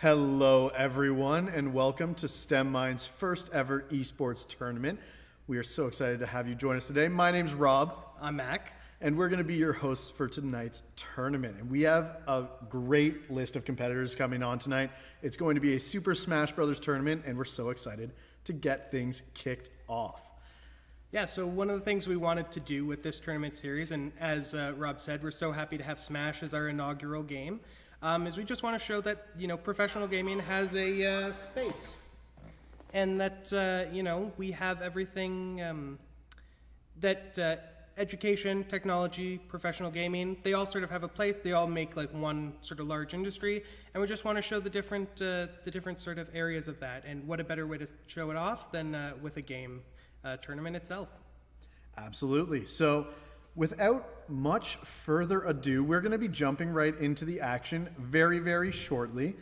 Hello, everyone, and welcome to STEM Mind's first ever esports tournament. We are so excited to have you join us today. My name's Rob. I'm Mac. And we're going to be your hosts for tonight's tournament. And we have a great list of competitors coming on tonight. It's going to be a Super Smash Brothers tournament, and we're so excited to get things kicked off. Yeah, so one of the things we wanted to do with this tournament series, and as Rob said, we're so happy to have Smash as our inaugural game, is we just want to show that, professional gaming has a space. And that, we have everything that education, technology, professional gaming, they all sort of have a place. They all make like one sort of large industry. And we just want to show the different sort of areas of that. And what a better way to show it off than with a game tournament itself. Absolutely. So without much further ado, we're going to be jumping right into the action very, very shortly.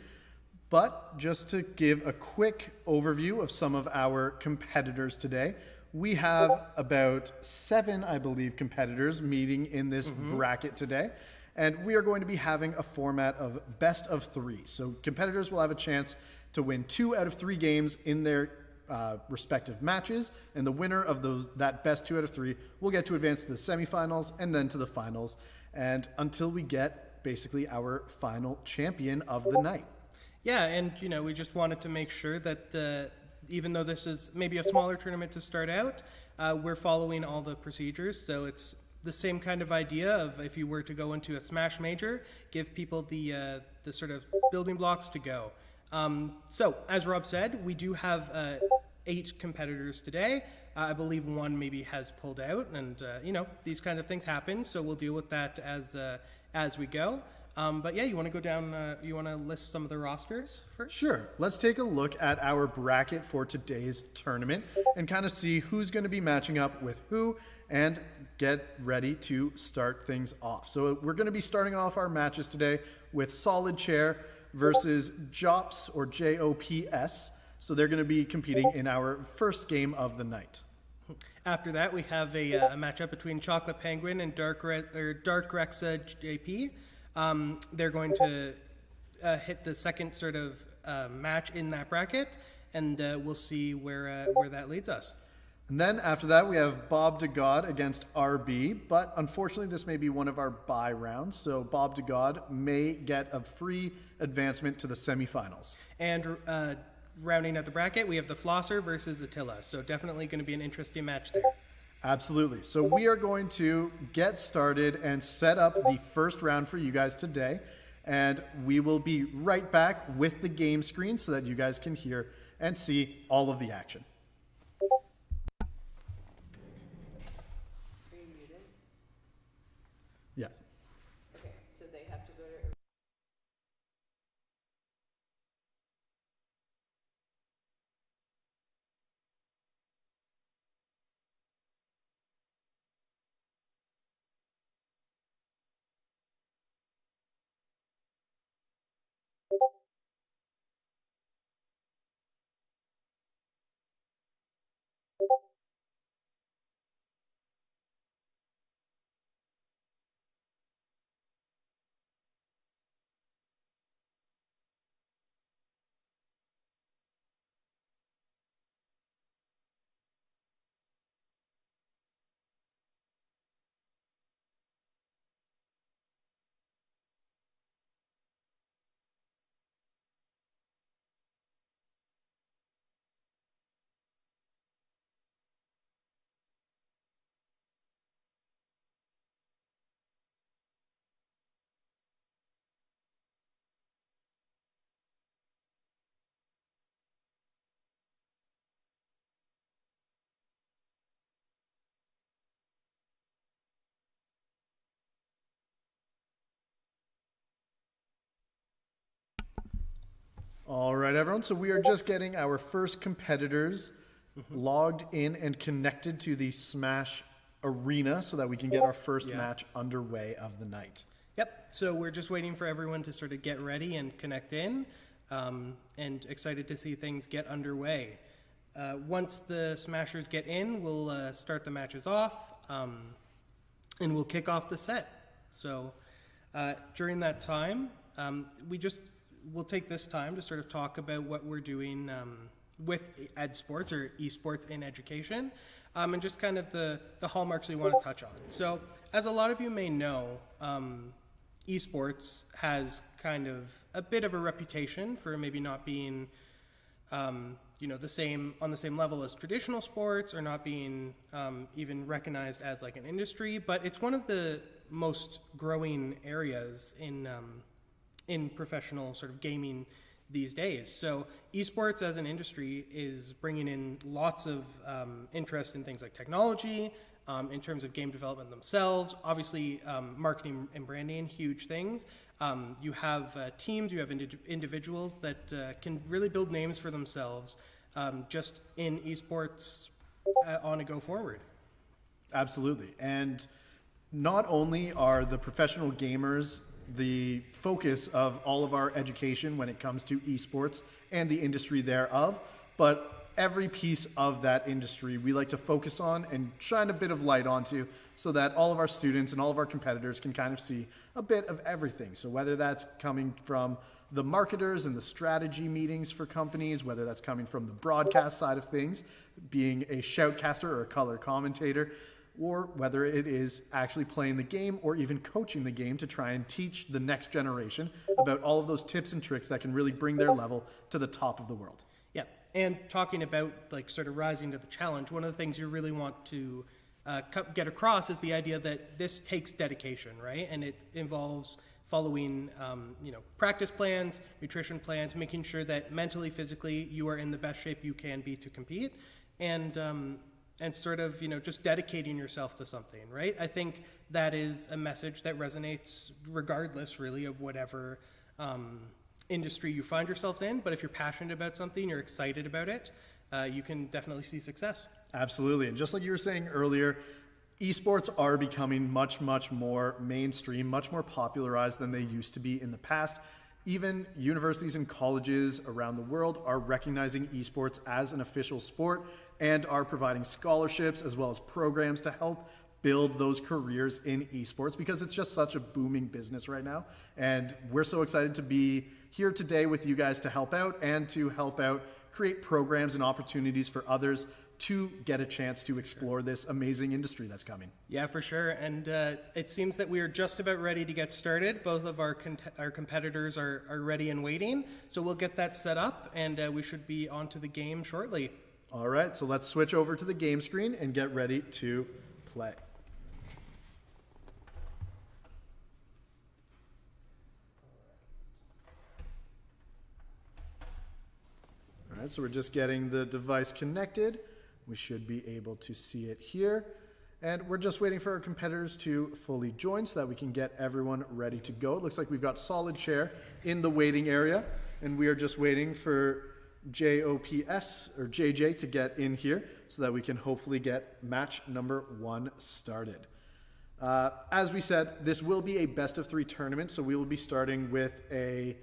But just to give a quick overview of some of our competitors today, we have about 7, I believe, competitors meeting in this bracket today. And we are going to be having a format of best of 3. So competitors will have a chance to win 2 out of 3 games in their respective matches, and the winner of that best 2 out of 3 will get to advance to the semifinals and then to the finals, and until we get basically our final champion of the night. Yeah, and we just wanted to make sure that even though this is maybe a smaller tournament to start out, we're following all the procedures. So it's the same kind of idea of if you were to go into a Smash Major, give people the sort of building blocks to go. So, as Rob said, we do have 8 competitors today. I believe one maybe has pulled out, and these kind of things happen. So we'll deal with that as we go. But yeah, you want to go down? You want to list some of the rosters first? Sure. Let's take a look at our bracket for today's tournament and kind of see who's going to be matching up with who, and get ready to start things off. So we're going to be starting off our matches today with Solid Chair versus Jops, or Jops. So they're going to be competing in our first game of the night. After that, we have a matchup between Chocolate Penguin and Dark Rexa JP. They're going to hit the second sort of match in that bracket, and we'll see where that leads us. And then after that, we have Bob de God against RB, but unfortunately this may be one of our bye rounds, so Bob de God may get a free advancement to the semifinals. And rounding out the bracket, we have the Flosser versus Attila, so definitely going to be an interesting match there. Absolutely. So we are going to get started and set up the first round for you guys today, and we will be right back with the game screen so that you guys can hear and see all of the action. Yes. Okay, so they have to go to... All right, everyone. So we are just getting our first competitors logged in and connected to the Smash Arena so that we can get our first match underway of the night. Yep, so we're just waiting for everyone to sort of get ready and connect in, and excited to see things get underway. Once the Smashers get in, we'll start the matches off, and we'll kick off the set. So during that time, we'll take this time to sort of talk about what we're doing with EDSports or esports in education, and just kind of the hallmarks we want to touch on. So, as a lot of you may know, esports has kind of a bit of a reputation for maybe not being, the same on the same level as traditional sports, or not being even recognized as like an industry. But it's one of the most growing areas in professional sort of gaming these days. So esports as an industry is bringing in lots of interest in things like technology, in terms of game development themselves, obviously marketing and branding, huge things. You have teams, you have individuals that can really build names for themselves just in esports on a go forward. Absolutely. And not only are the professional gamers the focus of all of our education when it comes to esports and the industry thereof, but every piece of that industry we like to focus on and shine a bit of light onto, so that all of our students and all of our competitors can kind of see a bit of everything. So whether that's coming from the marketers and the strategy meetings for companies, whether that's coming from the broadcast side of things, being a shoutcaster or a color commentator, or whether it is actually playing the game or even coaching the game to try and teach the next generation about all of those tips and tricks that can really bring their level to the top of the world. Yeah, and talking about like sort of rising to the challenge, one of the things you really want to get across is the idea that this takes dedication, right? And it involves following, practice plans, nutrition plans, making sure that mentally, physically, you are in the best shape you can be to compete, and sort of, just dedicating yourself to something, right? I think that is a message that resonates regardless, really, of whatever industry you find yourselves in. But if you're passionate about something, you're excited about it, you can definitely see success. Absolutely. And just like you were saying earlier, esports are becoming much, much more mainstream, much more popularized than they used to be in the past. Even universities and colleges around the world are recognizing esports as an official sport and are providing scholarships as well as programs to help build those careers in esports, because it's just such a booming business right now. And we're so excited to be here today with you guys to help out and to help out create programs and opportunities for others to get a chance to explore this amazing industry that's coming. Yeah, for sure. And it seems that we are just about ready to get started. Both of our competitors are ready and waiting. So we'll get that set up, and we should be onto the game shortly. All right, so let's switch over to the game screen and get ready to play. All right, so we're just getting the device connected. We should be able to see it here. And we're just waiting for our competitors to fully join so that we can get everyone ready to go. It looks like we've got solid chair in the waiting area, and we are just waiting for JOPS or JJ to get in here so that we can hopefully get match number 1 started. As we said, this will be a best of 3 tournament, so we will be starting with a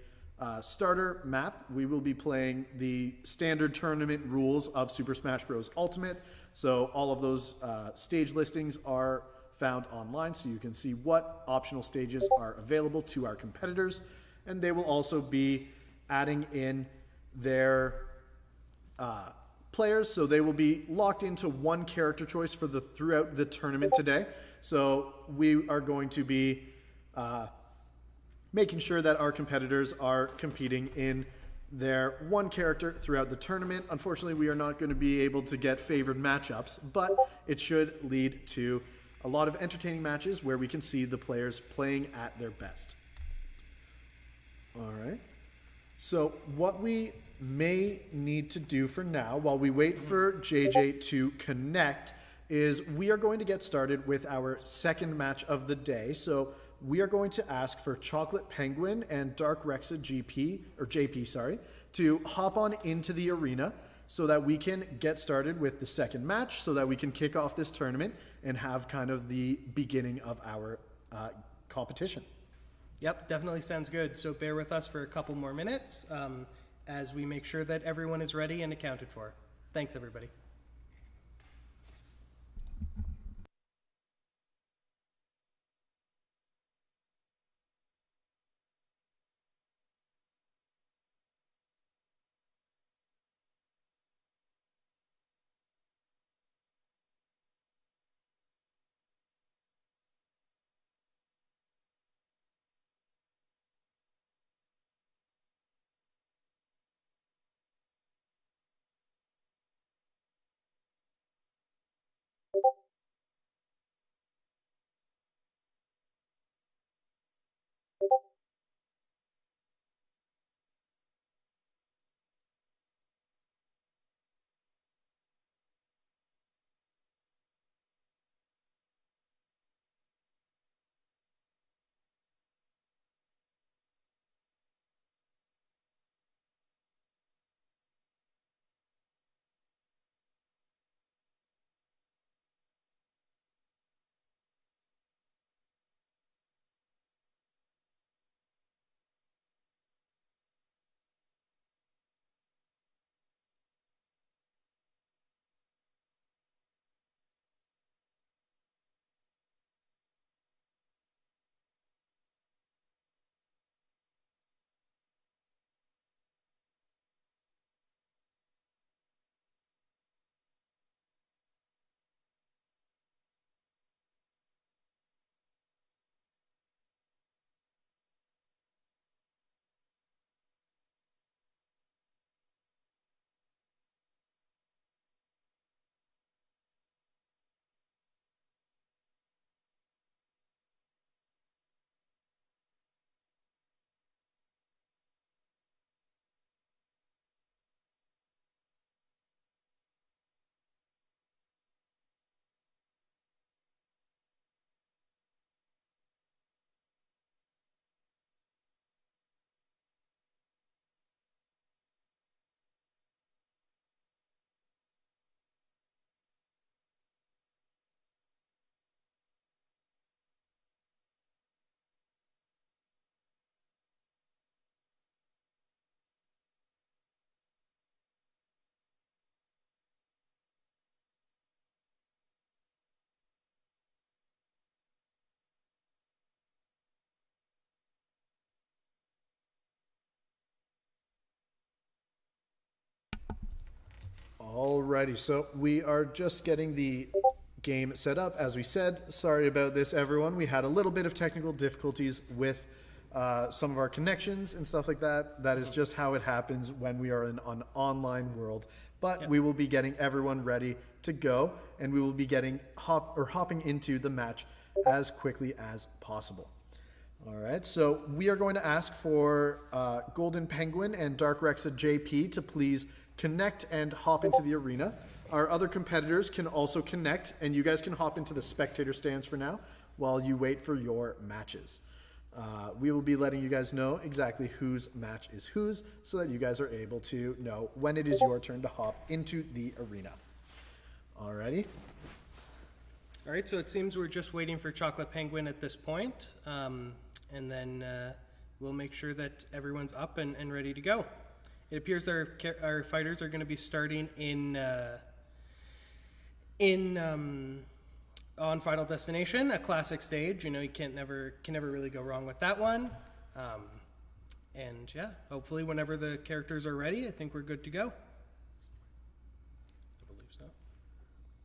starter map. We will be playing the standard tournament rules of Super Smash Bros. Ultimate. So all of those stage listings are found online, so you can see what optional stages are available to our competitors. And they will also be adding in their players, so they will be locked into one character choice for throughout the tournament today. So we are going to be making sure that our competitors are competing in their one character throughout the tournament. Unfortunately, we are not going to be able to get favored matchups, but it should lead to a lot of entertaining matches where we can see the players playing at their best. All right. So what we may need to do for now, while we wait for JJ to connect, is we are going to get started with our second match of the day. So we are going to ask for Chocolate Penguin and Dark Rexa JP, to hop on into the arena so that we can get started with the second match, so that we can kick off this tournament and have kind of the beginning of our competition. Yep, definitely sounds good. So bear with us for a couple more minutes as we make sure that everyone is ready and accounted for. Thanks, everybody. Alrighty, so we are just getting the game set up. As we said, sorry about this, everyone. We had a little bit of technical difficulties with some of our connections and stuff like that. That is just how it happens when we are in an online world. But we will be getting everyone ready to go, and we will be getting hopping into the match as quickly as possible. All right, so we are going to ask for Golden Penguin and Dark Rexa JP to please connect and hop into the arena. Our other competitors can also connect, and you guys can hop into the spectator stands for now while you wait for your matches. We will be letting you guys know exactly whose match is whose so that you guys are able to know when it is your turn to hop into the arena. Alrighty. All right, so it seems we're just waiting for Chocolate Penguin at this point, and then we'll make sure that everyone's up and ready to go. It appears our fighters are going to be starting on Final Destination, a classic stage. You know, you can never really go wrong with that one. And yeah, hopefully whenever the characters are ready, I think we're good to go. I believe so.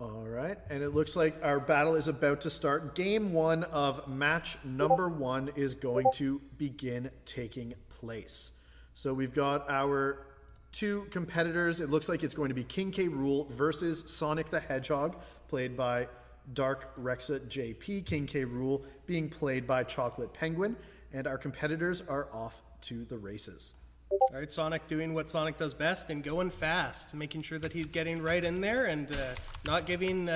All right, and it looks like our battle is about to start. Game 1 of match number 1 is going to begin taking place. So we've got our two competitors. It looks like it's going to be King K. Rool versus Sonic the Hedgehog, played by Dark Rexa JP. King K. Rool being played by Chocolate Penguin. And our competitors are off to the races. All right, Sonic doing what Sonic does best and going fast, making sure that he's getting right in there and not giving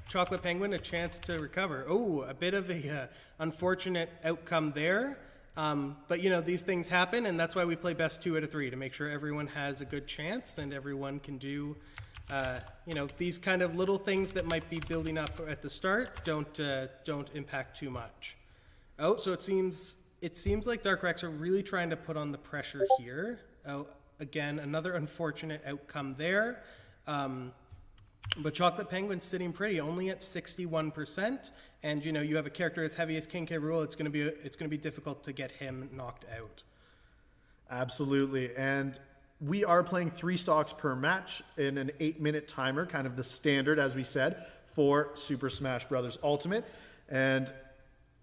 Chocolate Penguin a chance to recover. Oh, a bit of a unfortunate outcome there. But, you know, these things happen, and that's why we play best 2 out of 3, to make sure everyone has a good chance and everyone can do, you know, these kind of little things that might be building up at the start don't impact too much. Oh, so it seems like Dark Rex are really trying to put on the pressure here. Oh, again, another unfortunate outcome there. But Chocolate Penguin's sitting pretty, only at 61%. And you know, you have a character as heavy as King K. Rool. It's going to be difficult to get him knocked out. Absolutely, and we are playing 3 stocks per match in an 8-minute timer, kind of the standard, as we said, for Super Smash Bros. Ultimate. And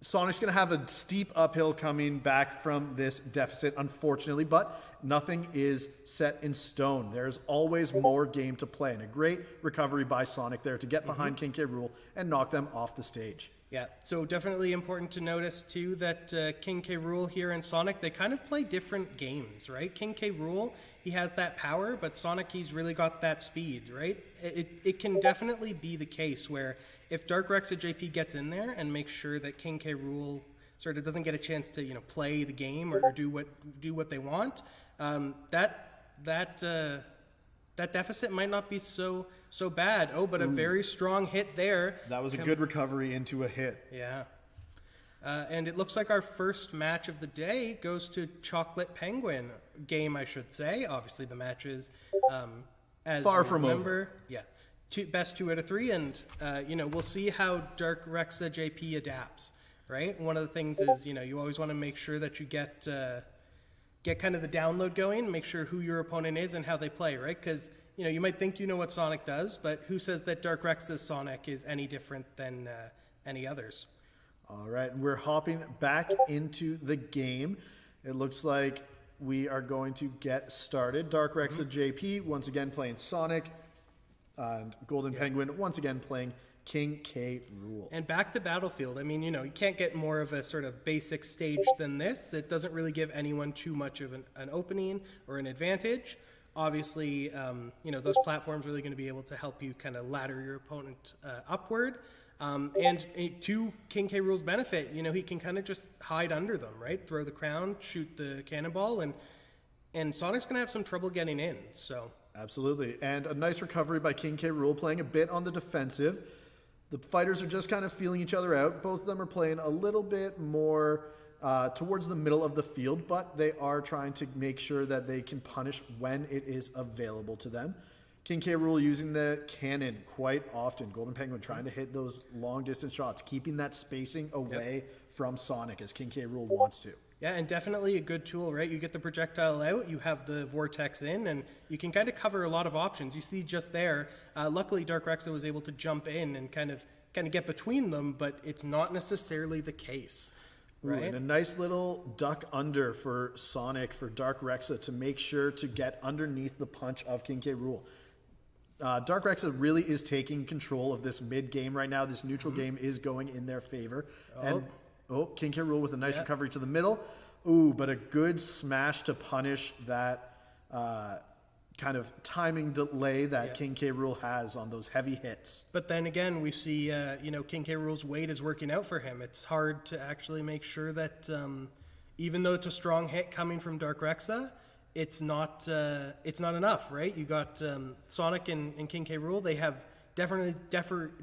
Sonic's going to have a steep uphill coming back from this deficit, unfortunately, but nothing is set in stone. There's always more game to play, and a great recovery by Sonic there to get behind King K. Rool and knock them off the stage. Yeah, so definitely important to notice, too, that King K. Rool here and Sonic, they kind of play different games, right? King K. Rool, he has that power, but Sonic, he's really got that speed, right? It can definitely be the case where if Dark Rexa JP gets in there and makes sure that King K. Rool sort of doesn't get a chance to, you know, play the game or do what they want, that deficit might not be so bad. Oh, but a very strong hit there. That was a good recovery into a hit. Yeah. And it looks like our first match of the day goes to Chocolate Penguin. Game, I should say. Obviously, the match is as far from over. Yeah. Best 2 out of 3, and you know, we'll see how Dark Rexa JP adapts, right? One of the things is, you know, you always want to make sure that you get kind of the download going, make sure who your opponent is and how they play, right? Because, you know, you might think you know what Sonic does, but who says that Dark Rexa's Sonic is any different than any others? All right, we're hopping back into the game. It looks like we are going to get started. Dark Rexa JP once again playing Sonic. And Golden Penguin once again playing King K. Rool. And back to Battlefield. I mean, you know, you can't get more of a sort of basic stage than this. It doesn't really give anyone too much of an opening or an advantage. Obviously, you know, those platforms are really going to be able to help you kind of ladder your opponent upward. And to King K. Rool's benefit, you know, he can kind of just hide under them, right? Throw the crown, shoot the cannonball, and Sonic's going to have some trouble getting in, so... Absolutely. And a nice recovery by King K. Rool, playing a bit on the defensive. The fighters are just kind of feeling each other out. Both of them are playing a little bit more towards the middle of the field, but they are trying to make sure that they can punish when it is available to them. King K. Rool using the cannon quite often. Golden Penguin trying to hit those long-distance shots, keeping that spacing away from Sonic as King K. Rool wants to. Yeah, and definitely a good tool, right? You get the projectile out, you have the vortex in, and you can kind of cover a lot of options. You see just there, luckily Dark Rexa was able to jump in and kind of get between them, but it's not necessarily the case, right? Ooh, and a nice little duck under for Sonic, for Dark Rexa, to make sure to get underneath the punch of King K. Rool. Dark Rexa really is taking control of this mid game right now. This neutral game is going in their favor. And King K. Rool with a nice recovery to the middle. Ooh, but a good smash to punish that kind of timing delay that King K. Rool has on those heavy hits. But then again, we see, King K. Rool's weight is working out for him. It's hard to actually make sure that even though it's a strong hit coming from Dark Rexa, it's not enough, right? You got Sonic and King K. Rool. They have definitely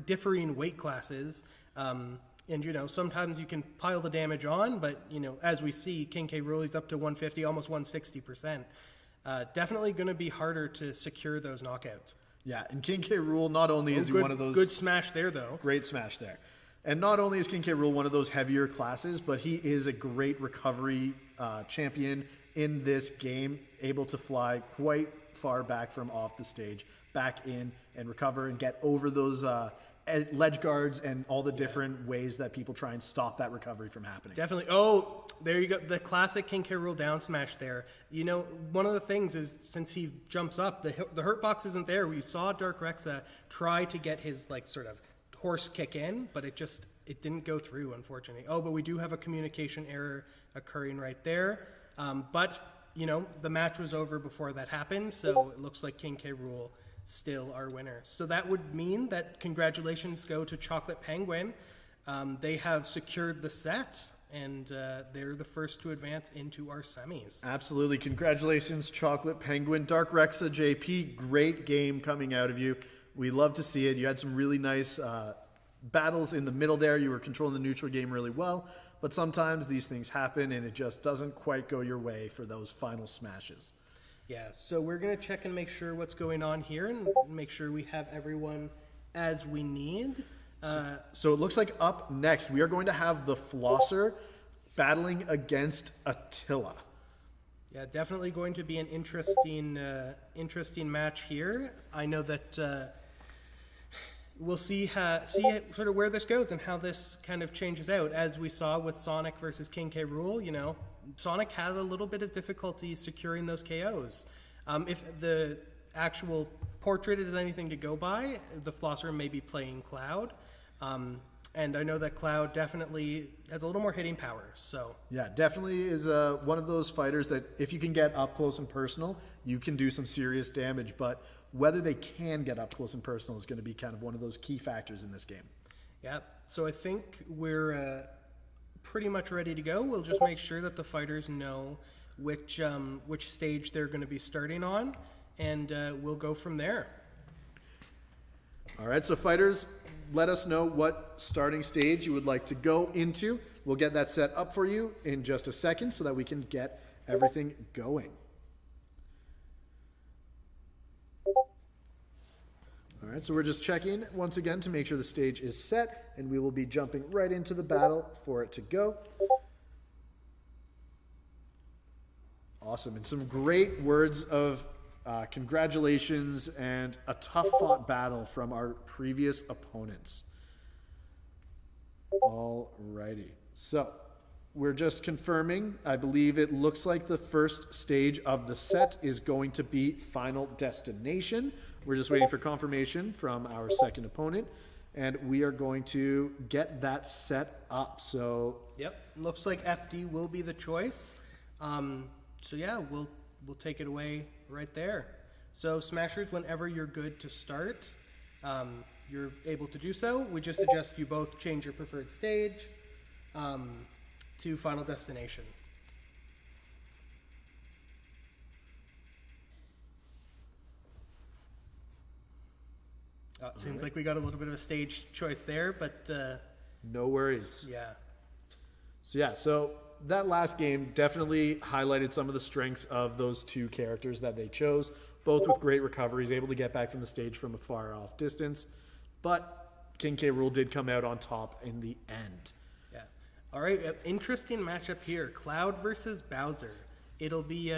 differing weight classes. And, sometimes you can pile the damage on, but, as we see, King K. Rool, he's up to 150, almost 160%. Definitely going to be harder to secure those knockouts. Yeah, and King K. Rool, not only is he one of those... Good smash there, though. Great smash there. And not only is King K. Rool one of those heavier classes, but he is a great recovery champion in this game, able to fly quite far back from off the stage, back in and recover and get over those ledge guards and all the different ways that people try and stop that recovery from happening. Definitely. Oh, there you go. The classic King K. Rool down smash there. One of the things is, since he jumps up, the hurt box isn't there. We saw Dark Rexa try to get his sort of horse kick in, but it didn't go through, unfortunately. Oh, but we do have a communication error occurring right there. But the match was over before that happened, so it looks like King K. Rool still our winner. So that would mean that congratulations go to Chocolate Penguin. They have secured the set, and they're the first to advance into our semis. Absolutely. Congratulations, Chocolate Penguin. Dark Rexa, JP, great game coming out of you. We love to see it. You had some really nice battles in the middle there. You were controlling the neutral game really well, but sometimes these things happen and it just doesn't quite go your way for those final smashes. Yeah, so we're going to check and make sure what's going on here and make sure we have everyone as we need. So it looks like up next, we are going to have the Flosser battling against Attila. Yeah, definitely going to be an interesting match here. I know that we'll see sort of where this goes and how this kind of changes out. As we saw with Sonic versus King K. Rool, Sonic had a little bit of difficulty securing those KOs. If the actual portrait is anything to go by, the Flosser may be playing Cloud. And I know that Cloud definitely has a little more hitting power. So yeah, definitely is one of those fighters that if you can get up close and personal, you can do some serious damage. But whether they can get up close and personal is going to be kind of one of those key factors in this game. Yeah, so I think we're pretty much ready to go. We'll just make sure that the fighters know which stage they're going to be starting on, and we'll go from there. All right, so fighters, let us know what starting stage you would like to go into. We'll get that set up for you in just a second so that we can get everything going. All right, so we're just checking once again to make sure the stage is set, and we will be jumping right into the battle for it to go. Awesome, and some great words of congratulations and a tough fought battle from our previous opponents. All righty, so we're just confirming. I believe it looks like the first stage of the set is going to be Final Destination. We're just waiting for confirmation from our second opponent, and we are going to get that set up. So yep, looks like FD will be the choice. So yeah, we'll take it away right there. So Smashers, whenever you're good to start, you're able to do so. We just suggest you both change your preferred stage to Final Destination. It seems like we got a little bit of a stage choice there, but no worries. Yeah. So that last game definitely highlighted some of the strengths of those two characters that they chose, both with great recoveries, able to get back from the stage from a far off distance. But King K. Rool did come out on top in the end. Yeah. All right, interesting matchup here. Cloud versus Bowser. It'll be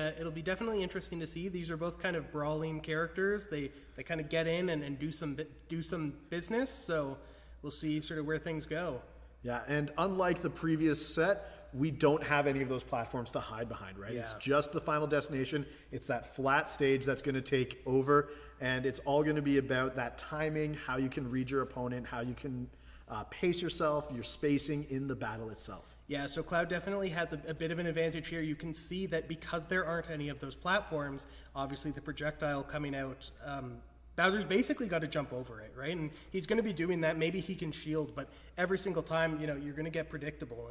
definitely interesting to see. These are both kind of brawling characters. They kind of get in and do some business. So we'll see sort of where things go. Yeah, and unlike the previous set, we don't have any of those platforms to hide behind, right? Yeah. It's just the final destination. It's that flat stage that's going to take over, and it's all going to be about that timing, how you can read your opponent, how you can pace yourself, your spacing in the battle itself. Yeah, so Cloud definitely has a bit of an advantage here. You can see that because there aren't any of those platforms, obviously the projectile coming out, Bowser's basically got to jump over it, right? And he's going to be doing that. Maybe he can shield, but every single time, you're going to get predictable.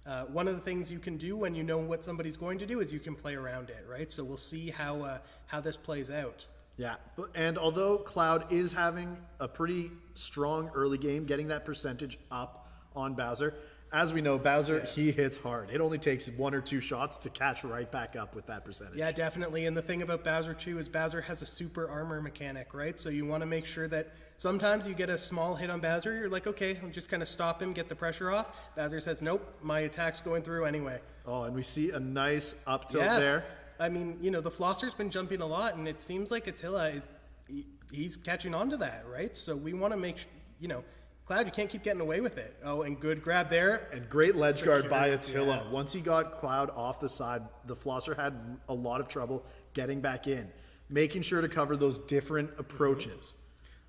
And one of the things you can do when you know what somebody's going to do is you can play around it, right? So we'll see how this plays out. Yeah, and although Cloud is having a pretty strong early game, getting that percentage up on Bowser, as we know, Bowser, he hits hard. It only takes 1 or 2 shots to catch right back up with that percentage. Yeah, definitely. And the thing about Bowser, too, is Bowser has a super armor mechanic, right? So you want to make sure that sometimes you get a small hit on Bowser, you're like, okay, I'll just kind of stop him, get the pressure off. Bowser says, nope, my attack's going through anyway. Oh, and we see a nice up tilt Yeah. there. I mean, the Flosser's been jumping a lot, and it seems like Attila he's catching on to that, right? So we want to make sure, Cloud, you can't keep getting away with it. Oh, and good grab there. And great ledge guard by Secure, Attila. yeah. Once he got Cloud off the side, the Flosser had a lot of trouble getting back in, making sure to cover those different approaches.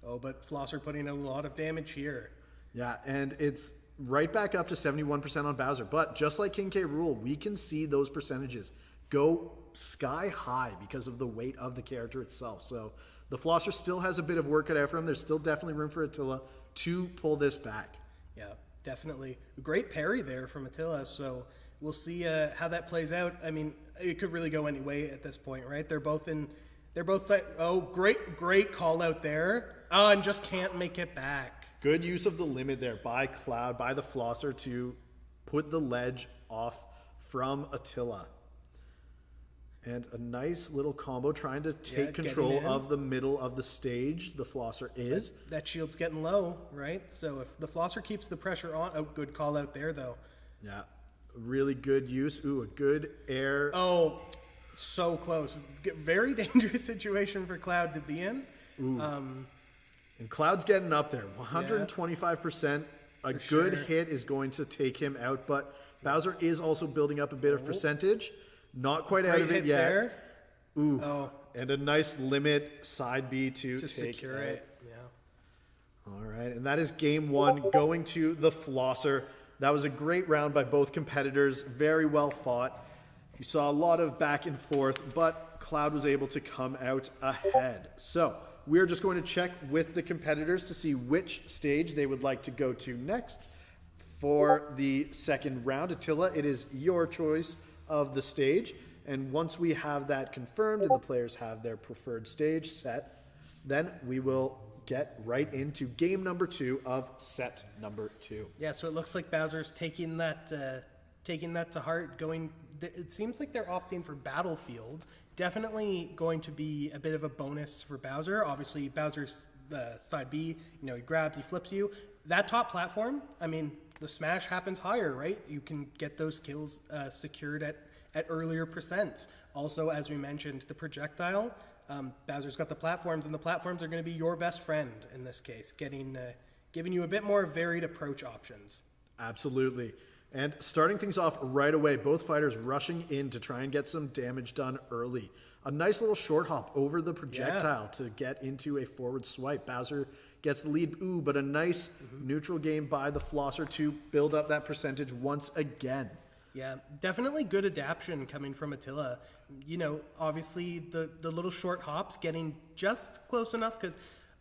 Oh, but Flosser putting in a lot of damage here. Yeah, and it's right back up to 71% on Bowser. But just like King K. Rool, we can see those percentages go sky high because of the weight of the character itself. So the Flosser still has a bit of work cut out for him. There's still definitely room for Attila to pull this back. Yeah, definitely. Great parry there from Attila, so we'll see how that plays out. I mean, it could really go any way at this point, right? They're both side. Oh, great call out there. Oh, and just can't make it back. Good use of the limit there by Cloud, by the Flosser to put the ledge off from Attila. And a nice little combo trying to take control of the middle of the stage. The Flosser is. That shield's getting low, right? So if the Flosser keeps the pressure on, oh, good call out there though. Yeah, really good use. Ooh, a good air. Oh, so close. Very dangerous situation for Cloud to be in. And Cloud's getting up there. 125%. A good hit is going to take him out, but Bowser is also building up a bit of percentage. Not quite out of it yet. There. Ooh. Oh. And a nice limit side B to take secure out. it. Yeah. All right, and that is game 1 going to the Flosser. That was a great round by both competitors. Very well fought. You saw a lot of back and forth, but Cloud was able to come out ahead. So we're just going to check with the competitors to see which stage they would like to go to next. For the second round, Attila, it is your choice of the stage. And once we have that confirmed and the players have their preferred stage set, then we will get right into game number 2 of set number 2. Yeah, so it looks like Bowser's taking that to heart. It seems like they're opting for Battlefield. Definitely going to be a bit of a bonus for Bowser. Obviously, Bowser's side B. He grabs, he flips you. That top platform. I mean, the smash happens higher, right? You can get those kills secured at earlier percents. Also, as we mentioned, the projectile. Bowser's got the platforms, and the platforms are going to be your best friend in this case, giving you a bit more varied approach options. Absolutely. And starting things off right away, both fighters rushing in to try and get some damage done early. A nice little short hop over the projectile to get into a forward swipe. Bowser gets the lead, but a nice neutral game by the Flosser to build up that percentage once again. Yeah, definitely good adaptation coming from Attila. Obviously the little short hops getting just close enough because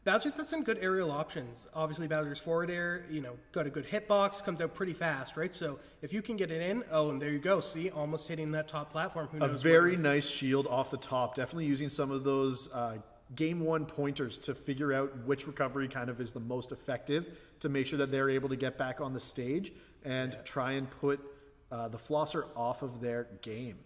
Bowser's got some good aerial options. Obviously Bowser's forward air, got a good hitbox, comes out pretty fast, right? So if you can get it in, and there you go. See, almost hitting that top platform. Who knows? A very nice shield off the top. Definitely using some of those game 1 pointers to figure out which recovery kind of is the most effective to make sure that they're able to get back on the stage and try and put the Flosser off of their game.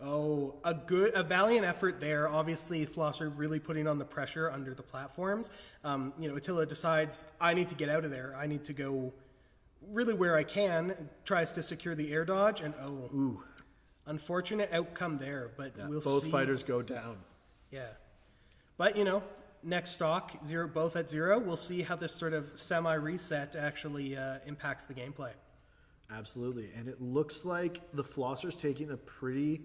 Oh, a valiant effort there. Obviously, Flosser really putting on the pressure under the platforms. Attila decides, I need to get out of there. I need to go really where I can, tries to secure the air dodge, and unfortunate outcome there, but we'll see. Both fighters go down. Yeah. But, next stock, both at 0. We'll see how this sort of semi-reset actually impacts the gameplay. Absolutely. And it looks like the Flosser's taking a pretty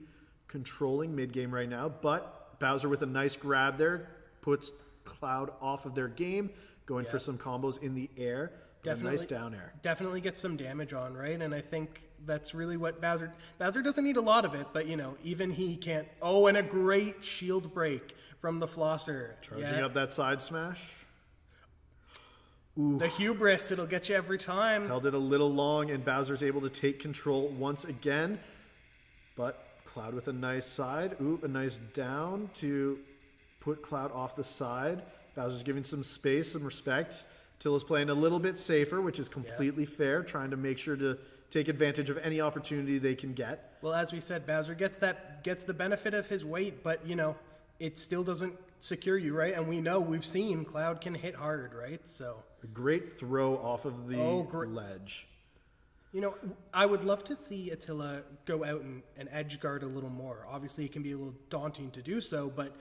controlling mid-game right now, but Bowser with a nice grab there puts Cloud off of their game, going for some combos in the air. Definitely, a nice down air. Definitely get some damage on, right? And I think that's really what Bowser doesn't need a lot of it, but even he can't. Oh, and a great shield break from the Flosser. Charging up that side smash. Ooh. The hubris, it'll get you every time. Held it a little long, and Bowser's able to take control once again. But Cloud with a nice side. A nice down to put Cloud off the side. Bowser's giving some space, some respect. Tilla's playing a little bit safer, which is completely fair, trying to make sure to take advantage of any opportunity they can get. Well, as we said, Bowser gets the benefit of his weight, but, it still doesn't secure you, right? And we've seen Cloud can hit hard, right? So a great throw off of the ledge. I would love to see Attila go out and edge guard a little more. Obviously, it can be a little daunting to do so, but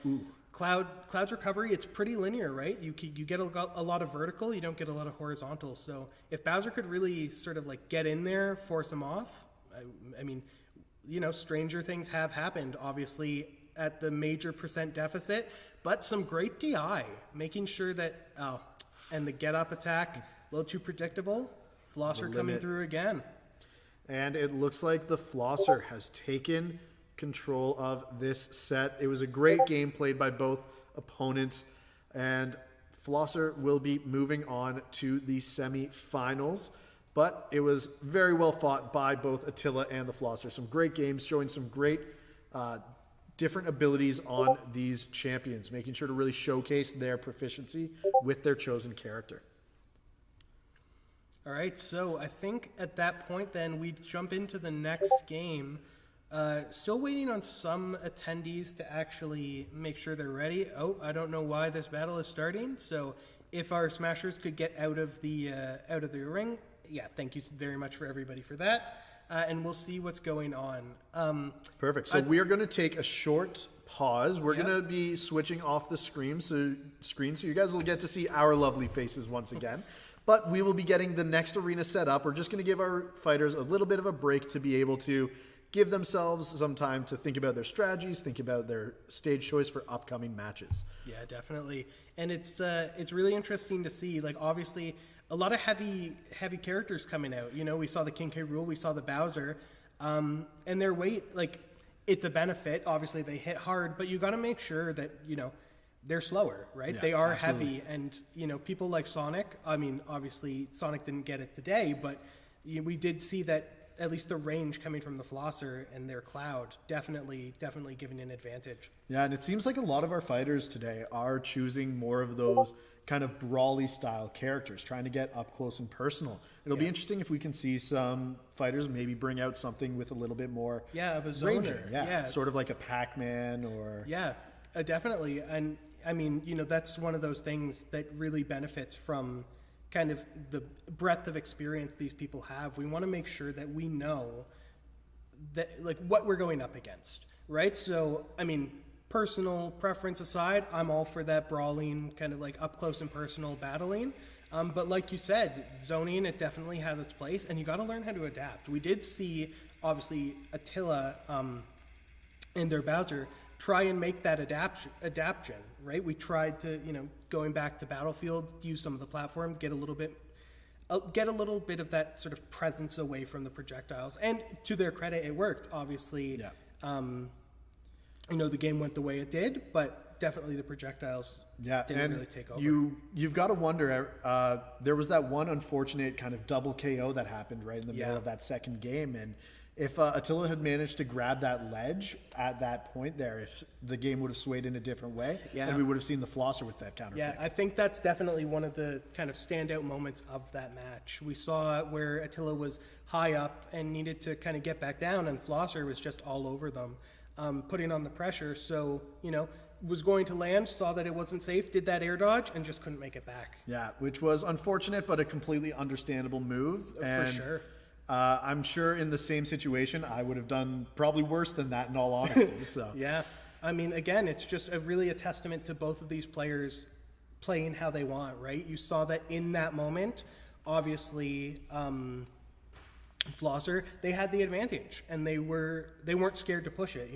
Cloud's recovery, it's pretty linear, right? You get a lot of vertical, you don't get a lot of horizontal. So if Bowser could really sort of get in there, force him off, I mean, stranger things have happened, obviously, at the major percent deficit, but some great DI, making sure that, and the get up attack, a little too predictable. Flosser coming through again. And it looks like the Flosser has taken control of this set. It was a great game played by both opponents, and Flosser will be moving on to the semi-finals. But it was very well fought by both Attila and the Flosser. Some great games, showing some great different abilities on these champions, making sure to really showcase their proficiency with their chosen character. All right, so I think at that point then we jump into the next game. Still waiting on some attendees to actually make sure they're ready. Oh, I don't know why this battle is starting. So if our smashers could get out of the ring, thank you very much for everybody for that. And we'll see what's going on. Perfect. So we are going to take a short pause. We're going to be switching off the screen so you guys will get to see our lovely faces once again. But we will be getting the next arena set up. We're just going to give our fighters a little bit of a break to be able to give themselves some time to think about their strategies, think about their stage choice for upcoming matches. Yeah, definitely. And it's really interesting to see, obviously, a lot of heavy characters coming out. We saw the King K. Rool, we saw the Bowser, and their weight, it's a benefit. Obviously, they hit hard, but you got to make sure that, they're slower, right? Yeah, they are absolutely. heavy, and, people like Sonic, I mean, obviously, Sonic didn't get it today, but we did see that at least the range coming from the Flosser and their Cloud definitely giving an advantage. Yeah, and it seems like a lot of our fighters today are choosing more of those kind of brawly style characters, trying to get up close and personal. It'll be interesting if we can see some fighters maybe bring out something with a little bit more of a zoner. ranger. Yeah, sort of like a Pac-Man or... Yeah, definitely. And I mean, that's one of those things that really benefits from kind of the breadth of experience these people have. We want to make sure that we know that what we're going up against, right? So, I mean, personal preference aside, I'm all for that brawling kind of up close and personal battling. But like you said, zoning, it definitely has its place, and you got to learn how to adapt. We did see, obviously, Attila and their Bowser try and make that adaptation, right? We tried to, going back to Battlefield, use some of the platforms, get a little bit of that sort of presence away from the projectiles. And to their credit, it worked. Obviously, the game went the way it did, but definitely the projectiles didn't really take over. You've got to wonder, there was that one unfortunate kind of double KO that happened right in the middle of that second game, and if Attila had managed to grab that ledge at that point there, if the game would have swayed in a different way, then we would have seen the Flosser with that counter. Yeah, I think that's definitely one of the kind of standout moments of that match. We saw where Attila was high up and needed to kind of get back down, and Flosser was just all over them, putting on the pressure. So, was going to land, saw that it wasn't safe, did that air dodge, and just couldn't make it back. Yeah, which was unfortunate, but a completely understandable move. For sure. I'm sure in the same situation, I would have done probably worse than that in all honesty. So Yeah. I mean, again, it's just really a testament to both of these players playing how they want, right? You saw that in that moment, obviously, Flosser, they had the advantage, and they weren't scared to push it.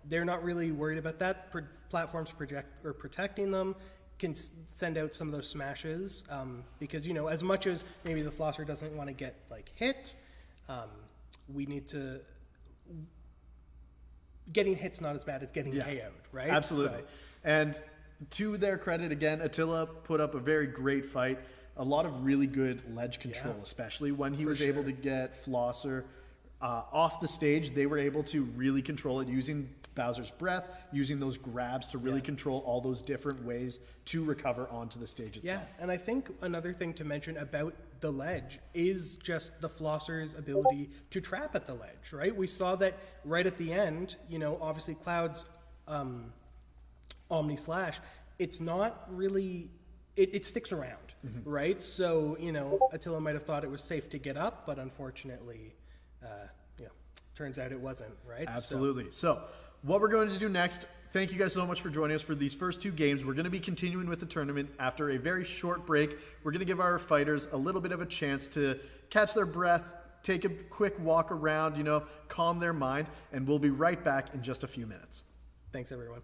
They're not really worried about that. Platforms protecting them can send out some of those smashes because as much as maybe the Flosser doesn't want to get hit, we need to. Getting hit's not as bad as getting KO'd, right? Absolutely. So, and to their credit, again, Attila put up a very great fight. A lot of really good ledge control, especially when he was able to get Flosser off the stage. They were able to really control it using Bowser's breath, using those grabs to really control all those different ways to recover onto the stage itself. Yeah, and I think another thing to mention about the ledge is just the Flosser's ability to trap at the ledge, right? We saw that right at the end, obviously Cloud's Omni Slash, it's not really, it sticks around, right? So, Attila might have thought it was safe to get up, but unfortunately, turns out it wasn't, right? Absolutely. So what we're going to do next, thank you guys so much for joining us for these first two games. We're going to be continuing with the tournament after a very short break. We're going to give our fighters a little bit of a chance to catch their breath, take a quick walk around, calm their mind, and we'll be right back in just a few minutes. Thanks, everyone.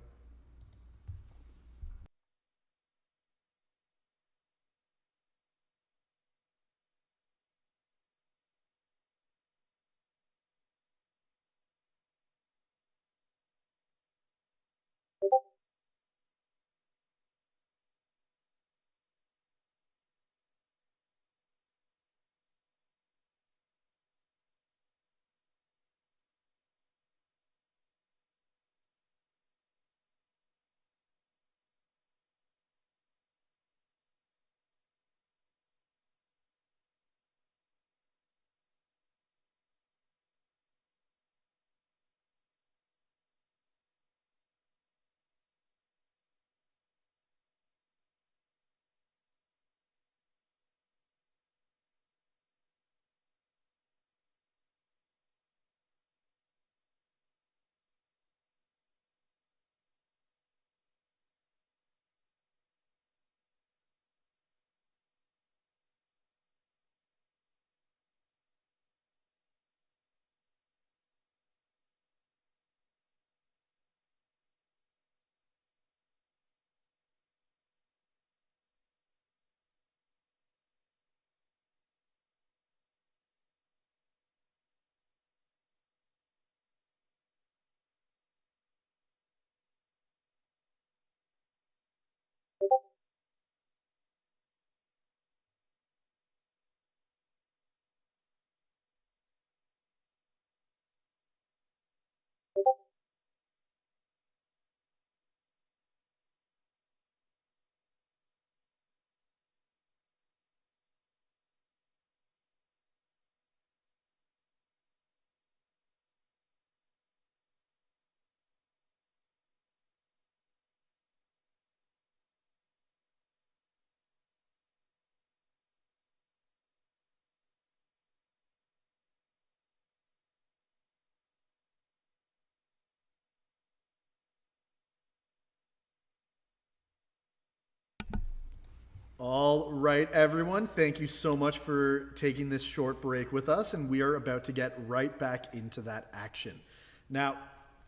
All right, everyone. Thank you so much for taking this short break with us, and we are about to get right back into that action. Now,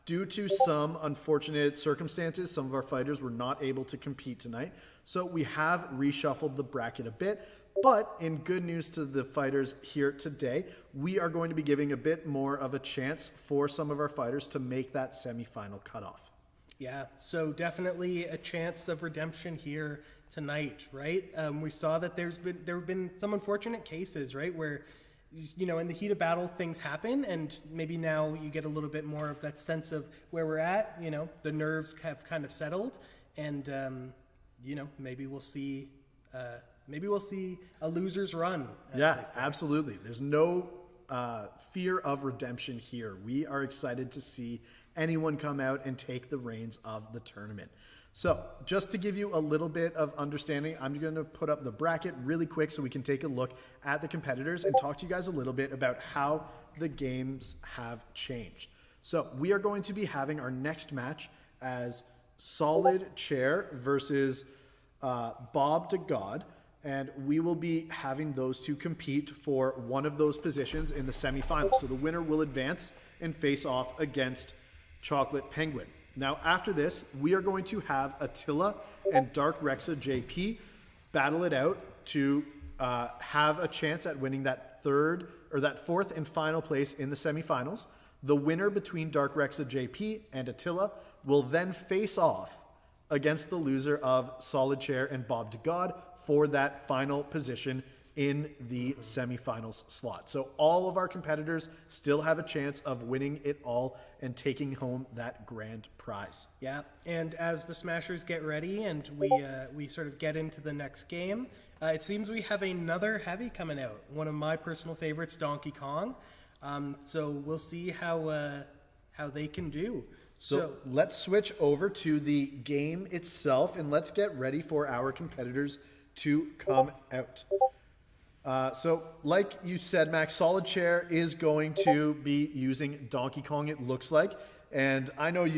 due to some unfortunate circumstances, some of our fighters were not able to compete tonight, so we have reshuffled the bracket a bit. But in good news to the fighters here today, we are going to be giving a bit more of a chance for some of our fighters to make that semifinal cutoff. Yeah, so definitely a chance of redemption here tonight, right? We saw that there have been some unfortunate cases, right, where in the heat of battle things happen, and maybe now you get a little bit more of that sense of where we're at. The nerves have kind of settled, and maybe we'll see a loser's run. Yeah, absolutely. There's no fear of redemption here. We are excited to see anyone come out and take the reins of the tournament. So, just to give you a little bit of understanding, I'm going to put up the bracket really quick so we can take a look at the competitors and talk to you guys a little bit about how the games have changed. So, we are going to be having our next match as Solid Chair versus Bob to God, and we will be having those two compete for one of those positions in the semifinals. So, the winner will advance and face off against Chocolate Penguin. Now, after this, we are going to have Attila and Dark Rexa JP battle it out to have a chance at winning that fourth and final place in the semifinals. The winner between Dark Rexa JP and Attila will then face off against the loser of Solid Chair and Bob to God for that final position in the semifinals slot. So all of our competitors still have a chance of winning it all and taking home that grand prize. Yeah, and as the Smashers get ready and we sort of get into the next game, it seems we have another heavy coming out. One of my personal favorites, Donkey Kong. So we'll see how they can do. So let's switch over to the game itself and let's get ready for our competitors to come out. So like you said, Max, Solid Chair is going to be using Donkey Kong, it looks like. And I know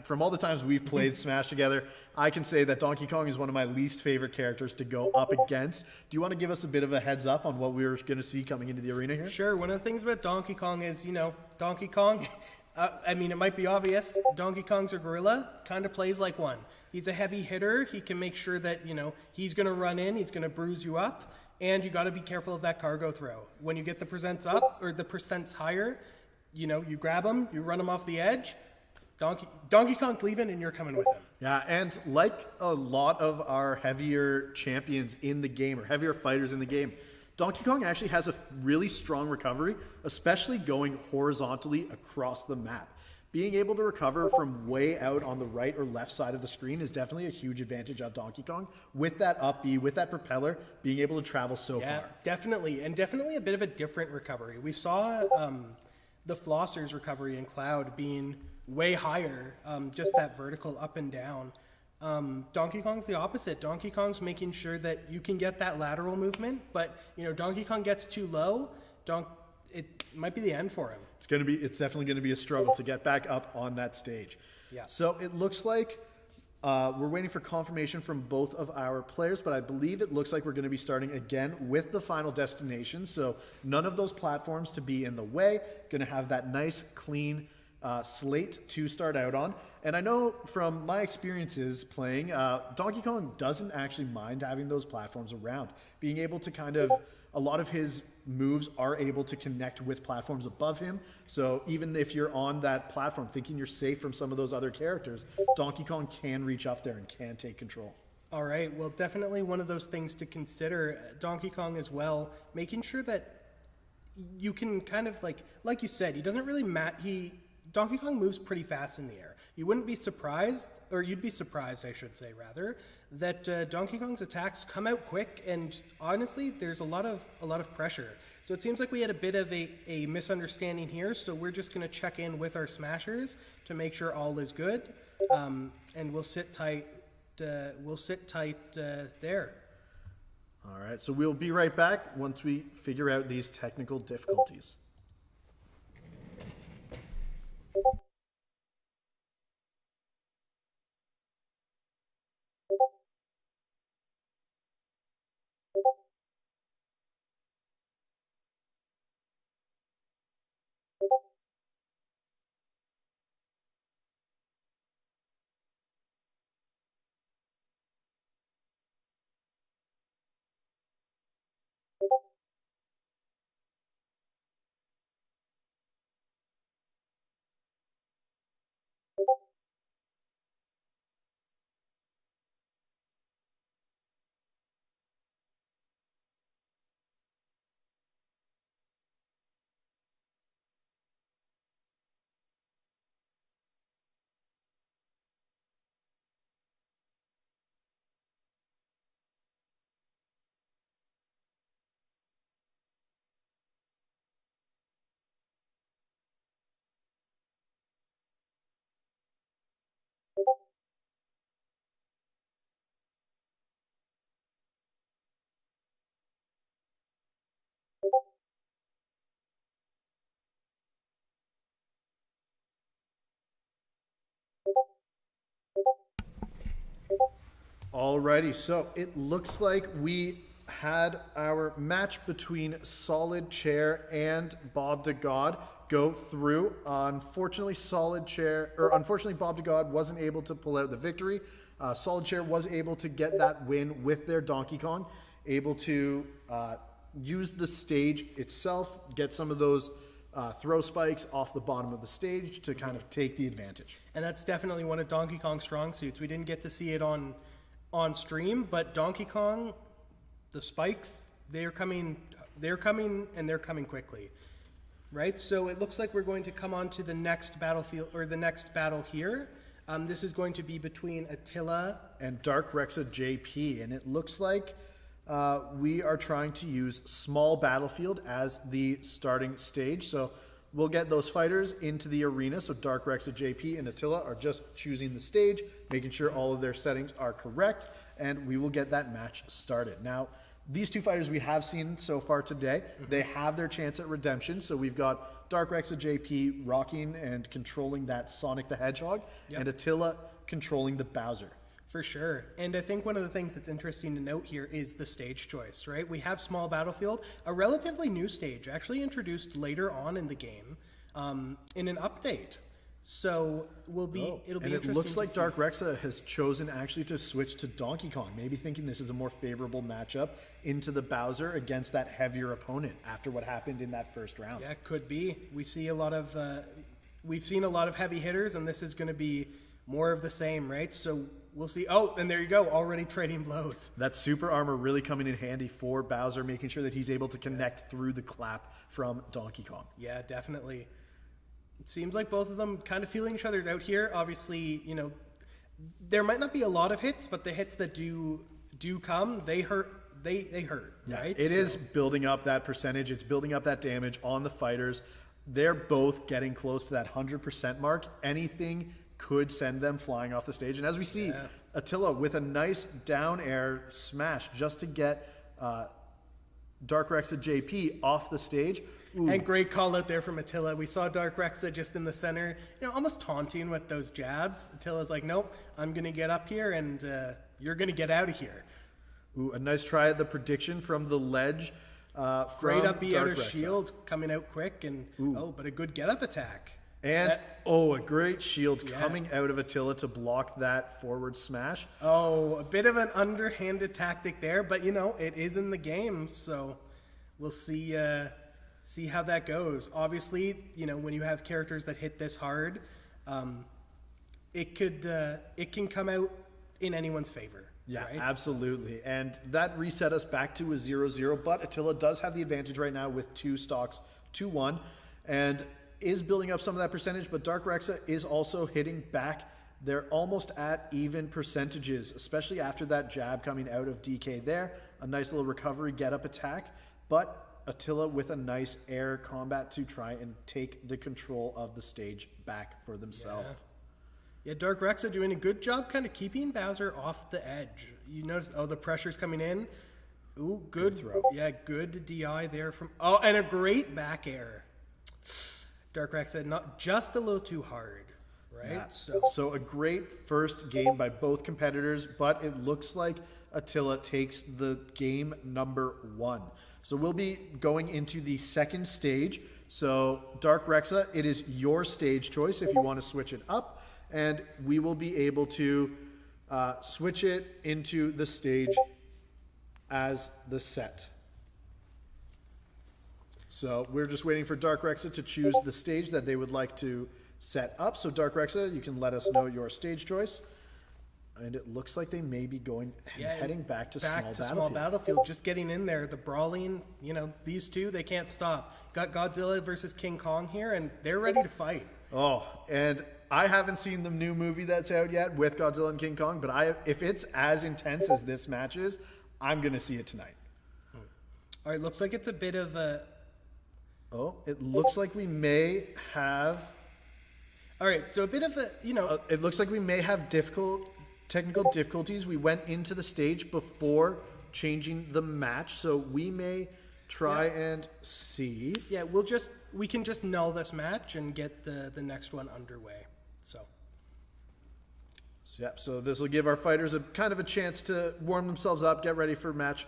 from all the times we've played Smash together, I can say that Donkey Kong is one of my least favorite characters to go up against. Do you want to give us a bit of a heads up on what we're going to see coming into the arena here? Sure. One of the things about Donkey Kong is, Donkey Kong, it might be obvious, Donkey Kong's a gorilla, kind of plays like one. He's a heavy hitter. He can make sure that, he's going to run in, he's going to bruise you up. And you got to be careful of that cargo throw. When you get the percents up or the percents higher, you grab them, you run them off the edge. Donkey Kong's leaving, and you're coming with him. Yeah, and like a lot of our heavier champions in the game or heavier fighters in the game, Donkey Kong actually has a really strong recovery, especially going horizontally across the map. Being able to recover from way out on the right or left side of the screen is definitely a huge advantage of Donkey Kong. With that up B, with that propeller, being able to travel so far. Definitely. And definitely a bit of a different recovery. We saw the Flosser's recovery in Cloud being way higher, just that vertical up and down. Donkey Kong's the opposite. Donkey Kong's making sure that you can get that lateral movement, but, Donkey Kong gets too low, it might be the end for him. It's definitely going to be a struggle to get back up on that stage. Yeah. So it looks like we're waiting for confirmation from both of our players, but I believe it looks like we're going to be starting again with the final destination. So none of those platforms to be in the way. Going to have that nice, clean slate to start out on. And I know from my experiences playing, Donkey Kong doesn't actually mind having those platforms around. Being able to a lot of his moves are able to connect with platforms above him. So even if you're on that platform thinking you're safe from some of those other characters, Donkey Kong can reach up there and can take control. All right. Well, definitely one of those things to consider. Donkey Kong as well, making sure that you can kind of like you said, he doesn't really Donkey Kong moves pretty fast in the air. You wouldn't be surprised, or you'd be surprised, I should say, rather, that Donkey Kong's attacks come out quick, and honestly, there's a lot of pressure. So it seems like we had a bit of a misunderstanding here, so we're just going to check in with our Smashers to make sure all is good, and we'll sit tight. There. All right, so we'll be right back once we figure out these technical difficulties. Alrighty, so it looks like we had our match between Solid Chair and Bob de God go through. Unfortunately, Bob de God wasn't able to pull out the victory. Solid Chair was able to get that win with their Donkey Kong, able to use the stage itself, get some of those throw spikes off the bottom of the stage to kind of take the advantage. And that's definitely one of Donkey Kong's strong suits. We didn't get to see it on stream, but Donkey Kong, the spikes, they're coming and they're coming quickly. Right? So it looks like we're going to come on to the next battlefield, or the next battle here. This is going to be between Attila and Dark Rexa JP, and it looks like we are trying to use small battlefield as the starting stage. So we'll get those fighters into the arena. So Dark Rexa JP and Attila are just choosing the stage, making sure all of their settings are correct, and we will get that match started. Now, these two fighters we have seen so far today, they have their chance at redemption. So we've got Dark Rexa JP rocking and controlling that Sonic the Hedgehog, and Attila controlling the Bowser. For sure. And I think one of the things that's interesting to note here is the stage choice, right? We have small battlefield, a relatively new stage, actually introduced later on in the game in an update. So it'll be And interesting. it looks like to Dark Rexa has chosen actually to switch to Donkey Kong, maybe thinking this is a more favorable matchup into the Bowser against that heavier opponent after what happened in that first round. Yeah, could be. We've seen a lot of heavy hitters, and this is going to be more of the same, right? So we'll see. Oh, and there you go, already trading blows. That super armor really coming in handy for Bowser, making sure that he's able to connect through the clap from Donkey Kong. Yeah, definitely. It seems like both of them kind of feeling each other's out here. Obviously, there might not be a lot of hits, but the hits that do come, they hurt. They hurt, Yeah, right? it is building up that percentage. It's building up that damage on the fighters. They're both getting close to that 100% mark. Anything could send them flying off the stage. And as we see, Attila with a nice down air smash just to get Dark Rexa JP off the stage. Ooh. And great call out there from Attila. We saw Dark Rexa just in the center, almost taunting with those jabs. Attila's like, nope, I'm going to get up here and you're going to get out of here. Ooh, a nice try at the prediction from the ledge. Great from up B Dark outer Rexa. shield coming out quick and but a good get up attack. And a great shield coming out of Attila to block that forward smash. Oh, a bit of an underhanded tactic there, but it is in the game, so we'll see how that goes. Obviously, when you have characters that hit this hard, it can come out in anyone's favor. Yeah, right? absolutely. And that reset us back to a 0-0, but Attila does have the advantage right now with 2 stocks to 1 and is building up some of that percentage, but Dark Rexa is also hitting back. They're almost at even percentages, especially after that jab coming out of DK there. A nice little recovery get-up attack, but Attila with a nice air combat to try and take the control of the stage back for themselves. Yeah, Dark Rexa doing a good job kind of keeping Bowser off the edge. You notice, the pressure's coming in. Ooh, good throw. Yeah, good DI there from... Oh, and a great back air. Dark Rexa not just a little too hard, right? Yeah. So a great first game by both competitors, but it looks like Attila takes the game number 1. So we'll be going into the second stage. So Dark Rexa, it is your stage choice if you want to switch it up. And we will be able to switch it into the stage as the set. So we're just waiting for Dark Rexa to choose the stage that they would like to set up. So Dark Rexa, you can let us know your stage choice. And it looks like they may be heading back to small battlefield. Just getting in there, the brawling, these two, they can't stop. Got Godzilla versus King Kong here, and they're ready to fight. Oh, and I haven't seen the new movie that's out yet with Godzilla and King Kong, but if it's as intense as this match is, I'm going to see it tonight. All right, looks like it's a bit of a... Oh, it looks like we may have... All right, so a bit of a, it looks like we may have technical difficulties. We went into the stage before changing the match, so we may try and see. Yeah, we can just null this match and get the next one underway. So this will give our fighters a kind of a chance to warm themselves up, get ready for match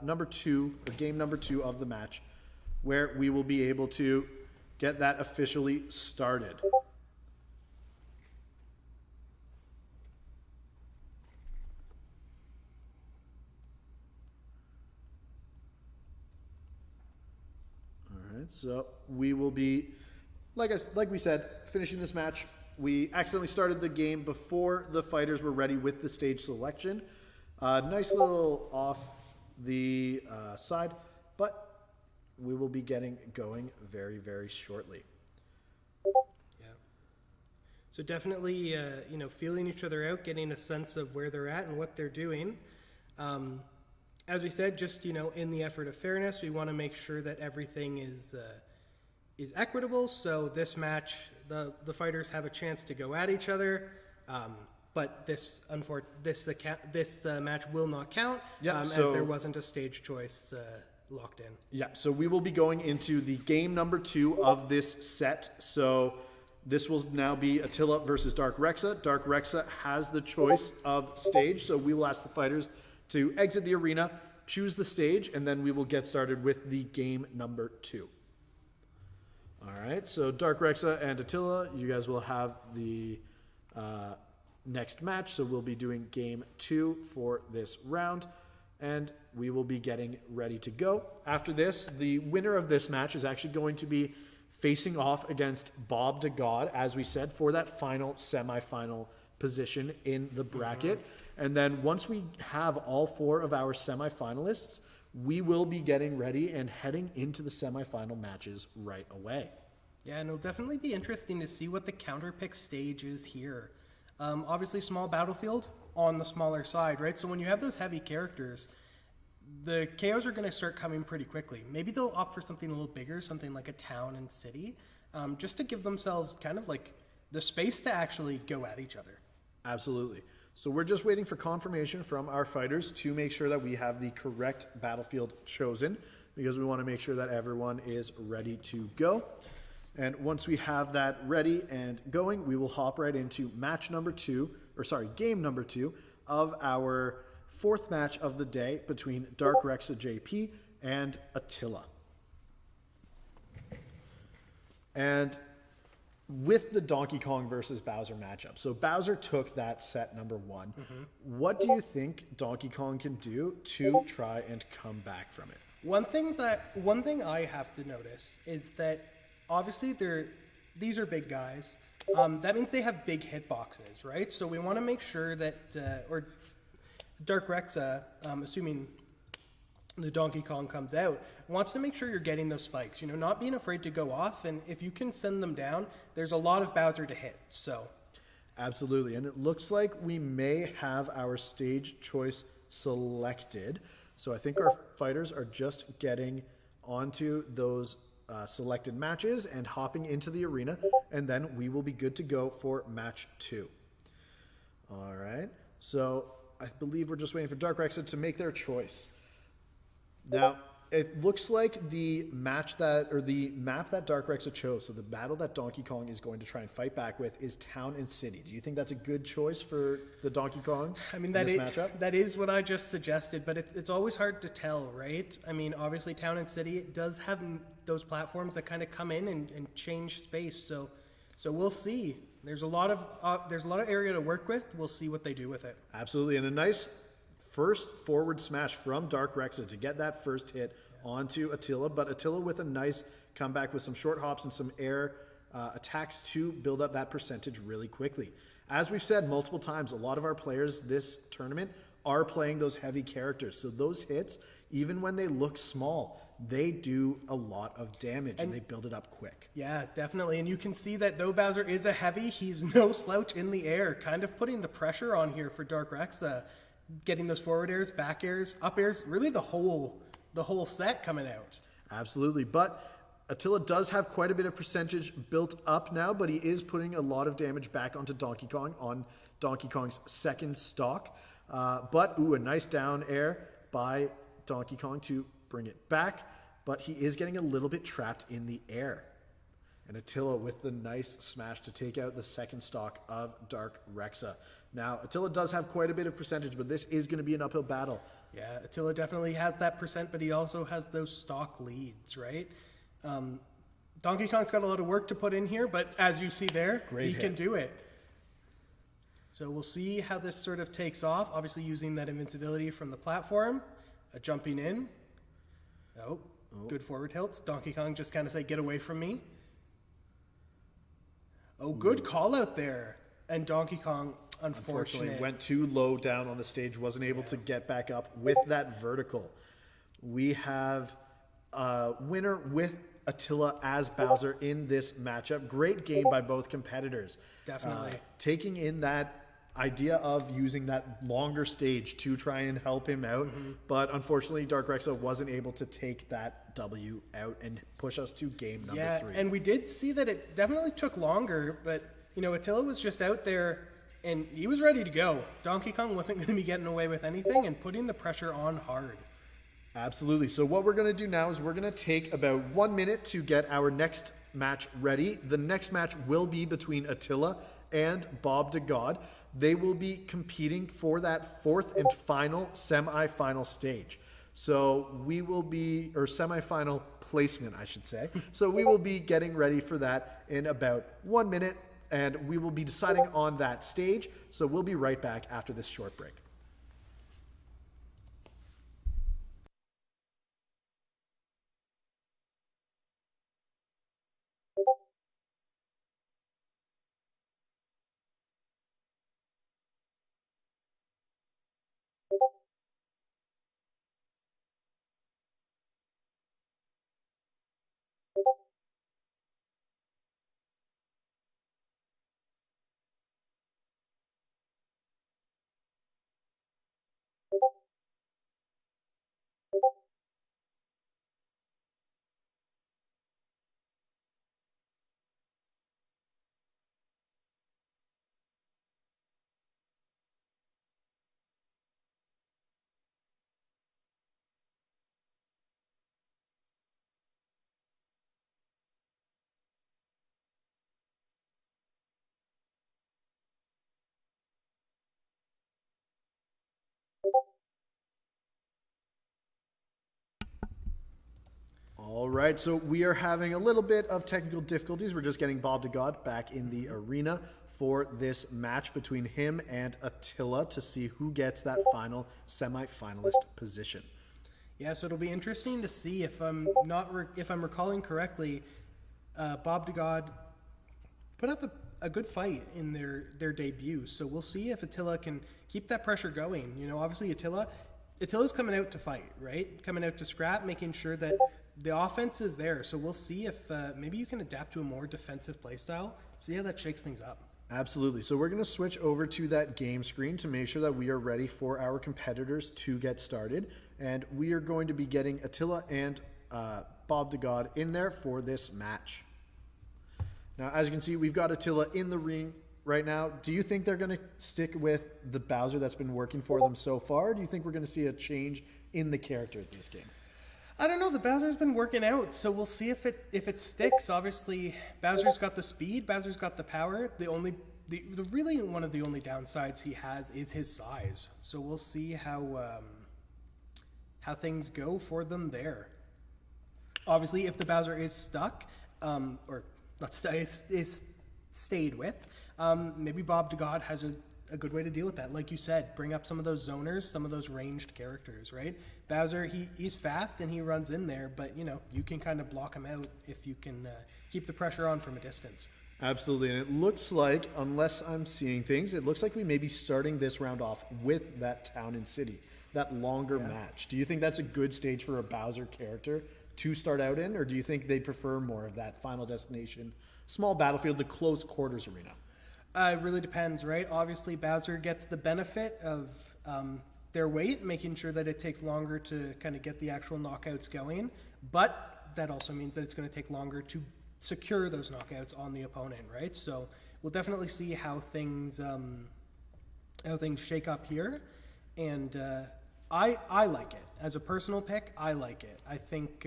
number 2, or game number 2 of the match, where we will be able to get that officially started. All right, so we will be, like we said, finishing this match. We accidentally started the game before the fighters were ready with the stage selection. Nice little off the side, but we will be getting going very, very shortly. Yeah. So definitely, feeling each other out, getting a sense of where they're at and what they're doing. As we said, just, in the effort of fairness, we want to make sure that everything is equitable. So this match, the fighters have a chance to go at each other, but this match will not count, as there wasn't a stage choice locked in. Yeah, so we will be going into the game number 2 of this set. So this will now be Attila versus Dark Rexa. Dark Rexa has the choice of stage, so we will ask the fighters to exit the arena, choose the stage, and then we will get started with the game number 2. All right, so Dark Rexa and Attila, you guys will have the next match. So we'll be doing game 2 for this round, and we will be getting ready to go. After this, the winner of this match is actually going to be facing off against Bob de God, as we said, for that final semifinal position in the bracket. And then once we have all 4 of our semifinalists, we will be getting ready and heading into the semifinal matches right away. Yeah, and it'll definitely be interesting to see what the counterpick stage is here. Obviously, small battlefield on the smaller side, right? So when you have those heavy characters, the KOs are going to start coming pretty quickly. Maybe they'll opt for something a little bigger, something like a town and city, just to give themselves kind of like the space to actually go at each other. Absolutely. So we're just waiting for confirmation from our fighters to make sure that we have the correct battlefield chosen, because we want to make sure that everyone is ready to go. And once we have that ready and going, we will hop right into game number 2 of our 4th match of the day between Dark Rexa JP and Attila. And with the Donkey Kong versus Bowser matchup. So Bowser took that set number 1. What do you think Donkey Kong can do to try and come back from it? One thing I have to notice is that obviously these are big guys. That means they have big hitboxes, right? So we want to make sure that, or Dark Rexa, assuming the Donkey Kong comes out, wants to make sure you're getting those spikes, not being afraid to go off. And if you can send them down, there's a lot of Bowser to hit. So absolutely. And it looks like we may have our stage choice selected. So I think our fighters are just getting onto those selected matches and hopping into the arena, and then we will be good to go for match 2. All right. So I believe we're just waiting for Dark Rexa to make their choice. Now, it looks like the map that Dark Rexa chose, so the battle that Donkey Kong is going to try and fight back with, is Town and City. Do you think that's a good choice for the Donkey Kong matchup? That is what I just suggested, but it's always hard to tell, right? I mean, obviously Town and City does have those platforms that kind of come in and change space, so we'll see. There's a lot of area to work with. We'll see what they do with it. Absolutely, and a nice first forward smash from Dark Rexa to get that first hit onto Attila, but Attila with a nice comeback with some short hops and some air attacks to build up that percentage really quickly. As we've said multiple times, a lot of our players this tournament are playing those heavy characters, so those hits, even when they look small, they do a lot of damage and they build it up quick. Yeah, definitely. And you can see that though Bowser is a heavy, he's no slouch in the air, kind of putting the pressure on here for Dark Rexa, getting those forward airs, back airs, up airs, really the whole set coming out. Absolutely. But Attila does have quite a bit of percentage built up now, but he is putting a lot of damage back onto Donkey Kong on Donkey Kong's second stock. A nice down air by Donkey Kong to bring it back, but he is getting a little bit trapped in the air. And Attila with the nice smash to take out the second stock of Dark Rexa. Now, Attila does have quite a bit of percentage, but this is going to be an uphill battle. Yeah, Attila definitely has that percent, but he also has those stock leads, right? Donkey Kong's got a lot of work to put in here, but as you see there, he can do it. So we'll see how this sort of takes off. Obviously using that invincibility from the platform, jumping in. Oh, good forward tilts. Donkey Kong just kind of say, get away from me. Oh, good call out there. And Donkey Kong, unfortunately, went too low down on the stage, wasn't able to get back up with that vertical. We have a winner with Attila as Bowser in this matchup. Great game by both competitors. Definitely. Taking in that idea of using that longer stage to try and help him out. But unfortunately, Dark Rexa wasn't able to take that W out and push us to game number 3. And we did see that it definitely took longer, but Attila was just out there and he was ready to go. Donkey Kong wasn't going to be getting away with anything and putting the pressure on hard. Absolutely. So what we're going to do now is we're going to take about 1 minute to get our next match ready. The next match will be between Attila and Bob de God. They will be competing for that 4th and final semi-final stage. So we will be, or semi-final placement, I should say. So we will be getting ready for that in about 1 minute, and we will be deciding on that stage. So we'll be right back after this short break. All right, so we are having a little bit of technical difficulties. We're just getting Bob de God back in the arena for this match between him and Attila to see who gets that final semi-finalist position. Yeah, so it'll be interesting to see if I'm recalling correctly. Bob de God put up a good fight in their debut, so we'll see if Attila can keep that pressure going. Obviously Attila's coming out to fight, right? Coming out to scrap, making sure that the offense is there. So we'll see if maybe you can adapt to a more defensive play style. See how that shakes things up. Absolutely. So we're going to switch over to that game screen to make sure that we are ready for our competitors to get started. And we are going to be getting Attila and Bob de God in there for this match. Now, as you can see, we've got Attila in the ring right now. Do you think they're going to stick with the Bowser that's been working for them so far? Or do you think we're going to see a change in the character of this game? I don't know. The Bowser's been working out, so we'll see if it sticks. Obviously, Bowser's got the speed. Bowser's got the power. Really one of the only downsides he has is his size. So we'll see how things go for them there. Obviously, if the Bowser is stuck, or not stuck, is stayed with, maybe Bob de God has a good way to deal with that. Like you said, bring up some of those zoners, some of those ranged characters, right? Bowser, he's fast and he runs in there, but you can kind of block him out if you can keep the pressure on from a distance. Absolutely, and it looks like, unless I'm seeing things, it looks like we may be starting this round off with that town and city, that longer match. Do you think that's a good stage for a Bowser character to start out in, or do you think they prefer more of that final destination, small battlefield, the close quarters arena? It really depends, right? Obviously, Bowser gets the benefit of their weight, making sure that it takes longer to kind of get the actual knockouts going, but that also means that it's going to take longer to secure those knockouts on the opponent, right? So we'll definitely see how things shake up here, and I like it as a personal pick. I like it. I think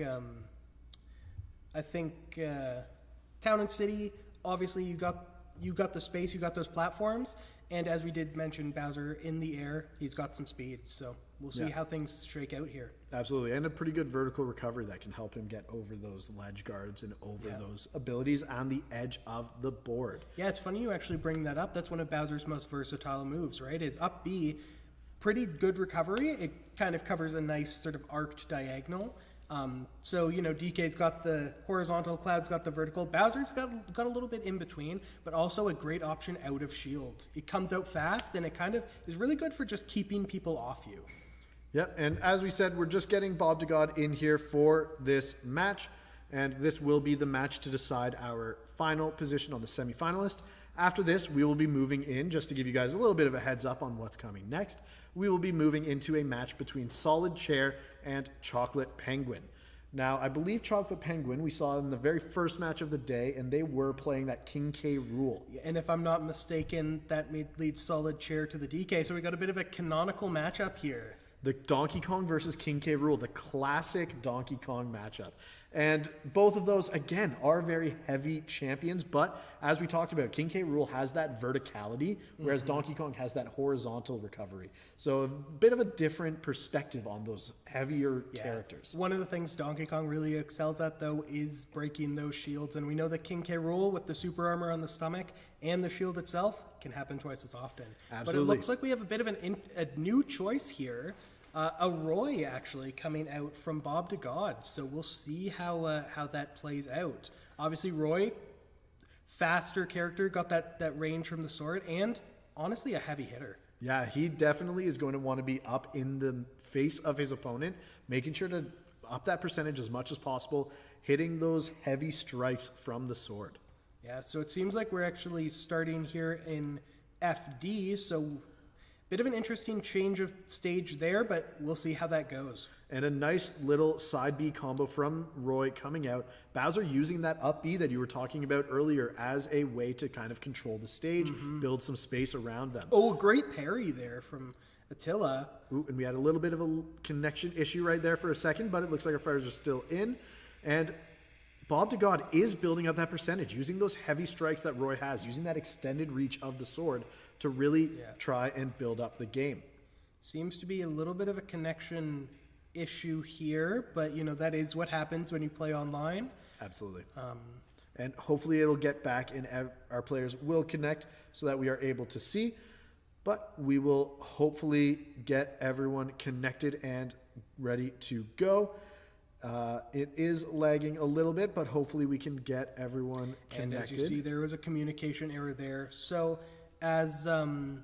Town and City, obviously you got the space, you got those platforms, and as we did mention, Bowser in the air, he's got some speed, so we'll see how things shake out here. Absolutely, and a pretty good vertical recovery that can help him get over those ledge guards and over those abilities on the edge of the board. Yeah, it's funny you actually bring that up. That's one of Bowser's most versatile moves, right? Is up B, pretty good recovery. It kind of covers a nice sort of arced diagonal. So, DK's got the horizontal, Cloud's got the vertical. Bowser's got a little bit in between, but also a great option out of shield. It comes out fast, and it kind of is really good for just keeping people off you. Yep, and as we said, we're just getting Bob to God in here for this match, and this will be the match to decide our final position on the semifinalist. After this, we will be moving in, just to give you guys a little bit of a heads up on what's coming next, we will be moving into a match between Solid Chair and Chocolate Penguin. Now, I believe Chocolate Penguin we saw in the very first match of the day, and they were playing that King K rule. And if I'm not mistaken, that leads Solid Chair to the DK, so we got a bit of a canonical matchup here. The Donkey Kong versus King K rule, the classic Donkey Kong matchup. And both of those, again, are very heavy champions. But as we talked about, King K rule has that verticality, whereas Donkey Kong has that horizontal recovery. So a bit of a different perspective on those heavier characters. One of the things Donkey Kong really excels at, though, is breaking those shields. And we know that King K rule with the super armor on the stomach and the shield itself can happen twice as often. Absolutely. But it looks like we have a bit of a new choice here. A Roy actually coming out from Bob to God, so we'll see how that plays out. Obviously, Roy, faster character, got that range from the sword, and honestly, a heavy hitter. Yeah, he definitely is going to want to be up in the face of his opponent, making sure to up that percentage as much as possible, hitting those heavy strikes from the sword. Yeah, so it seems like we're actually starting here in FD, so bit of an interesting change of stage there, but we'll see how that goes. And a nice little side B combo from Roy coming out. Bowser using that up B that you were talking about earlier as a way to kind of control the stage, build some space around them. Oh, a great parry there from Attila. Ooh, and we had a little bit of a connection issue right there for a second, but it looks like our fighters are still in. And Bob to God is building up that percentage, using those heavy strikes that Roy has, using that extended reach of the sword to really try and build up the game. Seems to be a little bit of a connection issue here, but that is what happens when you play online. Absolutely. And hopefully it'll get back and our players will connect so that we are able to see. But we will hopefully get everyone connected and ready to go. It is lagging a little bit, but hopefully we can get everyone connected. And as you see, there was a communication error there. So as Bob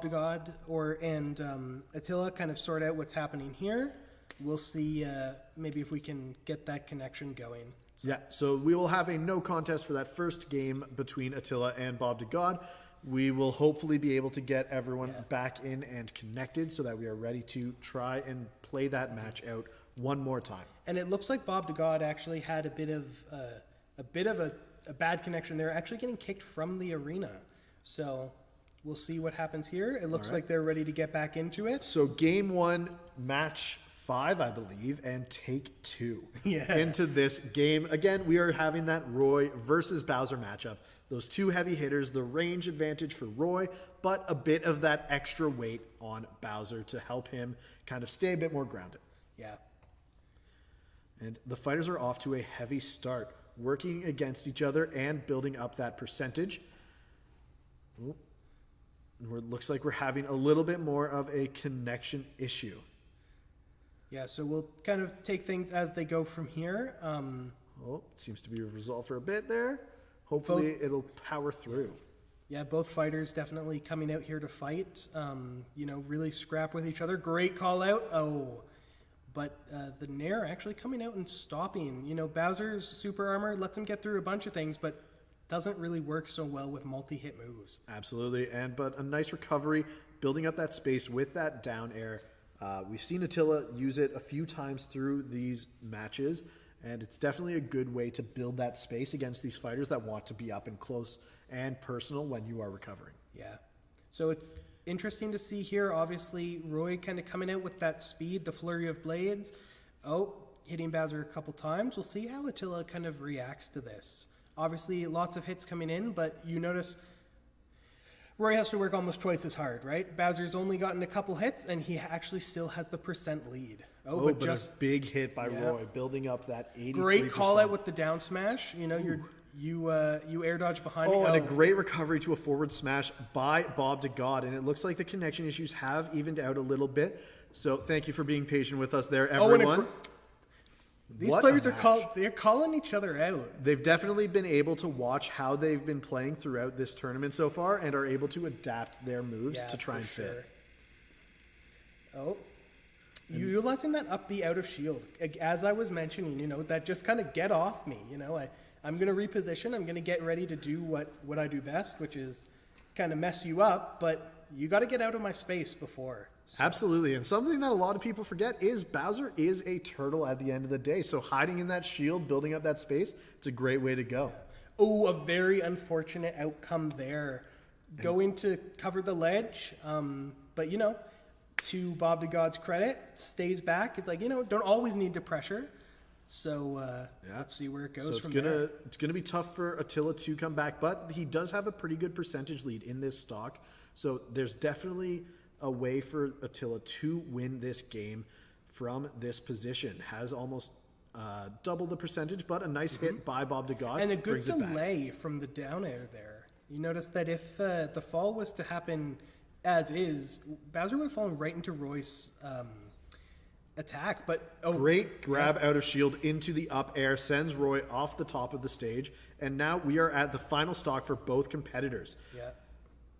to God and Attila kind of sort out what's happening here, we'll see maybe if we can get that connection going. So we will have a no contest for that first game between Attila and Bob to God. We will hopefully be able to get everyone back in and connected so that we are ready to try and play that match out one more time. And it looks like Bob to God actually had a bit of a bad connection there, actually getting kicked from the arena. So we'll see what happens here. It looks like they're ready to get back into it. So game one, match 5, I believe, and take 2 into this game. Again, we are having that Roy versus Bowser matchup. Those two heavy hitters, the range advantage for Roy, but a bit of that extra weight on Bowser to help him kind of stay a bit more grounded. Yeah. And the fighters are off to a heavy start, working against each other and building up that percentage. Ooh. It looks like we're having a little bit more of a connection issue. Yeah, so we'll kind of take things as they go from here. It seems to be resolved for a bit there. Hopefully it'll power through. Yeah, both fighters definitely coming out here to fight. Really scrap with each other. Great call out. But the Nair actually coming out and stopping. Bowser's super armor lets him get through a bunch of things, but doesn't really work so well with multi-hit moves. Absolutely, but a nice recovery, building up that space with that down air. We've seen Attila use it a few times through these matches, and it's definitely a good way to build that space against these fighters that want to be up and close and personal when you are recovering. Yeah. So it's interesting to see here, obviously, Roy kind of coming out with that speed, the flurry of blades. hitting Bowser a couple times. We'll see how Attila kind of reacts to this. Obviously, lots of hits coming in, but you notice Roy has to work almost twice as hard, right? Bowser's only gotten a couple hits, and he actually still has the percent lead. But just a big hit by Roy, building up that 83%. Great call out with the down smash. You know, you air dodge behind. And a great recovery to a forward smash by Bob to God, and it looks like the connection issues have evened out a little bit. So thank you for being patient with us there, everyone. These players they're calling each other out. They've definitely been able to watch how they've been playing throughout this tournament so far and are able to adapt their moves to try and fit. Utilizing that up B out of shield. As I was mentioning, you know, that just kind of get off me. You know, I'm going to reposition. I'm going to get ready to do what I do best, which is kind of mess you up, but you got to get out of my space before. So. Absolutely. And something that a lot of people forget is Bowser is a turtle at the end of the day. So hiding in that shield, building up that space, it's a great way to go. Oh, a very unfortunate outcome there. Going to cover the ledge, but, you know, to Bob to God's credit, stays back. It's like, you know, don't always need to pressure. So let's see where it goes from there. It's gonna be tough for Attila to come back, but he does have a pretty good percentage lead in this stock. So there's definitely a way for Attila to win this game from this position. Has almost double the percentage, but a nice hit by Bob to God. And a good delay from the down air there. You notice that if the fall was to happen as is, Bowser would have fallen right into Roy's attack. But great grab out of shield into the up air, sends Roy off the top of the stage. And now we are at the final stock for both competitors. Yeah.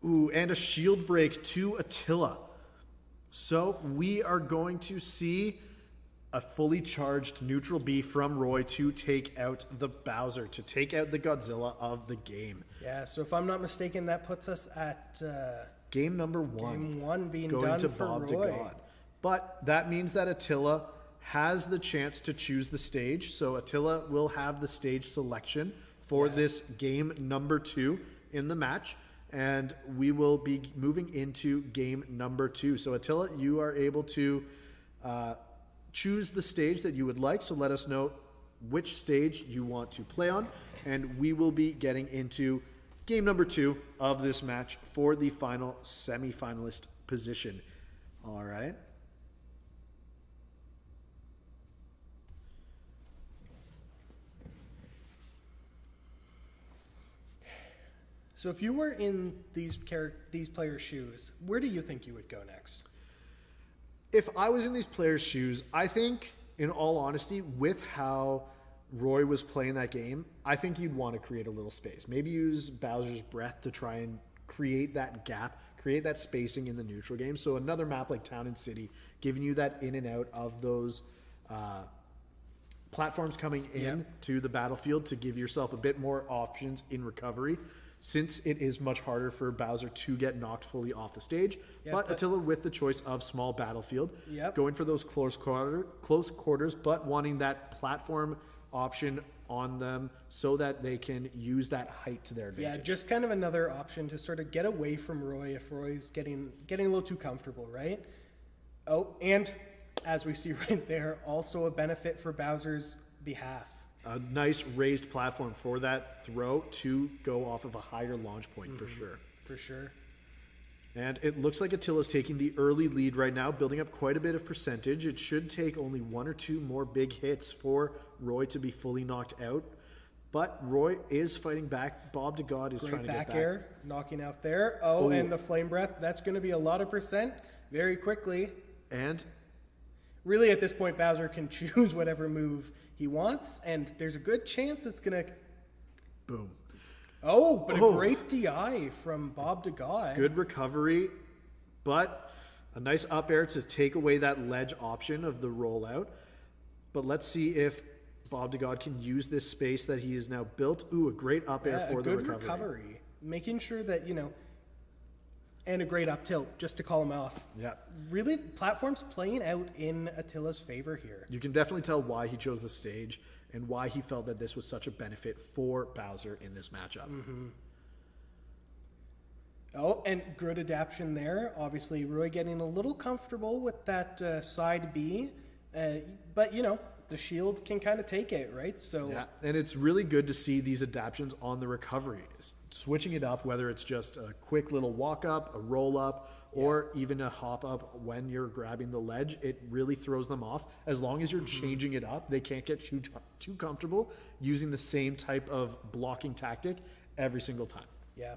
Ooh, and a shield break to Attila. So we are going to see a fully charged neutral B from Roy to take out the Bowser, to take out the Godzilla of the game. Yeah, so if I'm not mistaken, that puts us at game number 1. Game 1 being going done to for Bob Roy. To God. But that means that Attila has the chance to choose the stage. So Attila will have the stage selection for this game number 2 in the match. And we will be moving into game number 2. So Attila, you are able to choose the stage that you would like. So let us know which stage you want to play on. And we will be getting into game number 2 of this match for the final semifinalist position. All right. So if you were in these players' shoes, where do you think you would go next? If I was in these players' shoes, I think, in all honesty, with how Roy was playing that game, I think you'd want to create a little space. Maybe use Bowser's Breath to try and create that gap, create that spacing in the neutral game. So another map like Town and City, giving you that in and out of those platforms coming in to the battlefield to give yourself a bit more options in recovery, since it is much harder for Bowser to get knocked fully off the stage. But Attila with the choice of small battlefield, going for those close quarters, but wanting that platform option on them so that they can use that height to their advantage. Yeah, just kind of another option to sort of get away from Roy if Roy's getting a little too comfortable, right? Oh, and as we see right there, also a benefit for Bowser's behalf. A nice raised platform for that throw to go off of a higher launch point, for sure. For sure. And it looks like Attila's taking the early lead right now, building up quite a bit of percentage. It should take only 1 or 2 more big hits for Roy to be fully knocked out. But Roy is fighting back. Bob to God is trying to get back. Back air, knocking out there. Oh, and the flame breath. That's going to be a lot of percent very quickly. And really, at this point, Bowser can choose whatever move he wants, and there's a good chance it's going to... Boom. Oh, but a great DI from Bob to God. Good recovery, but a nice up air to take away that ledge option of the rollout. But let's see if Bob to God can use this space that he has now built. Ooh, a great up air for the recovery. Good recovery. Making sure that, you know... And a great up tilt, just to call him off. Yeah. Really, platform's playing out in Attila's favor here. You can definitely tell why he chose the stage and why he felt that this was such a benefit for Bowser in this matchup. Oh, and good adaptation there. Obviously, Roy getting a little comfortable with that side B. But, you know, the shield can kind of take it, right? So Yeah, and it's really good to see these adaptions on the recovery. Switching it up, whether it's just a quick little walk up, a roll up, or even a hop up when you're grabbing the ledge, it really throws them off. As long as you're changing it up, they can't get too comfortable using the same type of blocking tactic every single time. yeah.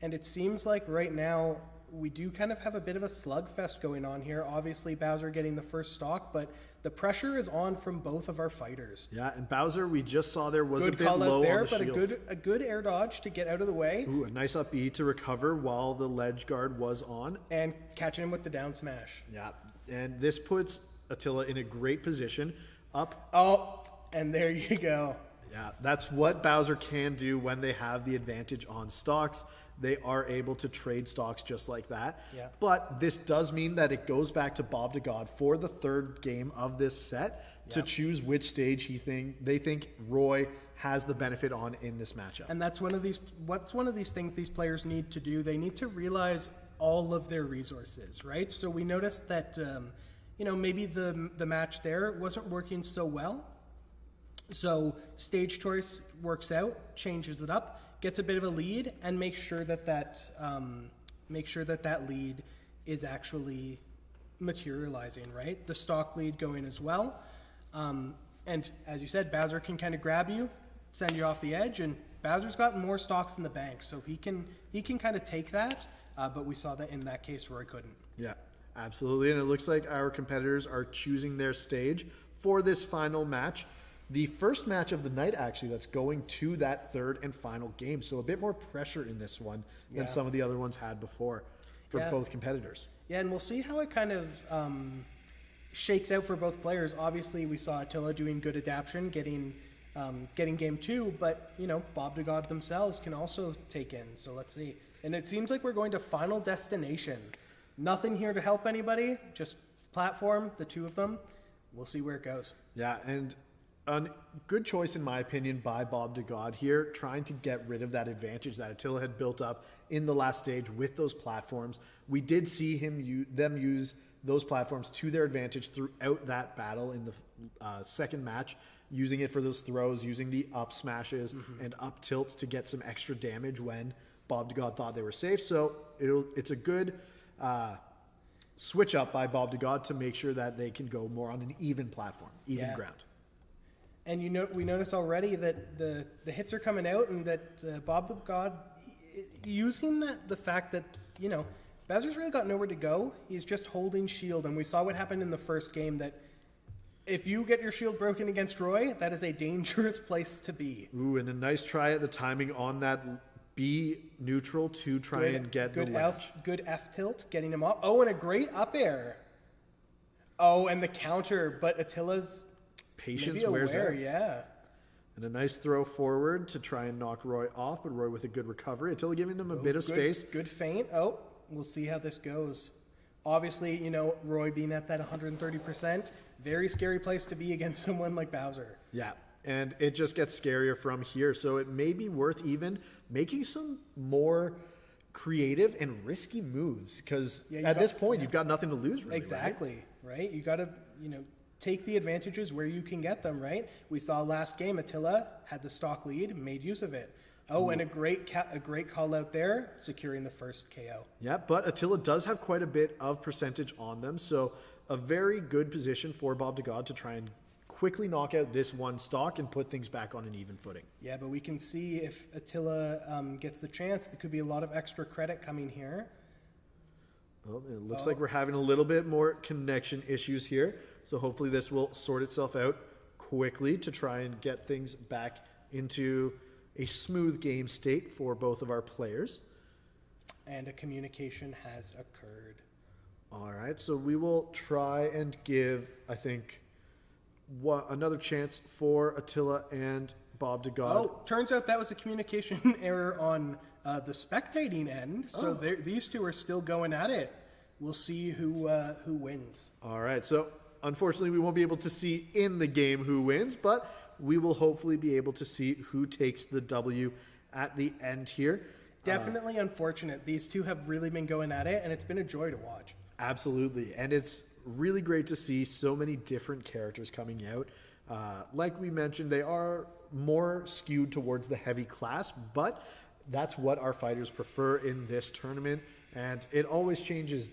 And it seems like right now we do kind of have a bit of a slugfest going on here. Obviously, Bowser getting the first stock, but the pressure is on from both of our fighters. Yeah, and Bowser, we just saw there was Good a bit call low out there, on the but shield. a good air dodge to get out of the way Ooh, a nice up B to recover while the ledge guard was on. and catching him with the down smash. Yeah, and this puts Attila in a great position. Up. Oh, and there you go. Yeah, that's what Bowser can do when they have the advantage on stocks. They are able to trade stocks just like that. Yeah. But this does mean that it goes back to Bob de God for the third game of this set to choose which stage they think Roy has the benefit on in this matchup. And that's one of these things these players need to do. They need to realize all of their resources, right? So we noticed that maybe the match there wasn't working so well. So stage choice works out, changes it up, gets a bit of a lead, and make sure that lead is actually materializing, right? The stock lead going as well. And as you said, Bowser can kind of grab you, send you off the edge, and Bowser's got more stocks in the bank, so he can kind of take that. But we saw that in that case, Roy couldn't. Yeah, absolutely. And it looks like our competitors are choosing their stage for this final match. The first match of the night, actually, that's going to that third and final game. So a bit more pressure in this one than some of the other ones had before for both competitors. Yeah, and we'll see how it kind of shakes out for both players. Obviously, we saw Attila doing good adaptation, getting game two, but, Bob de God themselves can also take in. So let's see. And it seems like we're going to Final Destination. Nothing here to help anybody, just platform, the two of them. We'll see where it goes. Yeah, and a good choice, in my opinion, by Bob de God here, trying to get rid of that advantage that Attila had built up in the last stage with those platforms. We did see them use those platforms to their advantage throughout that battle in the second match, using it for those throws, using the up smashes and up tilts to get some extra damage when Bob de God thought they were safe. So it's a good switch up by Bob de God to make sure that they can go more on an even platform, even ground. And we notice already that the hits are coming out, and that Bob the God, using the fact that, Bowser's really got nowhere to go. He's just holding shield, and we saw what happened in the first game, that if you get your shield broken against Roy, that is a dangerous place to be. Ooh, and a nice try at the timing on that B neutral to try and get the ledge. Good F tilt, getting him off. Oh, and a great up air. Oh, and the counter, but Attila's Patience maybe wears aware, out. yeah. And a nice throw forward to try and knock Roy off, but Roy with a good recovery. Attila giving him a bit of space. Good feint. Oh, we'll see how this goes. Obviously, Roy being at that 130%, very scary place to be against someone like Bowser. Yeah, and it just gets scarier from here. So it may be worth even making some more creative and risky moves, because at this point, you've got nothing to lose, really. Exactly, right? You got to, take the advantages where you can get them, right? We saw last game, Attila had the stock lead, made use of it. Oh, and a great call out there, securing the first KO. Yeah, but Attila does have quite a bit of percentage on them, so a very good position for Bob de God to try and quickly knock out this one stock and put things back on an even footing. Yeah, but we can see if Attila gets the chance, there could be a lot of extra credit coming here. Well, it looks like we're having a little bit more connection issues here, so hopefully this will sort itself out quickly to try and get things back into a smooth game state for both of our players. And a communication has occurred. All right, so we will try and give, I think, another chance for Attila and Bob de God. Oh, turns out that was a communication error on the spectating end. So these two are still going at it. We'll see who wins. All right, so unfortunately we won't be able to see in the game who wins, but we will hopefully be able to see who takes the W at the end here. Definitely unfortunate. These two have really been going at it, and it's been a joy to watch. Absolutely, and it's really great to see so many different characters coming out. Like we mentioned, they are more skewed towards the heavy class, but that's what our fighters prefer in this tournament, and it always changes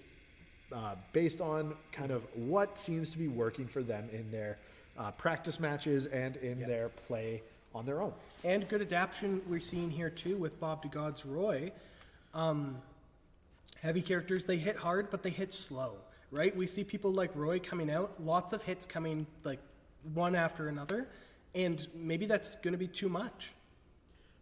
based on kind of what seems to be working for them in their practice matches and in their play on their own. And good adaptation we're seeing here too with Bob DeGod's Roy. Heavy characters, they hit hard, but they hit slow, right? We see people like Roy coming out, lots of hits coming like one after another, and maybe that's going to be too much.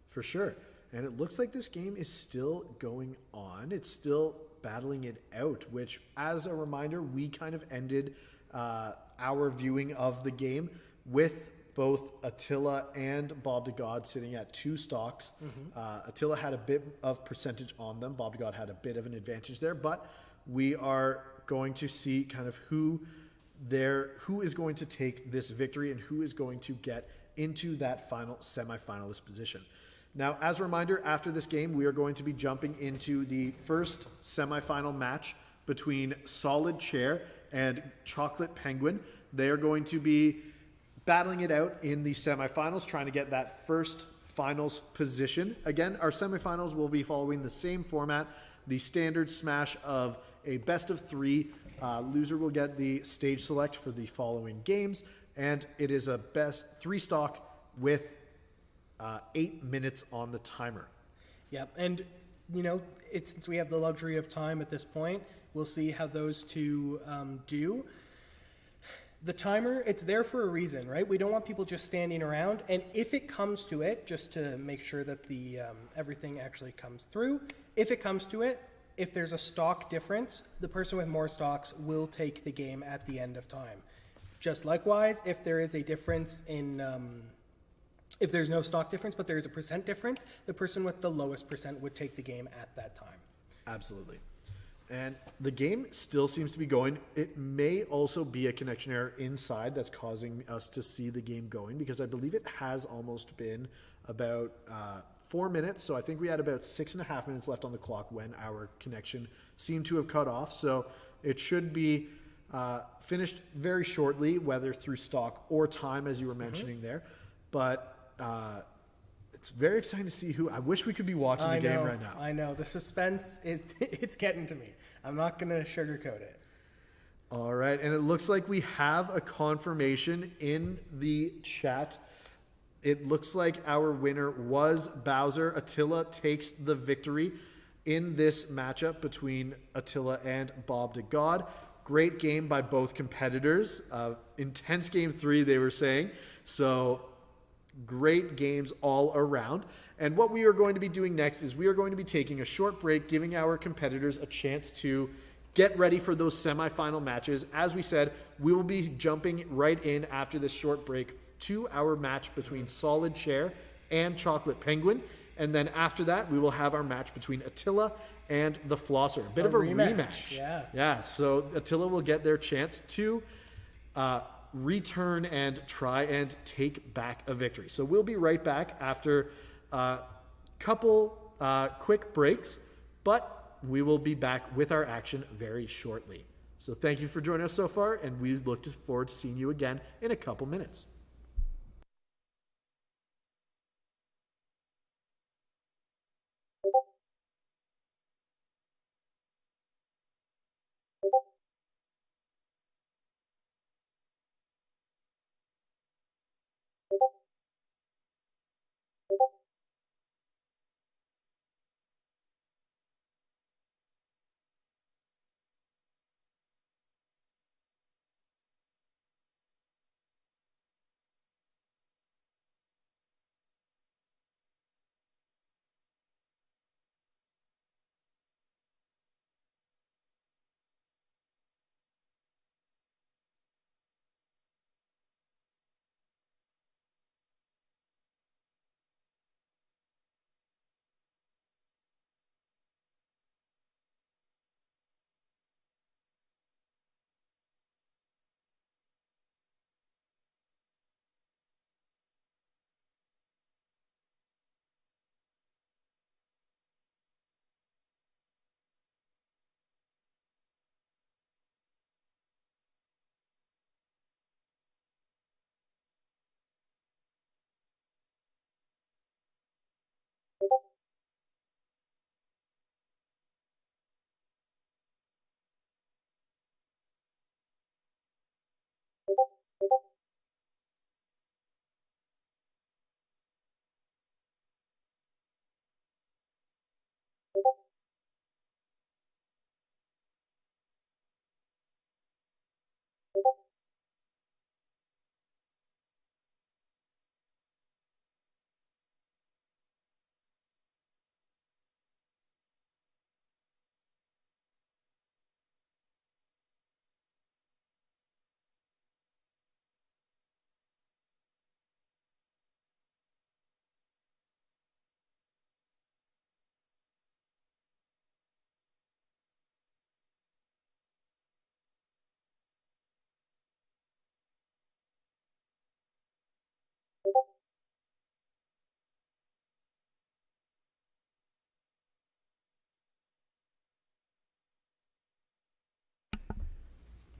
For sure. And it looks like this game is still going on. It's still battling it out, which, as a reminder, we kind of ended our viewing of the game with both Attila and Bob DeGod sitting at 2 stocks. Attila had a bit of percentage on them. Bob DeGod had a bit of an advantage there, but we are going to see kind of who is going to take this victory and who is going to get into that final semifinalist position. Now, as a reminder, after this game, we are going to be jumping into the first semifinal match between Solid Chair and Chocolate Penguin. They are going to be battling it out in the semifinals, trying to get that first finals position. Again, our semifinals will be following the same format, the standard smash of a best of 3. Loser will get the stage select for the following games, and it is a best 3 stock with 8 minutes on the timer. Yep, and since we have the luxury of time at this point, we'll see how those two do. The timer, it's there for a reason, right? We don't want people just standing around, and if it comes to it, just to make sure that the everything actually comes through, if it comes to it, if there's a stock difference, the person with more stocks will take the game at the end of time. Just likewise, if there is a difference in if there's no stock difference, but there is a percent difference, the person with the lowest percent would take the game at that time. Absolutely. And the game still seems to be going. It may also be a connection error inside that's causing us to see the game going, because I believe it has almost been about 4 minutes. So I think we had about 6.5 minutes left on the clock when our connection seemed to have cut off. So it should be finished very shortly, whether through stock or time, as you were mentioning there. But it's very exciting to see who. I wish we could be watching the game right now. I know. The suspense it's getting to me. I'm not going to sugarcoat it. All right. And it looks like we have a confirmation in the chat. It looks like our winner was Bowser. Attila takes the victory in this matchup between Attila and Bob DeGod. Great game by both competitors. Intense game 3, they were saying. So great games all around. And what we are going to be doing next is we are going to be taking a short break, giving our competitors a chance to get ready for those semifinal matches. As we said, we will be jumping right in after this short break to our match between Solid Chair and Chocolate Penguin. And then after that, we will have our match between Attila and the Flosser. A bit of a rematch. Yeah. So Attila will get their chance to return and try and take back a victory. So we'll be right back after a couple quick breaks, but we will be back with our action very shortly. So thank you for joining us so far, and we look forward to seeing you again in a couple minutes.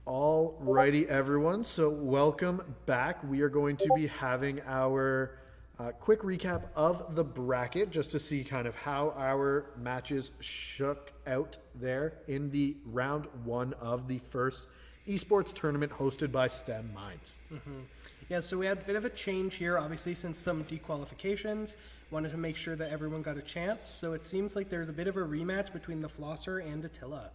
Alrighty, everyone. So welcome back. We are going to be having our quick recap of the bracket just to see kind of how our matches shook out there in the round one of the first esports tournament hosted by STEM Minds. Yeah, so we had a bit of a change here, obviously, since some dequalifications. Wanted to make sure that everyone got a chance. So it seems like there's a bit of a rematch between the Flosser and Attila.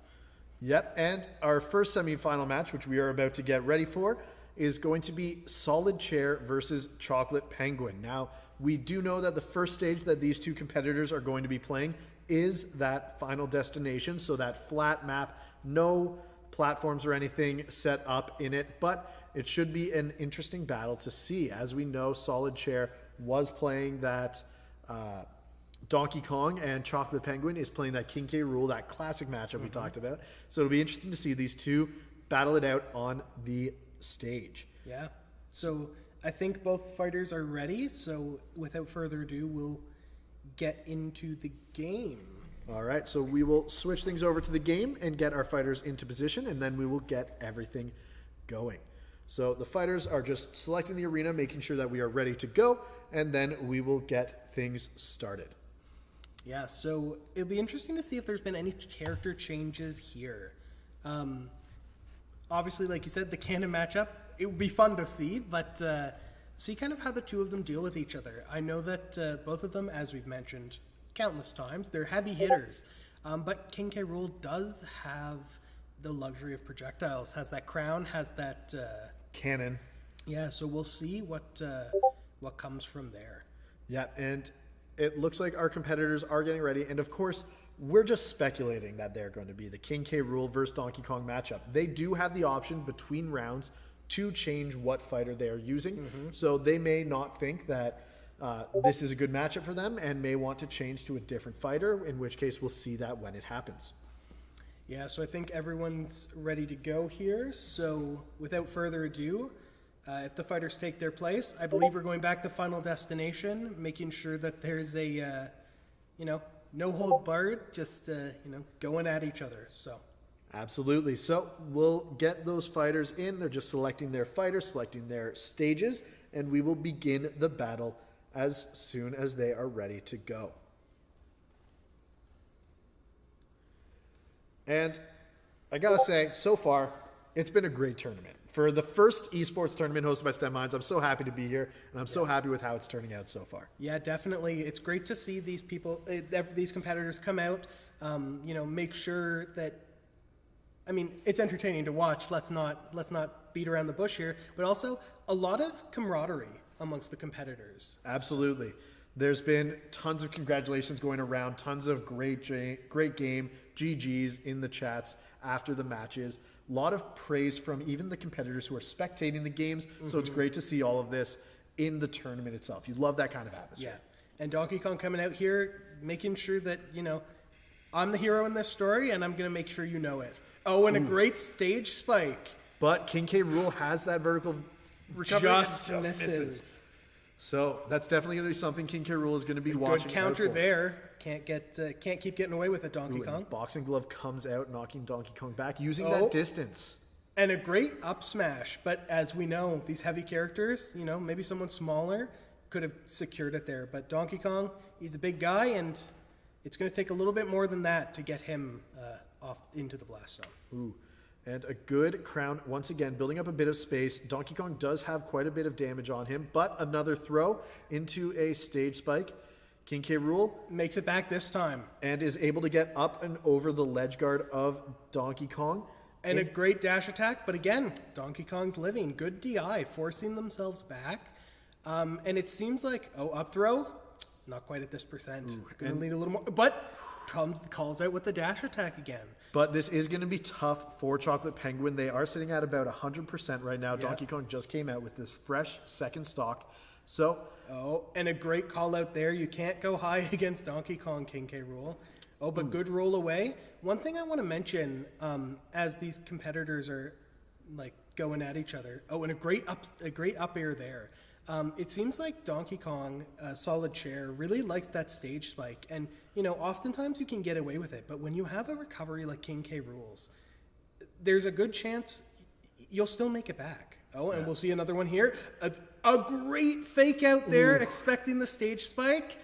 Yep, and our first semifinal match, which we are about to get ready for, is going to be Solid Chair versus Chocolate Penguin. Now, we do know that the first stage that these two competitors are going to be playing is that final destination, so that flat map, no platforms or anything set up in it, but it should be an interesting battle to see. As we know, Solid Chair was playing that Donkey Kong, and Chocolate Penguin is playing that King K. Rool, that classic matchup we talked about. So it'll be interesting to see these two battle it out on the stage. Yeah. So I think both fighters are ready. So without further ado, we'll get into the game. All right, so we will switch things over to the game and get our fighters into position, and then we will get everything going. So the fighters are just selecting the arena, making sure that we are ready to go, and then we will get things started. Yeah, so it'll be interesting to see if there's been any character changes here. Obviously, like you said, the canon matchup, it would be fun to see, but see kind of how the two of them deal with each other. I know that both of them, as we've mentioned countless times, they're heavy hitters, but King K. Rool does have the luxury of projectiles, has that crown, has that... Cannon. Yeah, so we'll see what comes from there. Yeah, and it looks like our competitors are getting ready, and of course, we're just speculating that they're going to be the King K. Rool versus Donkey Kong matchup. They do have the option between rounds to change what fighter they are using, so they may not think that this is a good matchup for them and may want to change to a different fighter, in which case we'll see that when it happens. Yeah, so I think everyone's ready to go here. So without further ado, if the fighters take their place, I believe we're going back to Final Destination, making sure that there's a, no hold barred, just, going at each other. So. Absolutely. So we'll get those fighters in. They're just selecting their fighters, selecting their stages, and we will begin the battle as soon as they are ready to go. And I gotta say, so far, it's been a great tournament. For the first esports tournament hosted by STEM Minds, I'm so happy to be here, and I'm so happy with how it's turning out so far. Yeah, definitely. It's great to see these people, these competitors come out, make sure that, it's entertaining to watch. Let's not beat around the bush here, but also a lot of camaraderie amongst the competitors. Absolutely. There's been tons of congratulations going around, tons of great game, GGs in the chats after the matches. A lot of praise from even the competitors who are spectating the games. So it's great to see all of this in the tournament itself. You love that kind of atmosphere. Yeah. And Donkey Kong coming out here, making sure that, I'm the hero in this story and I'm going to make sure you know it. Oh, and a great stage spike. But King K. Rool has that vertical recovery Just and misses. So that's definitely going to be something King K. Rool is going to be watching. Good counter out for. there. Can't keep getting away with it, Donkey Kong. And the boxing glove comes out, knocking Donkey Kong back, using that distance. And a great up smash. But as we know, these heavy characters, maybe someone smaller could have secured it there. But Donkey Kong, he's a big guy, and it's going to take a little bit more than that to get him off into the blast zone. Ooh. And a good crown, once again, building up a bit of space. Donkey Kong does have quite a bit of damage on him, but another throw into a stage spike. King K. Rool makes it back this time. And is able to get up and over the ledge guard of Donkey Kong. And a great dash attack, but again, Donkey Kong's living. Good DI, forcing themselves back. And it seems like, up throw, not quite at this percent. Gonna need a little more, but calls out with the dash attack again. But this is going to be tough for Chocolate Penguin. They are sitting at about 100% right now. Yep. Donkey Kong just came out with this fresh second stock. So. Oh, and a great call out there. You can't go high against Donkey Kong, King K. Rool. Oh, but good roll away. One thing I want to mention as these competitors are going at each other. Oh, and a great up air there. It seems like Donkey Kong, Solid Chair, really likes that stage spike. And, oftentimes you can get away with it. But when you have a recovery like King K. Rool's, there's a good chance you'll still make it back. Oh, and we'll see another one here. A great fake out there, expecting the stage spike.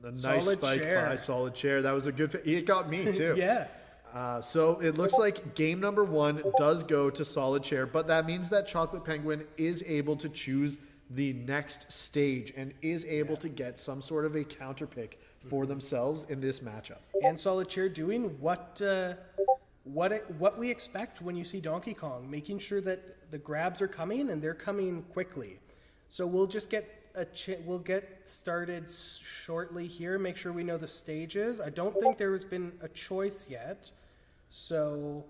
A nice Solid spike chair. by Solid Chair. That was a good. It got me too. Yeah. So it looks like game number 1 does go to Solid Chair, but that means that Chocolate Penguin is able to choose the next stage and is able to get some sort of a counter pick for themselves in this matchup. And Solid Chair doing what we expect when you see Donkey Kong, making sure that the grabs are coming and they're coming quickly. So we'll just get we'll get started shortly here. Make sure we know the stages. I don't think there has been a choice yet, so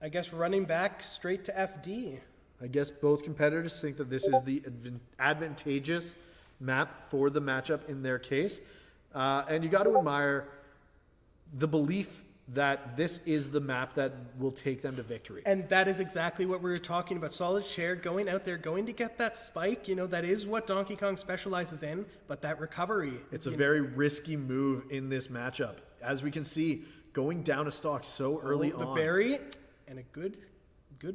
I guess running back straight to FD. I guess both competitors think that this is the advantageous map for the matchup in their case. And you got to admire the belief that this is the map that will take them to victory. And that is exactly what we were talking about. Solid Chair going out there, going to get that spike. You know, that is what Donkey Kong specializes in, but that recovery. It's a very risky move in this matchup. As we can see, going down a stock so early the on. berry, and a good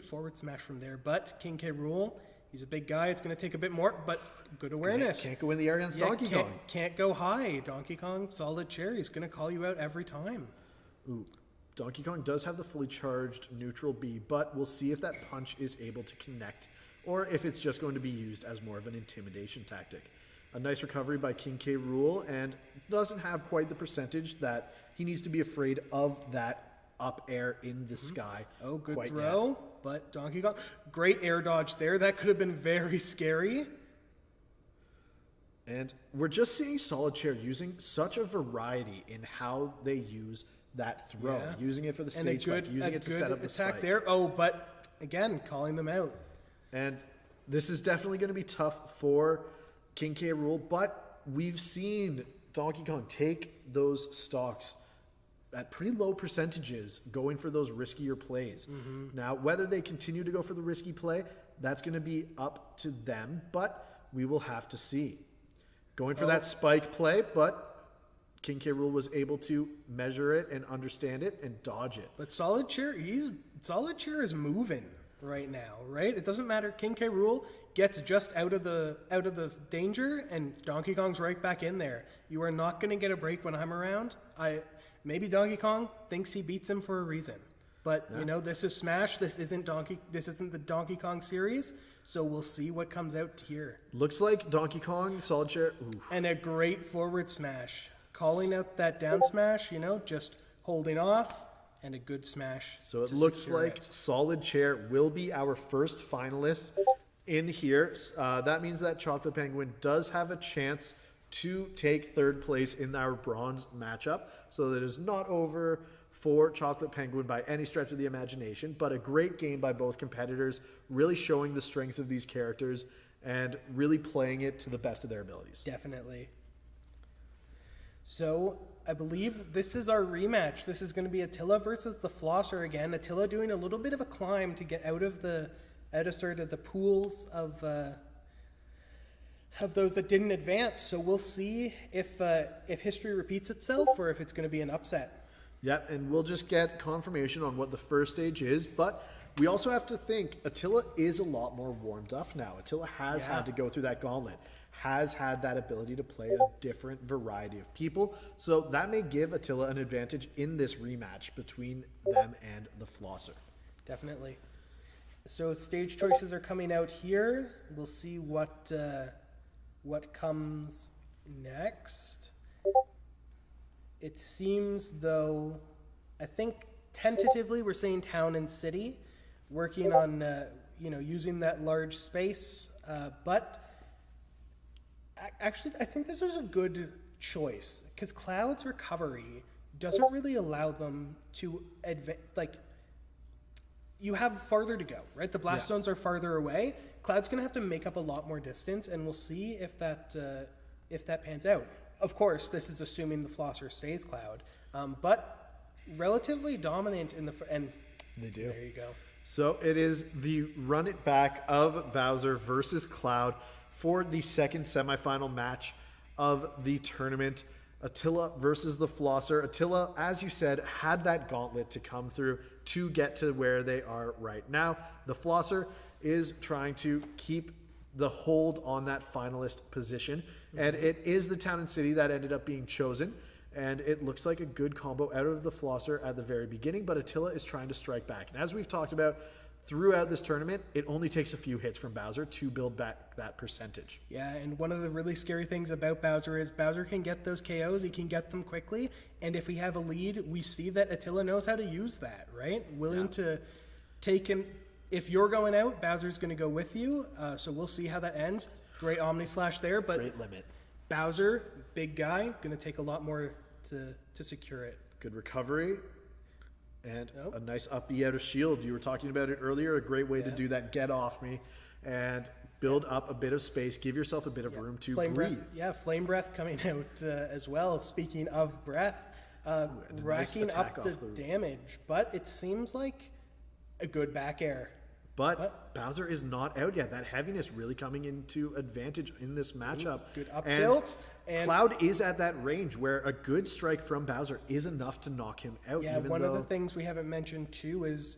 forward smash from there. But King K. Rool, he's a big guy. It's going to take a bit more, but good awareness. Can't go in the air against Donkey Kong. Can't go high. Donkey Kong, Solid Chair, he's going to call you out every time. Ooh, Donkey Kong does have the fully charged neutral B, but we'll see if that punch is able to connect or if it's just going to be used as more of an intimidation tactic. A nice recovery by King K. Rool, and doesn't have quite the percentage that he needs to be afraid of that up air in the sky. Oh, good quite throw, yet. but Donkey Kong, great air dodge there. That could have been very scary. And we're just seeing Solid Chair using such a variety in how they use that throw. Yeah. Using it for the And a stage spike, good, using it to set up the attack spike. there. Oh, but again, calling them out. And this is definitely going to be tough for King K. Rool, but we've seen Donkey Kong take those stocks at pretty low percentages going for those riskier plays. Now, whether they continue to go for the risky play, that's going to be up to them, but we will have to see. Going for that spike play, but King K. Rool was able to measure it and understand it and dodge it. But Solid Chair, Solid Chair is moving right now, right? It doesn't matter. King K. Rool gets just out of the danger, and Donkey Kong's right back in there. You are not going to get a break when I'm around. Maybe Donkey Kong thinks he beats him for a reason, but you know, this is Smash. This isn't the Donkey Kong series. So we'll see what comes out here. Looks like Donkey Kong, Solid Chair. Oof. And a great forward smash. Calling out that down smash, you know, just holding off, and a good smash. So it looks like it. Solid Chair will be our first finalist in here. That means that Chocolate Penguin does have a chance to take third place in our bronze matchup. So that is not over for Chocolate Penguin by any stretch of the imagination, but a great game by both competitors, really showing the strengths of these characters and really playing it to the best of their abilities. Definitely. So I believe this is our rematch. This is going to be Attila versus the Flosser again. Attila doing a little bit of a climb to get out of the pools of those that didn't advance. So we'll see if history repeats itself or if it's going to be an upset. Yep, and we'll just get confirmation on what the first stage is, but we also have to think Attila is a lot more warmed up now. Attila has had to go through that gauntlet, has had that ability to play a different variety of people, so that may give Attila an advantage in this rematch between them and the Flosser. Definitely. So stage choices are coming out here. We'll see what comes next. It seems, though, I think tentatively we're saying town and city, working on using that large space. But actually, I think this is a good choice because Cloud's recovery doesn't really allow them to you have farther to go, right? The blast zones are farther away. Cloud's going to have to make up a lot more distance, and we'll see if that pans out. Of course, this is assuming the Flosser stays Cloud, but relatively dominant in and They do. There you go. So it is the run it back of Bowser versus Cloud for the second semifinal match of the tournament. Attila versus the Flosser. Attila, as you said, had that gauntlet to come through to get to where they are right now. The Flosser is trying to keep the hold on that finalist position, and it is the Town and City that ended up being chosen, and it looks like a good combo out of the Flosser at the very beginning, but Attila is trying to strike back. And as we've talked about throughout this tournament, it only takes a few hits from Bowser to build back that percentage. Yeah, and one of the really scary things about Bowser is Bowser can get those KOs, he can get them quickly, and if we have a lead, we see that Attila knows how to use that, right? Willing to take him. If you're going out, Bowser's going to go with you, so we'll see how that ends. Great Omni Slash there, but Great limit. Bowser, big guy, going to take a lot more to secure it. Good recovery. And a nice up B out of shield. You were talking about it earlier. A great way to do that. Get off me and build up a bit of space. Give yourself a bit of room to Flame breathe. breath, yeah, flame breath coming out as well. Speaking of breath, and a nice racking attack up the damage, but it seems like a good back air. But Bowser is not out yet. That heaviness really coming into advantage in this matchup. Good up and tilt. And Cloud is at that range where a good strike from Bowser is enough to knock him out. yeah, one of the things we haven't mentioned too is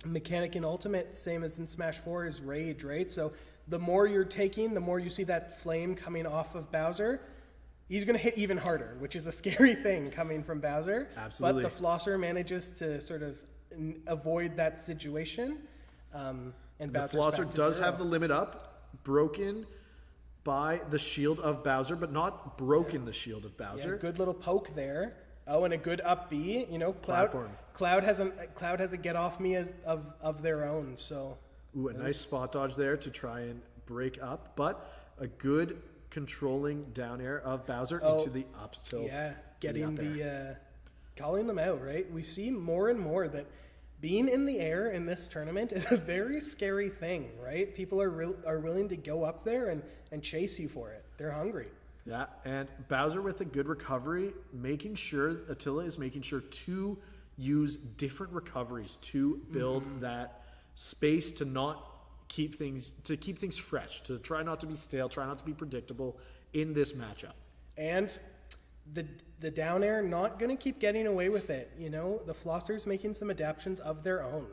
mechanic in Ultimate, same as in Smash 4, is Rage, right? So the more you're taking, the more you see that flame coming off of Bowser. He's going to hit even harder, which is a scary thing coming from Bowser. Absolutely. But the Flosser manages to sort of avoid that situation. And The Bowser's Flosser back to does 0. have the limit up, broken by the shield of Bowser, but not broken the shield of Yeah, Bowser. good little poke there. Oh, and a good up B. You know, Platform. Cloud has a get off me of their own. So Ooh, a nice spot dodge there to try and break up, but a good controlling down air of Bowser into the up tilt. yeah, getting up air. calling them out. Right, we see more and more that being in the air in this tournament is a very scary thing. Right, people are willing to go up there and chase you for it. They're hungry. Yeah, and Bowser with a good recovery, making sure Attila is making sure to use different recoveries to build that space to not keep things fresh, to try not to be stale, try not to be predictable in this matchup. And the down air not going to keep getting away with it. You know, the Flosser's making some adaptations of their own.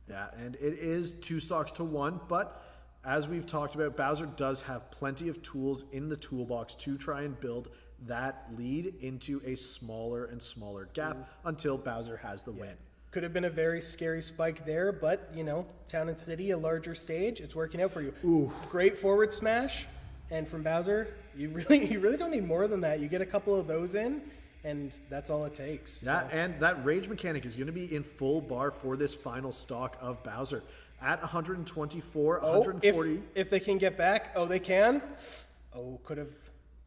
Yeah, and it is 2 stocks to 1, but as we've talked about, Bowser does have plenty of tools in the toolbox to try and build that lead into a smaller and smaller gap until Bowser has the win. Could have been a very scary spike there, but, you know, Town and City, a larger stage, it's working out for you. Ooh. Great forward smash, and from Bowser, you really don't need more than that. You get a couple of those in, and that's all it takes. Yeah, So, and that rage mechanic is going to be in full bar for this final stock of Bowser. At 124, 140. if they can get back, they can. Could have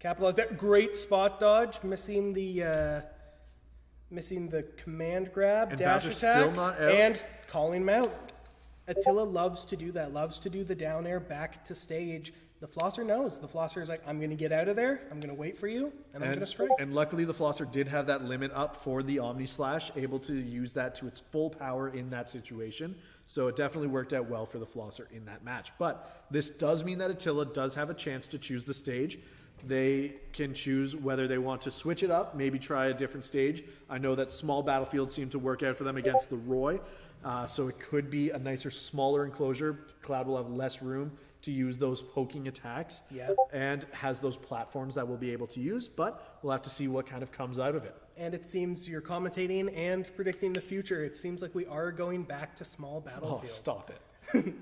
capitalized there. Great spot dodge, missing the command grab, And dash Bowser's attack, still not out. and calling him out. Attila loves to do that, loves to do the down air back to stage. The Flosser knows. The Flosser is like, I'm going to get out of there, I'm going to wait for you, and I'm going to strike. And luckily the Flosser did have that limit up for the Omni Slash, able to use that to its full power in that situation. So it definitely worked out well for the Flosser in that match. But this does mean that Attila does have a chance to choose the stage. They can choose whether they want to switch it up, maybe try a different stage. I know that small battlefields seem to work out for them against the Roy. So it could be a nicer, smaller enclosure. Cloud will have less room to use those poking attacks, and has those platforms that we'll be able to use, but we'll have to see what kind of comes out of it. And it seems you're commentating and predicting the future. It seems like we are going back to small battlefield. Oh, stop it.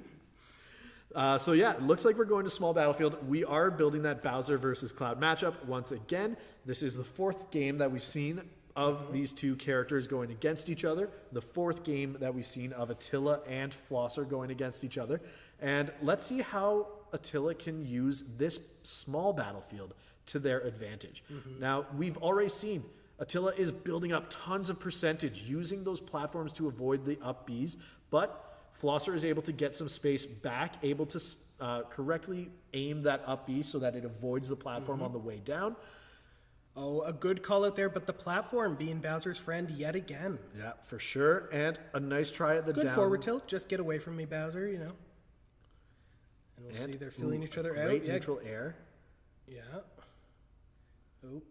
So yeah, it looks like we're going to small battlefield. We are building that Bowser versus Cloud matchup once again. This is the 4th game that we've seen of these two characters going against each other. The 4th game that we've seen of Attila and Flosser going against each other. And let's see how Attila can use this small battlefield to their advantage. Now, we've already seen Attila is building up tons of percentage using those platforms to avoid the up Bs, but Flosser is able to get some space back, able to correctly aim that up B so that it avoids the platform on the way down. A good call out there, but the platform being Bowser's friend yet again. Yeah, for sure. And a nice try at the Good down. forward tilt, just get away from me, Bowser, you know. And we'll see they're filling each other out. Great neutral air. Yeah. Oh,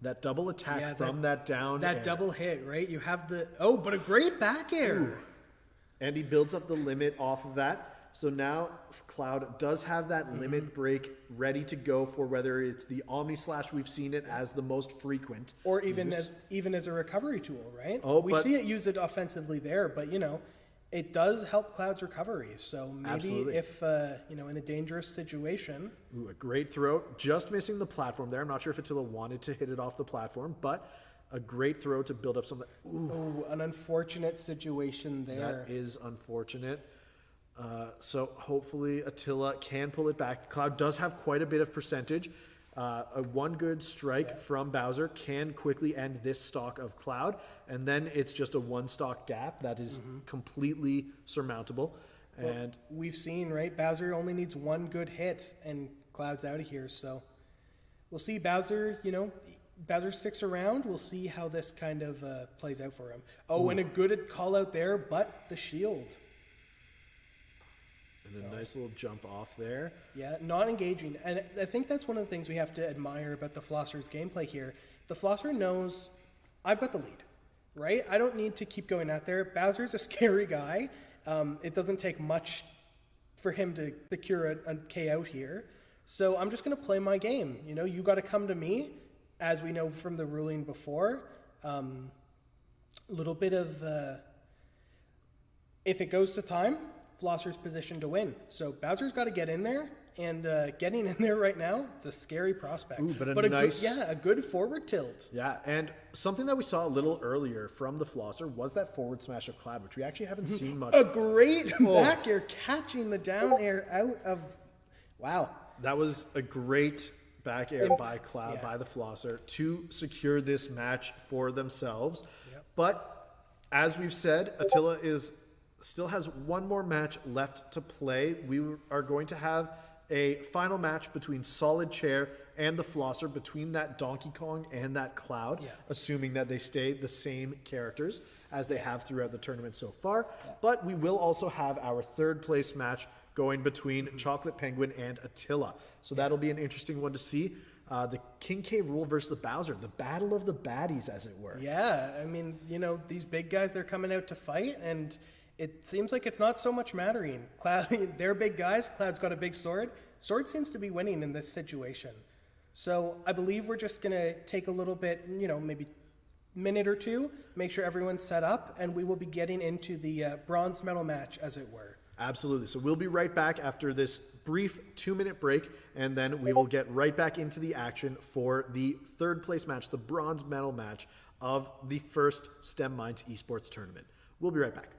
That double attack Yeah, from that down that air. double hit, right? You have the but a great back air. And he builds up the limit off of that. So now Cloud does have that limit break ready to go for whether it's the Omni Slash, we've seen it as the most frequent. Or even as a recovery tool, right? Oh, we but- see it used it offensively there, but it does help Cloud's recovery. So maybe Absolutely. if in a dangerous situation, Ooh, a great throw. Just missing the platform there. I'm not sure if Attila wanted to hit it off the platform, but a great throw to build up something. Ooh, an unfortunate situation there. that is unfortunate. So hopefully Attila can pull it back. Cloud does have quite a bit of percentage. A one good strike from Bowser can quickly end this stock of Cloud, and then it's just a one stock gap that is completely surmountable. And We've seen, right? Bowser only needs one good hit and Cloud's out of here. So we'll see Bowser, Bowser sticks around. We'll see how this kind of plays out for him. Oh, and a good call out there, but the shield. and a nice little jump off there. Yeah, not engaging. And I think that's one of the things we have to admire about the Flosser's gameplay here. The Flosser knows I've got the lead, right? I don't need to keep going out there. Bowser's a scary guy. It doesn't take much for him to secure a K out here. So I'm just going to play my game. You got to come to me, as we know from the ruling before. A little bit of, if it goes to time, Flosser's positioned to win. So Bowser's got to get in there, and getting in there right now, it's a scary prospect. Ooh, but a good, nice- a good forward tilt. Yeah, and something that we saw a little earlier from the Flosser was that forward smash of Cloud, which we actually haven't seen much. A great back air catching the down air out of, wow. That was a great back air by Cloud, by the Flosser, to secure this match for themselves. But as we've said, Attila still has one more match left to play. We are going to have a final match between Solid Chair and the Flosser, between that Donkey Kong and that Cloud, assuming that they stay the same characters as they have throughout the tournament so far. But we will also have our third place match going between Chocolate Penguin and Attila. So that'll be an interesting one to see. The King K. Rool versus the Bowser, the battle of the baddies, as it were. Yeah, I mean, these big guys, they're coming out to fight, and it seems like it's not so much mattering. Cloud, they're big guys. Cloud's got a big sword. Sword seems to be winning in this situation. So I believe we're just going to take a little bit, maybe minute or two, make sure everyone's set up, and we will be getting into the bronze medal match, as it were. Absolutely. So we'll be right back after this brief 2-minute break, and then we will get right back into the action for the third place match, the bronze medal match of the first STEM Minds esports tournament. We'll be right back.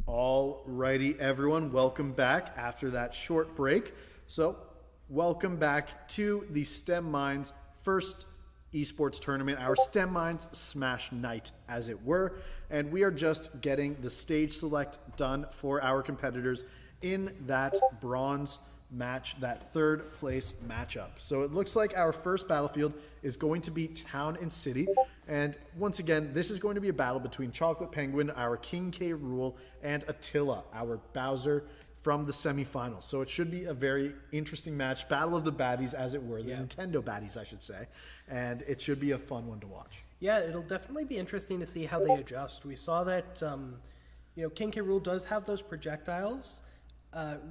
Alrighty, everyone, welcome back after that short break. So, welcome back to the STEM Minds first esports tournament, our STEM Minds Smash Night, as it were. And we are just getting the stage select done for our competitors in that bronze match, that third place matchup. So it looks like our first battlefield is going to be Town and City. And once again, this is going to be a battle between Chocolate Penguin, our King K. Rool, and Attila, our Bowser, from the semifinals. So it should be a very interesting match. Battle of the baddies, as it were. The Nintendo baddies, I should say. And it should be a fun one to watch. Yeah, it'll definitely be interesting to see how they adjust. We saw that, King K. Rool does have those projectiles.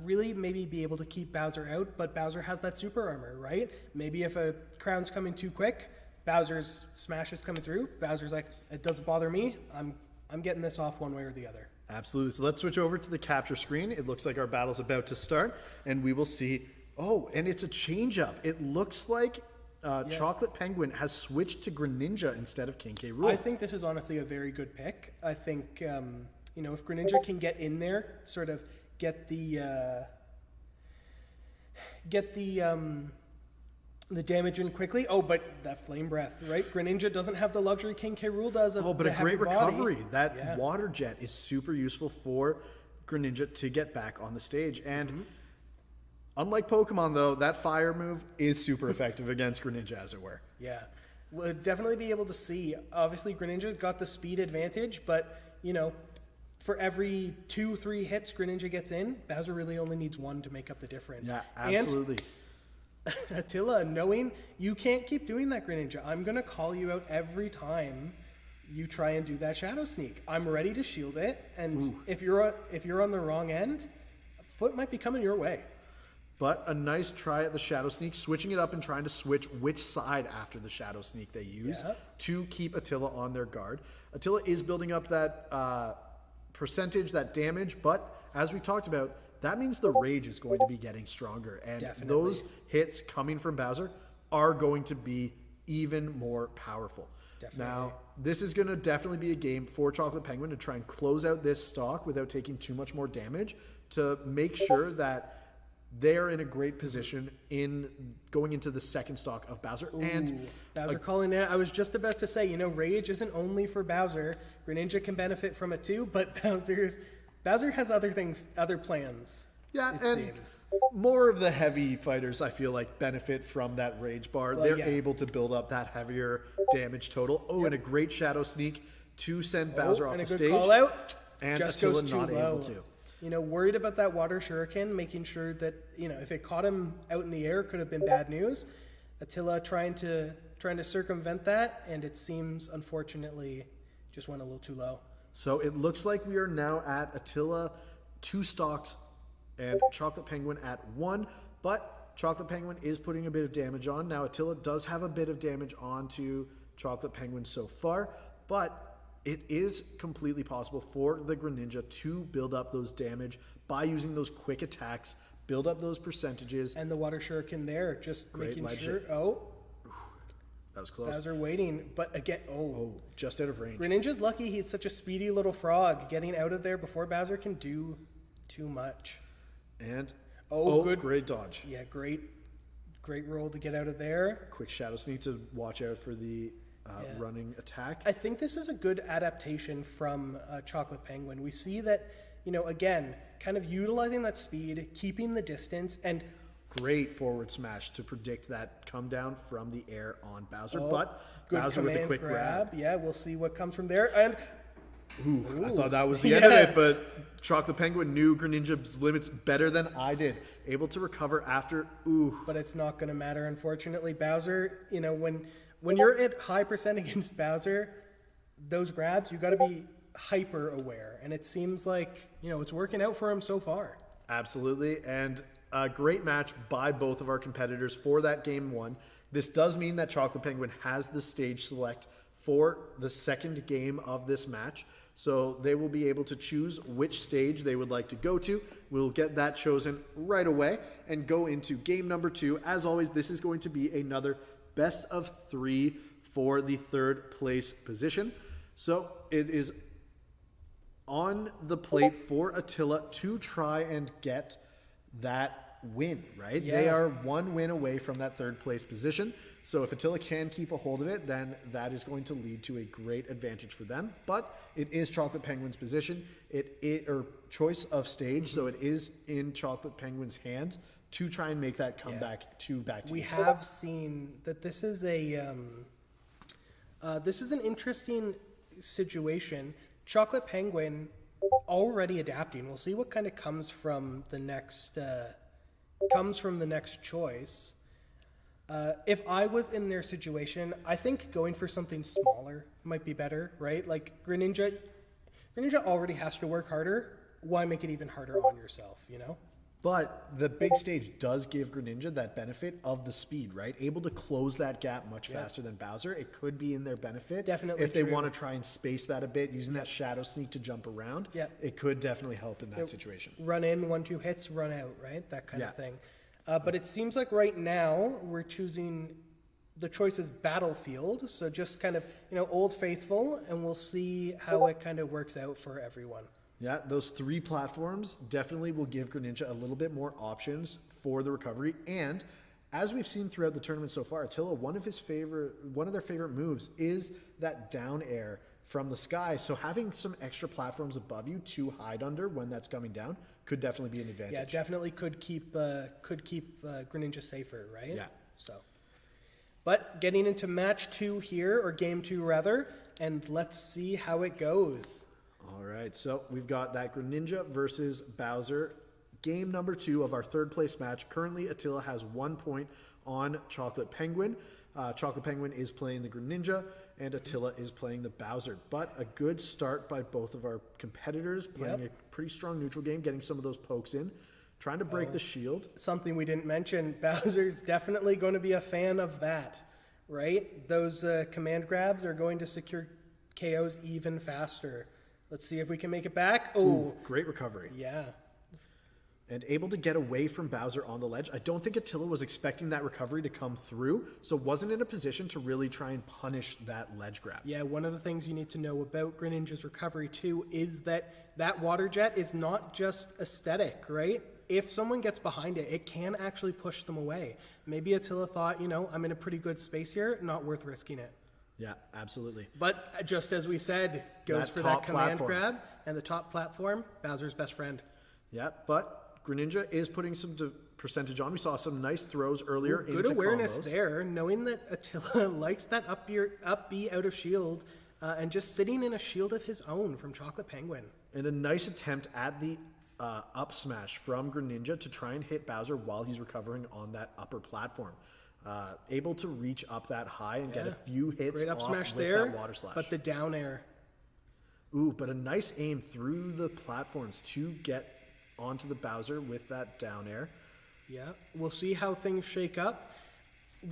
Really maybe be able to keep Bowser out, but Bowser has that super armor, right? Maybe if a crown's coming too quick, Bowser's smash is coming through. Bowser's like, it doesn't bother me. I'm getting this off one way or the other. Absolutely. So let's switch over to the capture screen. It looks like our battle's about to start, and we will see. Oh, and it's a change up. It looks like Chocolate Penguin has switched to Greninja instead of King K. Rool. I think this is honestly a very good pick. I think if Greninja can get in there, sort of get the damage in quickly. Oh, but that flame breath, right? Greninja doesn't have the luxury King K. Rool does. But a great recovery. That water jet is super useful for Greninja to get back on the stage. And unlike Pokemon, though, that fire move is super effective against Greninja, as it were. Yeah, we'll definitely be able to see. Obviously, Greninja got the speed advantage, but for every 2-3 hits Greninja gets in, Bowser really only needs one to make up the difference. Yeah, absolutely. And Attila, knowing you can't keep doing that, Greninja, I'm going to call you out every time you try and do that Shadow Sneak. I'm ready to shield it, and if you're on the wrong end, a foot might be coming your way. But a nice try at the Shadow Sneak, switching it up and trying to switch which side after the Shadow Sneak they use to keep Attila on their guard. Attila is building up that percentage, that damage, but as we talked about, that means the rage is going to be getting stronger, and those hits coming from Bowser are going to be even more powerful. Now, this is going to definitely be a game for Chocolate Penguin to try and close out this stock without taking too much more damage, to make sure that they're in a great position in going into the second stock of Bowser. And Bowser calling in. I was just about to say, rage isn't only for Bowser. Greninja can benefit from it too, but Bowser has other plans. Yeah, and more of the heavy fighters, I feel like, benefit from that rage bar. They're able to build up that heavier damage total. And a great Shadow Sneak to send Bowser off the stage. And a good call out. And just Attila goes too not low. able to. Worried about that water shuriken, making sure that, if it caught him out in the air, could have been bad news. Attila trying to circumvent that, and it seems, unfortunately, just went a little too low. So it looks like we are now at Attila 2 stocks and Chocolate Penguin at 1, but Chocolate Penguin is putting a bit of damage on. Now Attila does have a bit of damage onto Chocolate Penguin so far, but it is completely possible for the Greninja to build up those damage by using those quick attacks, build up those percentages. And the water shuriken there, just Great making sure. shit. That was close. Bowser waiting, but again, just out of range. Greninja's lucky he's such a speedy little frog, getting out of there before Bowser can do too much. And good, great dodge. Yeah, great roll to get out of there. Quick Shadow Sneak to watch out for the running attack. I think this is a good adaptation from Chocolate Penguin. We see that, again, kind of utilizing that speed, keeping the distance, and great forward smash to predict that come down from the air on Bowser, but Bowser with a quick grab. Yeah, we'll see what comes from there. And I thought that was the end of it, but Chocolate Penguin knew Greninja's limits better than I did. Able to recover after. But it's not going to matter, unfortunately. Bowser, when you're at high percent against Bowser, those grabs, you got to be hyper aware, and it seems like it's working out for him so far. Absolutely, and a great match by both of our competitors for that game 1. This does mean that Chocolate Penguin has the stage select for the second game of this match, so they will be able to choose which stage they would like to go to. We'll get that chosen right away and go into game number 2. As always, this is going to be another best of 3 for the third place position. So it is on the plate for Attila to try and get that win, right? Yeah. They are one win away from that third place position. So if Attila can keep a hold of it, then that is going to lead to a great advantage for them. But it is Chocolate Penguin's position, or choice of stage, so it is in Chocolate Penguin's hands to try and make that comeback to back to We back. have seen that this is an interesting situation. Chocolate Penguin already adapting. We'll see what kind of comes from the next choice. If I was in their situation, I think going for something smaller might be better, right? Like Greninja already has to work harder. Why make it even harder on yourself, you know? But the big stage does give Greninja that benefit of the speed, right? Able to close that gap much faster than Bowser. It could be in their benefit. Definitely if they true. want to try and space that a bit, using that Shadow Sneak to jump around, it could definitely help in that situation. Run in, 1-2 hits, run out, right? That kind of Yeah. thing. But it seems like right now we're choosing the choice is Battlefield, so just kind of, Old Faithful, and we'll see how it kind of works out for everyone. Yeah, those 3 platforms definitely will give Greninja a little bit more options for the recovery. And as we've seen throughout the tournament so far, Attila, one of their favorite moves is that down air from the sky. So having some extra platforms above you to hide under when that's coming down could definitely be an advantage. Yeah, definitely could keep Greninja safer, right? Yeah. So, but getting into match 2 here, or game 2 rather, and let's see how it goes. All right, so we've got that Greninja versus Bowser. Game number 2 of our third place match. Currently, Attila has 1 point on Chocolate Penguin. Chocolate Penguin is playing the Greninja, and Attila is playing the Bowser. But a good start by both of our competitors, playing a pretty strong neutral game, getting some of those pokes in, trying to break the shield. Something we didn't mention, Bowser's definitely going to be a fan of that, right? Those command grabs are going to secure KOs even faster. Let's see if we can make it back. Oh, Great recovery. yeah. And able to get away from Bowser on the ledge. I don't think Attila was expecting that recovery to come through, so wasn't in a position to really try and punish that ledge grab. Yeah, one of the things you need to know about Greninja's recovery too is that water jet is not just aesthetic, right? If someone gets behind it, it can actually push them away. Maybe Attila thought, I'm in a pretty good space here, not worth risking it. Yeah, absolutely. But just as we said, goes That for top that command platform. grab, and the top platform, Bowser's best friend. Yeah, but Greninja is putting some percentage on. We saw some nice throws earlier into Good awareness combos. there, knowing that Attila likes that up B out of shield, and just sitting in a shield of his own from Chocolate Penguin. And a nice attempt at the up smash from Greninja to try and hit Bowser while he's recovering on that upper platform. Able to reach up that high and get a few hits Great up off smash with there, that water slash. but the down air. Ooh, but a nice aim through the platforms to get onto the Bowser with that down air. Yeah, we'll see how things shake up.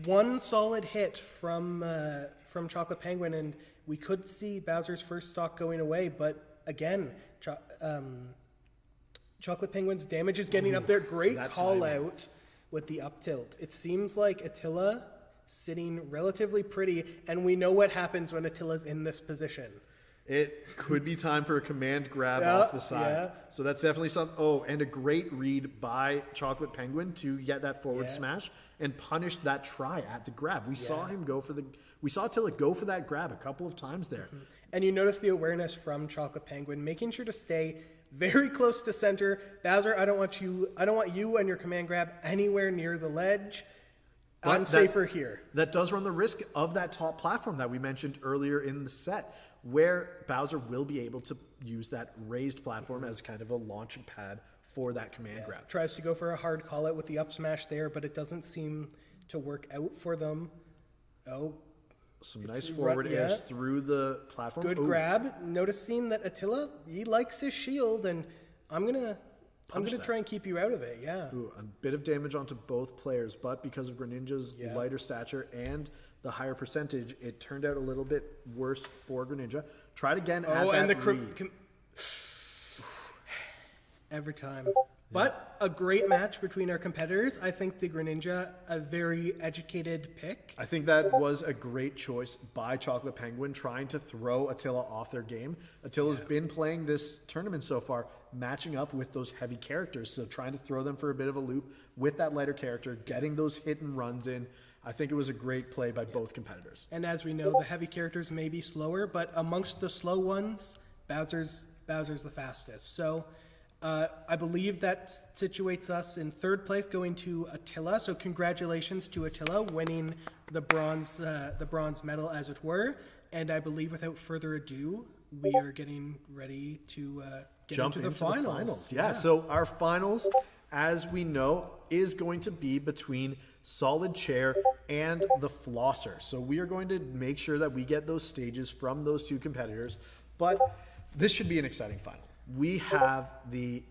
One solid hit from Chocolate Penguin, and we could see Bowser's first stock going away. But again, Chocolate Penguin's damage is getting up there. Great that call timing. out with the up tilt. It seems like Attila sitting relatively pretty, and we know what happens when Attila's in this position. It could be time for a command grab Yeah, off the side. yeah. So that's definitely something. Oh, and a great read by Chocolate Penguin to get that forward Yeah. smash and punish that try at the grab. We saw him we saw Attila go for that grab a couple of times there. And you notice the awareness from Chocolate Penguin, making sure to stay very close to center. Bowser, I don't want you and your command grab anywhere near the ledge. I'm But safer here. That does run the risk of that top platform that we mentioned earlier in the set, where Bowser will be able to use that raised platform as kind of a launching pad for that command grab. Tries to go for a hard call out with the up smash there, but it doesn't seem to work out for them. Oh, Some nice It's forward yeah. airs through the platform. good Ooh, grab. Noticing that Attila, he likes his shield, and I'm gonna that. try and keep you out of it. Yeah. Ooh, a bit of damage onto both players, but because of Greninja's lighter stature and the higher percentage, it turned out a little bit worse for Greninja. Tried again at Oh, that and the read. every time. But a great match between our competitors. I think the Greninja, a very educated pick. I think that was a great choice by Chocolate Penguin, trying to throw Attila off their game. Attila's been playing this tournament so far, matching up with those heavy characters, so trying to throw them for a bit of a loop with that lighter character, getting those hit and runs in. I think it was a great play by both competitors. And as we know, the heavy characters may be slower, but amongst the slow ones, Bowser's the fastest. So I believe that situates us in third place, going to Attila. So congratulations to Attila, winning the bronze medal, as it were. And I believe, without further ado, we are getting ready to get Jump into the finals. Yeah, so our finals, as we know, is going to be between Solid Chair and the Flosser. So we are going to make sure that we get those stages from those two competitors. But this should be an exciting final. We have the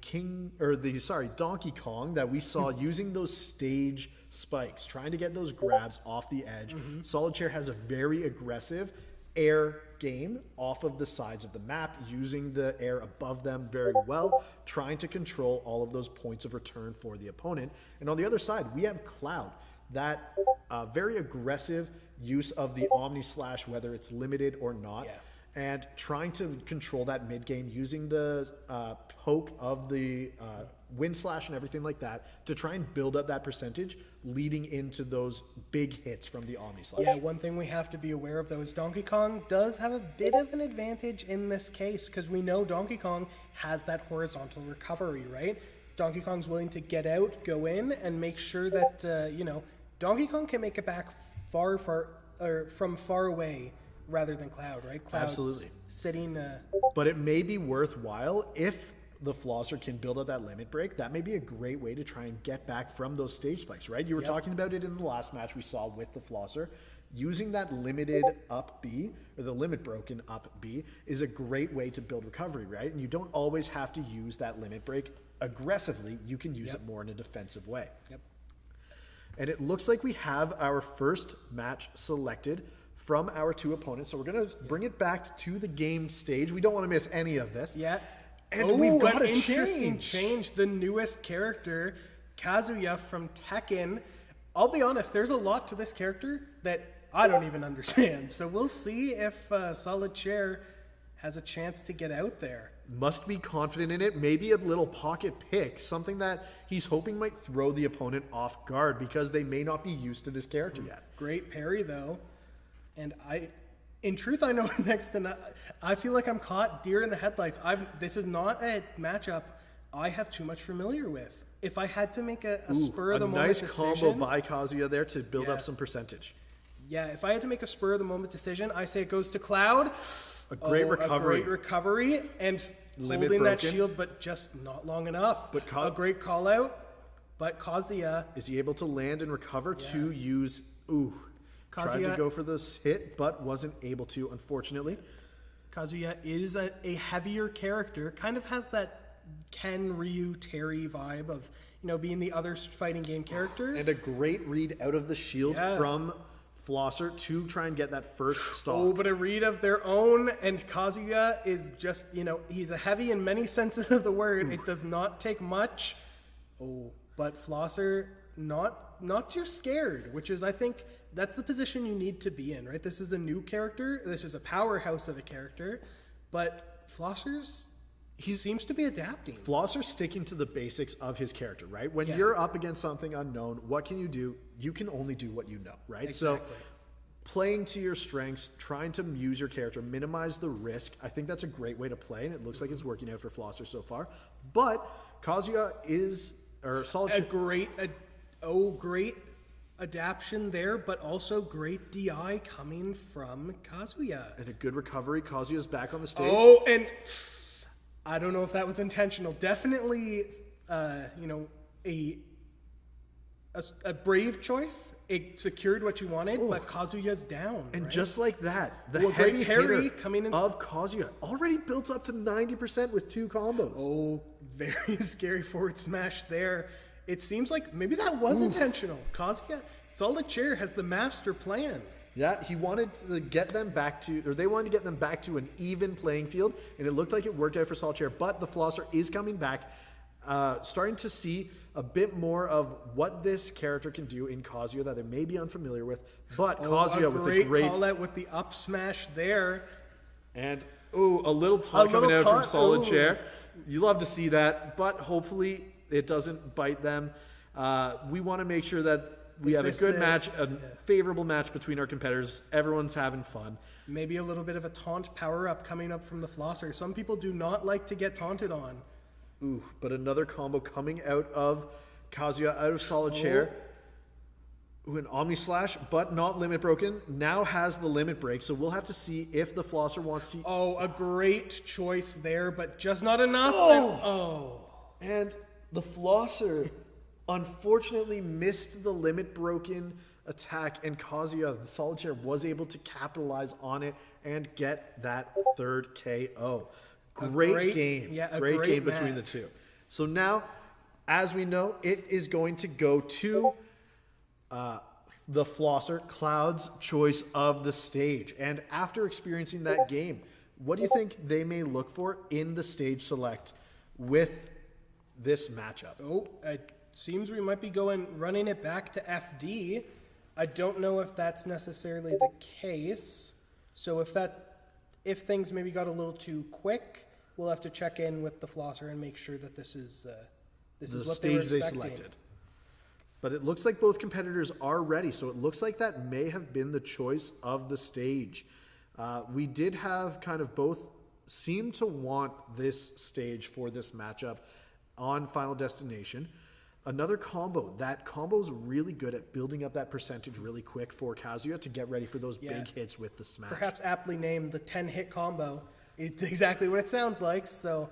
Donkey Kong that we saw using those stage spikes, trying to get those grabs off the edge. Solid Chair has a very aggressive air game off of the sides of the map, using the air above them very well, trying to control all of those points of return for the opponent. And on the other side, we have Cloud, that very aggressive use of the Omni Slash, whether it's limited or not. And trying to control that mid game, using the poke of the wind slash and everything like that to try and build up that percentage leading into those big hits from the Omni Slash. Yeah, one thing we have to be aware of, though, is Donkey Kong does have a bit of an advantage in this case, because we know Donkey Kong has that horizontal recovery, right? Donkey Kong's willing to get out, go in, and make sure that, Donkey Kong can make it back from far away, rather than Cloud, right? Cloud's Absolutely. Sitting. But it may be worthwhile if the Flosser can build up that limit break. That may be a great way to try and get back from those stage spikes, right? You were talking about it in the last match we saw with the Flosser. Using that limited up B, or the limit broken up B, is a great way to build recovery, right? And you don't always have to use that limit break aggressively. You can use it more in a defensive way. And it looks like we have our first match selected from our two opponents. So we're going to bring it back to the game stage. We don't want to miss any of this. And we've got an a interesting change. The newest character, Kazuya from Tekken. I'll be honest, there's a lot to this character that I don't even understand. So we'll see if Solid Chair has a chance to get out there. Must be confident in it. Maybe a little pocket pick, something that he's hoping might throw the opponent off guard, because they may not be used to this character yet. Great parry, though. And in truth, I know next to not. I feel like I'm caught deer in the headlights. This is not a matchup I have too much familiar with. If I had to make a spur of the moment nice decision, combo by Kazuya there to build up some percentage. Yeah, if I had to make a spur of the moment decision, I say it goes to Cloud. A great recovery. A great recovery, and Limit holding that broken. shield, but just not long enough. But a great call out. But Kazuya, Is he able to land and recover to use... Tried to Kazuya- go for this hit, but wasn't able to, unfortunately. Kazuya is a heavier character, kind of has that Ken, Ryu, Terry vibe of, being the other fighting game characters. And a great read out of the shield from Flosser to try and get that first stock. Oh, but a read of their own, and Kazuya is just, he's a heavy in many senses of the word. It does not take much. But Flosser, not too scared, which is, I think, that's the position you need to be in, right? This is a new character. This is a powerhouse of a character. But he seems to be adapting. Flosser's sticking to the basics of his character, right? When you're up against something unknown, what can you do? You can only do what you know, right? Exactly. So playing to your strengths, trying to use your character, minimize the risk, I think that's a great way to play, and it looks like it's working out for Flosser so far. But Kazuya Solid great adaption there, but also great DI coming from Kazuya. and a good recovery. Kazuya's back on the stage. And I don't know if that was intentional. Definitely, a brave choice. It secured what you wanted, but Kazuya's down. And right? just like that, the great heavy parry hitter coming in of Kazuya already built up to 90% with 2 combos. Very scary forward smash there. It seems like maybe that was intentional. Kazuya, Solid Chair has the master plan. Yeah, he wanted to get them back to, or they wanted to get them back to an even playing field, and it looked like it worked out for Solid Chair, but the Flosser is coming back. starting to see a bit more of what this character can do in Kazuya that they may be unfamiliar with. But Kazuya with a great call out with the up smash there. and a little taunt coming out from Solid Ooh. Chair. You love to see that, but hopefully it doesn't bite them. We want to make sure that we have a good match, a favorable match between our competitors. Everyone's having fun. Maybe a little bit of a taunt power up coming up from the Flosser. Some people do not like to get taunted on. Ooh, but another combo coming out of Kazuya, out of Solid Chair. Ooh, an Omni Slash, but not Limit Broken. Now has the Limit Break, so we'll have to see if the Flosser wants to... Oh, a great choice there, but just not enough. And the Flosser unfortunately missed the Limit Broken attack, and Kazuya, the Solid Chair, was able to capitalize on it and get that third KO. Great game. Yeah, great game match. between the two. So now, as we know, it is going to go to the Flosser, Cloud's choice of the stage. And after experiencing that game, what do you think they may look for in the stage select with this matchup? Oh, it seems we might be running it back to FD. I don't know if that's necessarily the case. So if things maybe got a little too quick, we'll have to check in with the Flosser and make sure that this is The what they were stage they expecting. selected. But it looks like both competitors are ready, so it looks like that may have been the choice of the stage. We did have kind of both seem to want this stage for this matchup on Final Destination. Another combo. That combo's really good at building up that percentage really quick for Kazuya to get ready for those big hits with the smash. Perhaps aptly named the 10-hit combo. It's exactly what it sounds like. So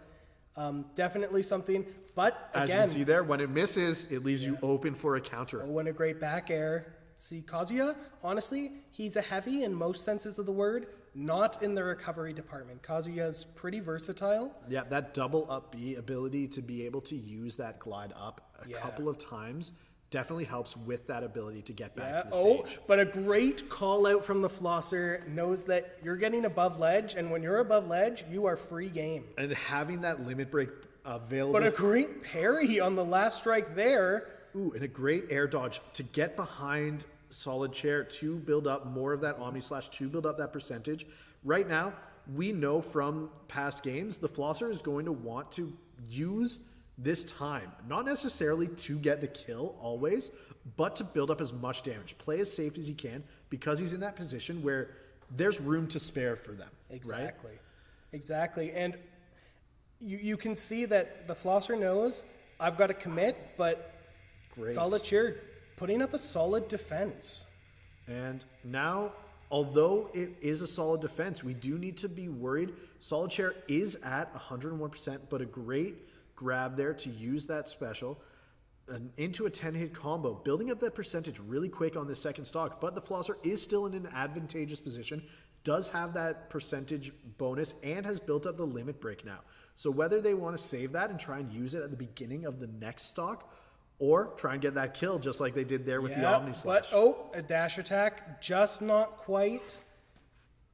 definitely something. But As you again, can see there, when it misses, it leaves you open for a counter. oh, and a great back air. See, Kazuya, honestly, he's a heavy in most senses of the word, not in the recovery department. Kazuya's pretty versatile. Yeah, that double up B ability to be able to use that glide up a couple of times definitely helps with that ability to get back to the stage. But a great call out from the Flosser knows that you're getting above ledge, and when you're above ledge, you are free game. And having that limit break available. But a great parry on the last strike there. Ooh, and a great air dodge to get behind Solid Chair to build up more of that Omni Slash, to build up that percentage. Right now, we know from past games, the Flosser is going to want to use this time, not necessarily to get the kill always, but to build up as much damage. Play as safe as he can because he's in that position where there's room to spare for them. Exactly. Right? Exactly. And you can see that the Flosser knows I've got to commit, but Great. Solid Chair putting up a solid defense. And now, although it is a solid defense, we do need to be worried. Solid Chair is at 101%, but a great grab there to use that special into a 10-hit combo, building up that percentage really quick on this second stock. But the Flosser is still in an advantageous position, does have that percentage bonus, and has built up the limit break now. So whether they want to save that and try and use it at the beginning of the next stock, or try and get that kill just like they did there with the Omni Slash. But, a dash attack, just not quite.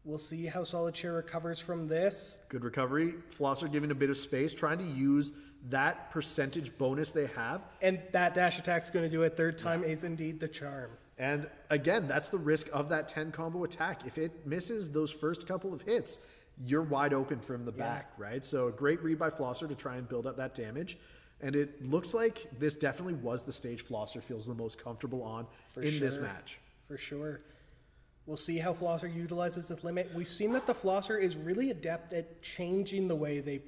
We'll see how Solid Chair recovers from this. Good recovery. Flosser giving a bit of space, trying to use that percentage bonus they have. And that dash attack's going to do it. Third time is indeed the charm. And again, that's the risk of that 10 combo attack. If it misses those first couple of hits, you're wide open from the back, right? So a great read by Flosser to try and build up that damage. And it looks like this definitely was the stage Flosser feels the most comfortable on this match. For sure. We'll see how Flosser utilizes this limit. We've seen that the Flosser is really adept at changing the way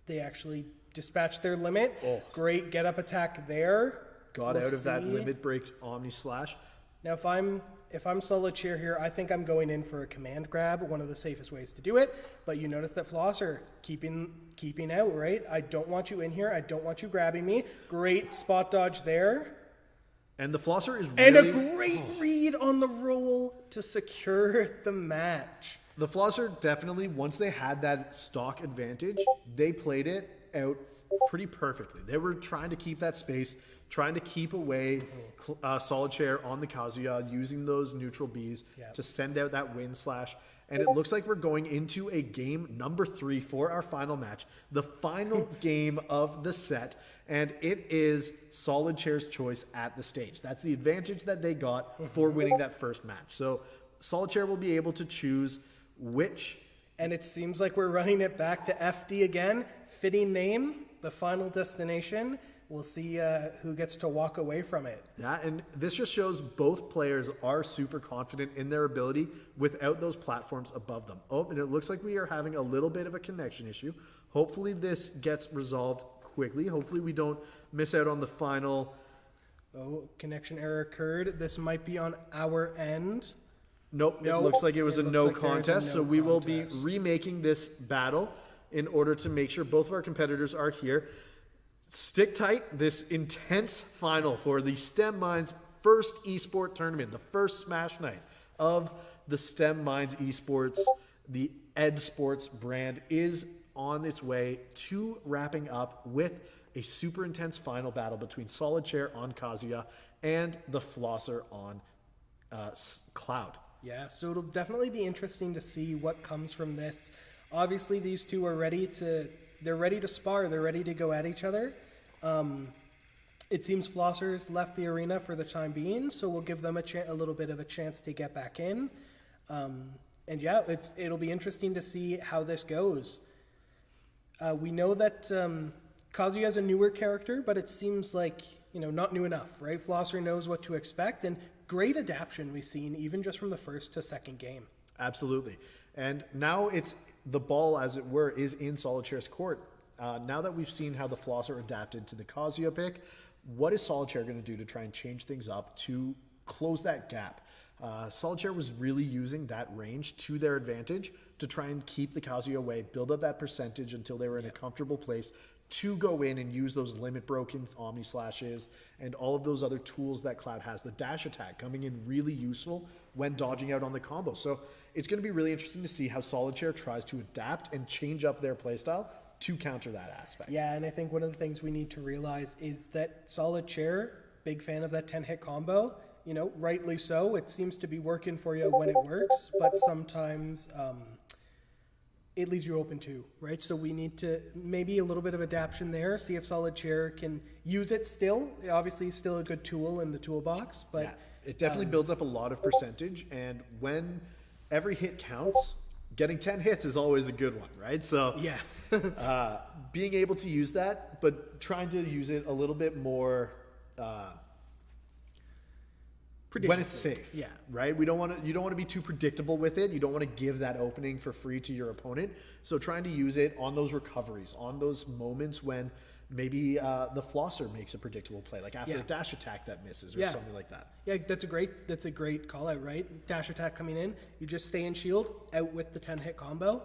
they actually dispatch their limit. Oh. Great get up attack there. Got out of that limit break Omni Slash. Now if I'm Solid Chair here, I think I'm going in for a command grab, one of the safest ways to do it. But you notice that Flosser keeping out, right? I don't want you in here. I don't want you grabbing me. Great spot dodge there. And the Flosser is And really... a great read on the roll to secure the match. The Flosser definitely, once they had that stock advantage, they played it out pretty perfectly. They were trying to keep that space, trying to keep away Solid Chair on the Kazuya, using those neutral Bs to send out that wind slash. And it looks like we're going into a game number 3 for our final match, the final game of the set. And it is Solid Chair's choice at the stage. That's the advantage that they got for winning that first match. So Solid Chair will be able to choose which. And it seems like we're running it back to FD again. Fitting name, the final destination. We'll see who gets to walk away from it. Yeah, and this just shows both players are super confident in their ability without those platforms above them. Oh, and it looks like we are having a little bit of a connection issue. Hopefully this gets resolved quickly. Hopefully we don't miss out on the final. Oh, connection error occurred. This might be on our end. Nope, it looks like it was a no contest. So we will be remaking this battle in order to make sure both of our competitors are here. Stick tight, this intense final for the STEM Minds first eSport tournament, the first Smash Night of the STEM Minds eSports. The EDSports brand is on its way to wrapping up with a super intense final battle between Solid Chair on Kazuya and the Flosser on Cloud. Yeah, so it'll definitely be interesting to see what comes from this. Obviously, these two are ready to spar. They're ready to go at each other. It seems Flosser's left the arena for the time being, so we'll give them a little bit of a chance to get back in. And yeah, it'll be interesting to see how this goes. We know that Kazuya is a newer character, but it seems like, not new enough, right? Flosser knows what to expect, and great adaptation we've seen even just from the first to second game. Absolutely. And now it's the ball, as it were, is in Solid Chair's court. Now that we've seen how the Flosser adapted to the Kazuya pick, what is Solid Chair going to do to try and change things up to close that gap? Solid Chair was really using that range to their advantage to try and keep the Kazuya away, build up that percentage until they were in a comfortable place to go in and use those limit broken Omni Slashes and all of those other tools that Cloud has. The dash attack coming in really useful when dodging out on the combo. So it's going to be really interesting to see how Solid Chair tries to adapt and change up their playstyle to counter that aspect. Yeah, and I think one of the things we need to realize is that Solid Chair, big fan of that 10-hit combo, rightly so. It seems to be working for you when it works, but sometimes it leaves you open too, right? So we need to maybe a little bit of adaptation there, see if Solid Chair can use it still. Obviously, still a good tool in the toolbox, but... Yeah, it definitely builds up a lot of percentage, and when every hit counts, getting 10 hits is always a good one, right? So yeah. being able to use that, but trying to use it a little bit more when it's safe. Yeah. Right? You don't want to be too predictable with it. You don't want to give that opening for free to your opponent. So trying to use it on those recoveries, on those moments when maybe the Flosser makes a predictable play, like after a dash attack that misses or something like that. Yeah, that's a great call out, right? Dash attack coming in, you just stay in shield, out with the 10-hit combo,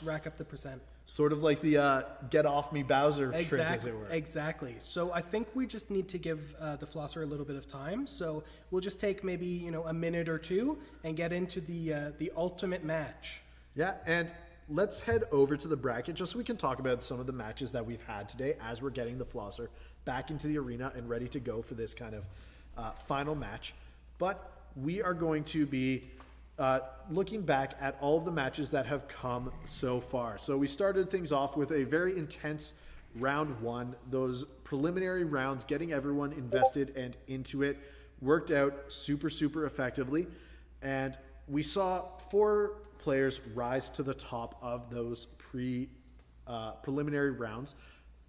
rack up the percent. Sort of like the get off me Bowser trick, as it were. Exactly. So I think we just need to give the Flosser a little bit of time. So we'll just take maybe a minute or two and get into the ultimate match. Yeah, and let's head over to the bracket just so we can talk about some of the matches that we've had today as we're getting the Flosser back into the arena and ready to go for this kind of final match. But we are going to be looking back at all of the matches that have come so far. So we started things off with a very intense round one. Those preliminary rounds, getting everyone invested and into it, worked out super, super effectively. And we saw 4 players rise to the top of those preliminary rounds.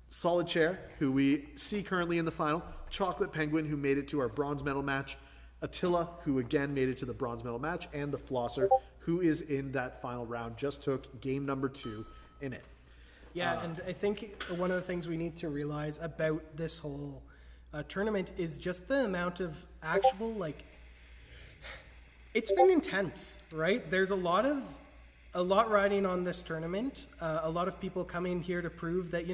Solid Chair, who we see currently in the final. Chocolate Penguin, who made it to our bronze medal match. Attila, who again made it to the bronze medal match, and the Flosser, who is in that final round, just took game number 2 in it. Yeah, and I think one of the things we need to realize about this whole tournament is just the amount of actual, it's been intense, right? There's a lot riding on this tournament. A lot of people coming here to prove that,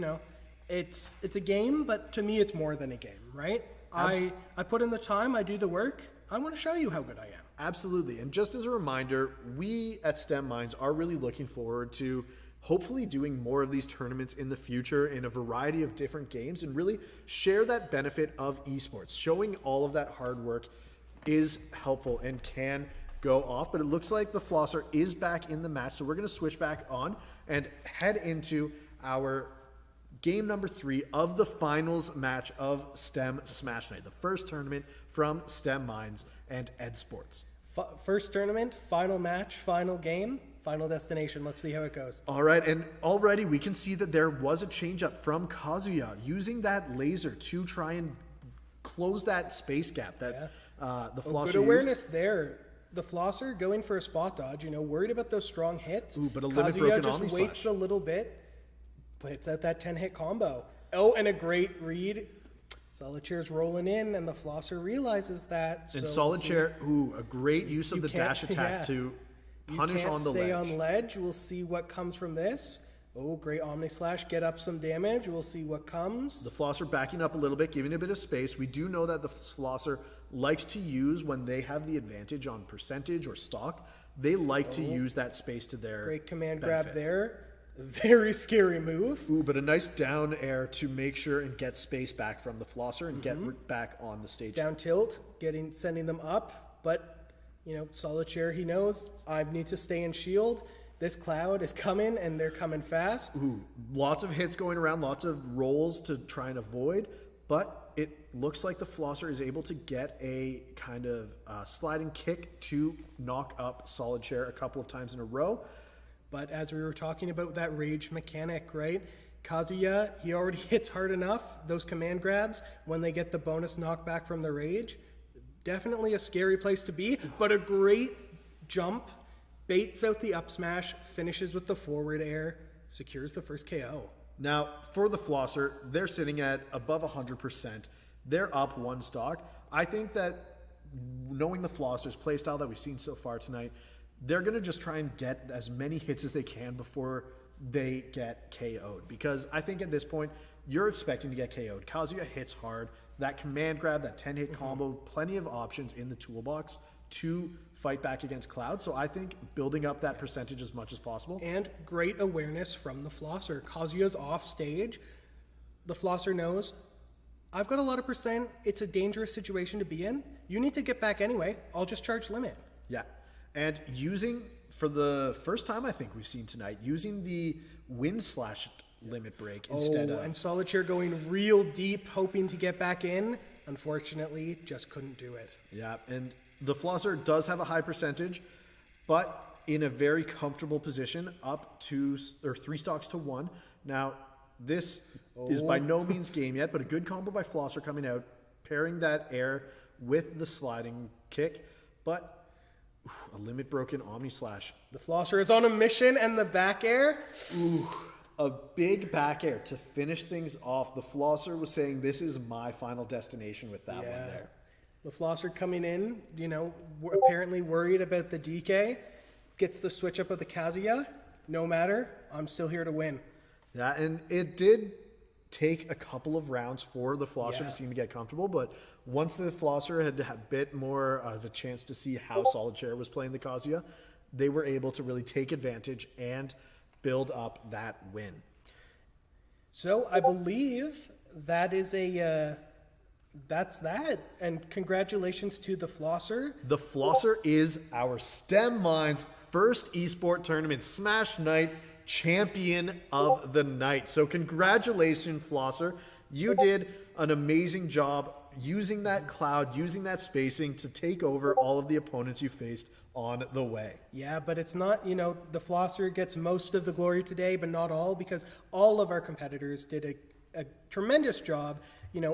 it's a game, but to me it's more than a game, right? I put in the time, I do the work. I want to show you how good I am. Absolutely. And just as a reminder, we at STEM Minds are really looking forward to hopefully doing more of these tournaments in the future in a variety of different games and really share that benefit of esports. Showing all of that hard work is helpful and can go off, but it looks like the Flosser is back in the match. So we're going to switch back on and head into our game number 3 of the finals match of STEM Smash Night, the first tournament from STEM Minds and EDSports. First tournament, final match, final game, final destination. Let's see how it goes. All right, and already we can see that there was a change-up from Kazuya using that laser to try and close that space gap that the Flosser Good awareness there. The Flosser going for a spot dodge, worried about those strong hits. Ooh, but a limit Kazuya broken just Omni waits Slash. a little bit, hits out that 10-hit combo. Oh, and a great read. Solid Chair's rolling in, and the Flosser realizes that. And so Solid Chair, a great use of the can't- dash attack to punish on the stay ledge. on ledge. We'll see what comes from this. Oh, great Omni Slash. Get up some damage. We'll see what comes. The Flosser backing up a little bit, giving a bit of space. We do know that the Flosser likes to use when they have the advantage on percentage or stock. They like to use that space to their Great command benefit. grab there. Very scary move. Ooh, but a nice down air to make sure and get space back from the Flosser and get back on the stage. Down tilt, sending them up, but Solid Chair, he knows I need to stay in shield. This cloud is coming, and they're coming fast. Ooh, lots of hits going around, lots of rolls to try and avoid, but it looks like the Flosser is able to get a kind of sliding kick to knock up Solid Chair a couple of times in a row. But as we were talking about that rage mechanic, right? Kazuya, he already hits hard enough. Those command grabs, when they get the bonus knockback from the rage, definitely a scary place to be, but a great jump, baits out the up smash, finishes with the forward air, secures the first KO. Now, for the Flosser, they're sitting at above 100%. They're up 1 stock. I think that knowing the Flosser's playstyle that we've seen so far tonight, they're going to just try and get as many hits as they can before they get KO'd. Because I think at this point, you're expecting to get KO'd. Kazuya hits hard. That command grab, that 10-hit combo, plenty of options in the toolbox to fight back against Cloud. So I think building up that percentage as much as possible. And great awareness from the Flosser. Kazuya's off stage. The Flosser knows, I've got a lot of percent. It's a dangerous situation to be in. You need to get back anyway. I'll just charge limit. Yeah. And using, for the first time I think we've seen tonight, using the wind slash limit break instead of... And Solid Chair going real deep, hoping to get back in. Unfortunately, just couldn't do it. Yeah, and the Flosser does have a high percentage, but in a very comfortable position, up to, or 3 stocks to 1. Now, this is by no means game yet, but a good combo by Flosser coming out, pairing that air with the sliding kick, but a limit broken Omni Slash. The Flosser is on a mission, and the back air. Ooh, a big back air to finish things off. The Flosser was saying, this is my final destination with that one there. The Flosser coming in, apparently worried about the DK, gets the switch up of the Kazuya. No matter, I'm still here to win. Yeah, and it did take a couple of rounds for the Flosser to seem to get comfortable, but once the Flosser had a bit more of a chance to see how Solid Chair was playing the Kazuya, they were able to really take advantage and build up that win. So I believe that is that's that. And congratulations to the Flosser. The Flosser is our STEM Minds first esport tournament Smash Night champion of the night. So congratulations, Flosser. You did an amazing job using that cloud, using that spacing to take over all of the opponents you faced on the way. Yeah, but it's not, the Flosser gets most of the glory today, but not all, because all of our competitors did a tremendous job,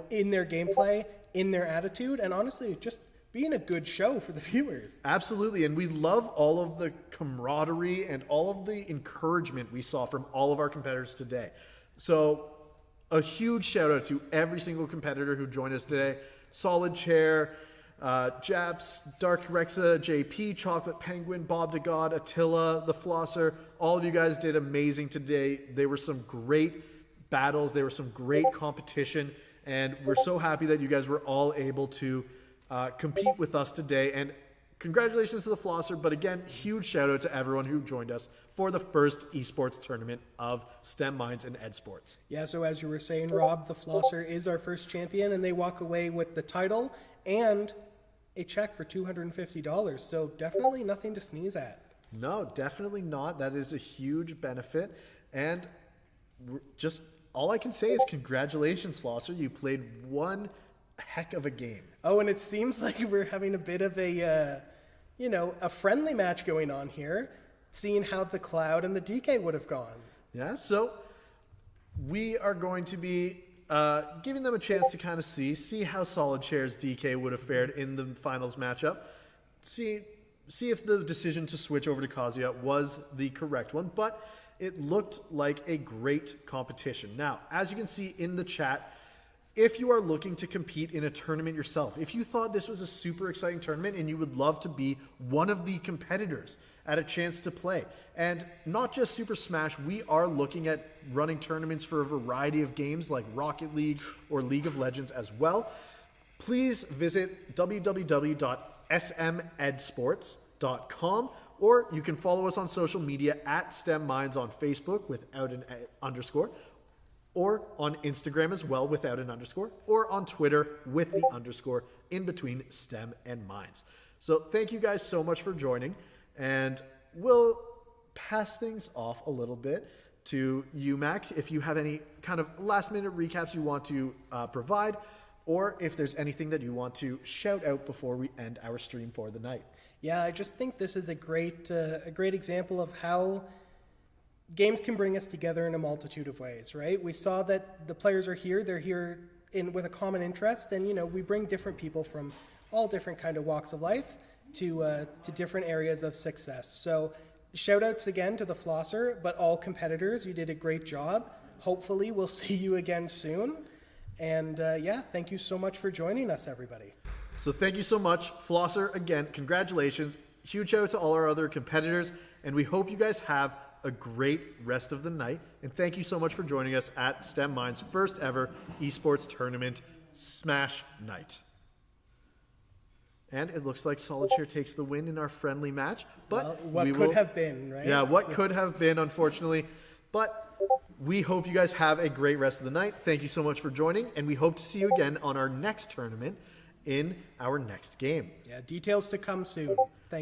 in their gameplay, in their attitude, and honestly, just being a good show for the viewers. Absolutely, and we love all of the camaraderie and all of the encouragement we saw from all of our competitors today. So a huge shout out to every single competitor who joined us today. Solid Chair, Japs, Dark Rexa, JP, Chocolate Penguin, Bob DeGod, Attila, the Flosser. All of you guys did amazing today. They were some great battles. They were some great competition. And we're so happy that you guys were all able to compete with us today. And congratulations to the Flosser. But again, huge shout out to everyone who joined us for the first esports tournament of STEM Minds and EDSports. Yeah, so as you were saying, Rob, the Flosser is our first champion, and they walk away with the title and a check for $250. So definitely nothing to sneeze at. No, definitely not. That is a huge benefit. And just all I can say is congratulations, Flosser. You played one heck of a game. Oh, and it seems like we're having a bit of a, a friendly match going on here, seeing how the Cloud and the DK would have gone. Yeah, so we are going to be giving them a chance to kind of see how Solid Chair's DK would have fared in the finals matchup. See if the decision to switch over to Kazuya was the correct one, but it looked like a great competition. Now, as you can see in the chat, if you are looking to compete in a tournament yourself, if you thought this was a super exciting tournament and you would love to be one of the competitors at a chance to play, and not just Super Smash, we are looking at running tournaments for a variety of games like Rocket League or League of Legends as well, please visit www.smedesports.com, or you can follow us on social media at STEM Minds on Facebook without an underscore, or on Instagram as well without an underscore, or on Twitter with the underscore in between STEM and Minds. So thank you guys so much for joining, and we'll pass things off a little bit to you, Mac, if you have any kind of last minute recaps you want to provide, or if there's anything that you want to shout out before we end our stream for the night. Yeah, I just think this is a great example of how games can bring us together in a multitude of ways, right? We saw that the players are here; they're here with a common interest, and we bring different people from all different kind of walks of life to different areas of success. So, shout outs again to the Flosser, but all competitors, you did a great job. Hopefully, we'll see you again soon. And thank you so much for joining us, everybody. So thank you so much, Flosser. Again, congratulations. Huge shout out to all our other competitors, and we hope you guys have a great rest of the night. And thank you so much for joining us at STEM Mind's first ever esports tournament, Smash Night. And it looks like Solid Chair takes the win in our friendly match. But what could have been, right? Yeah, what could have been, unfortunately. But we hope you guys have a great rest of the night. Thank you so much for joining, and we hope to see you again on our next tournament in our next game. Yeah, details to come soon.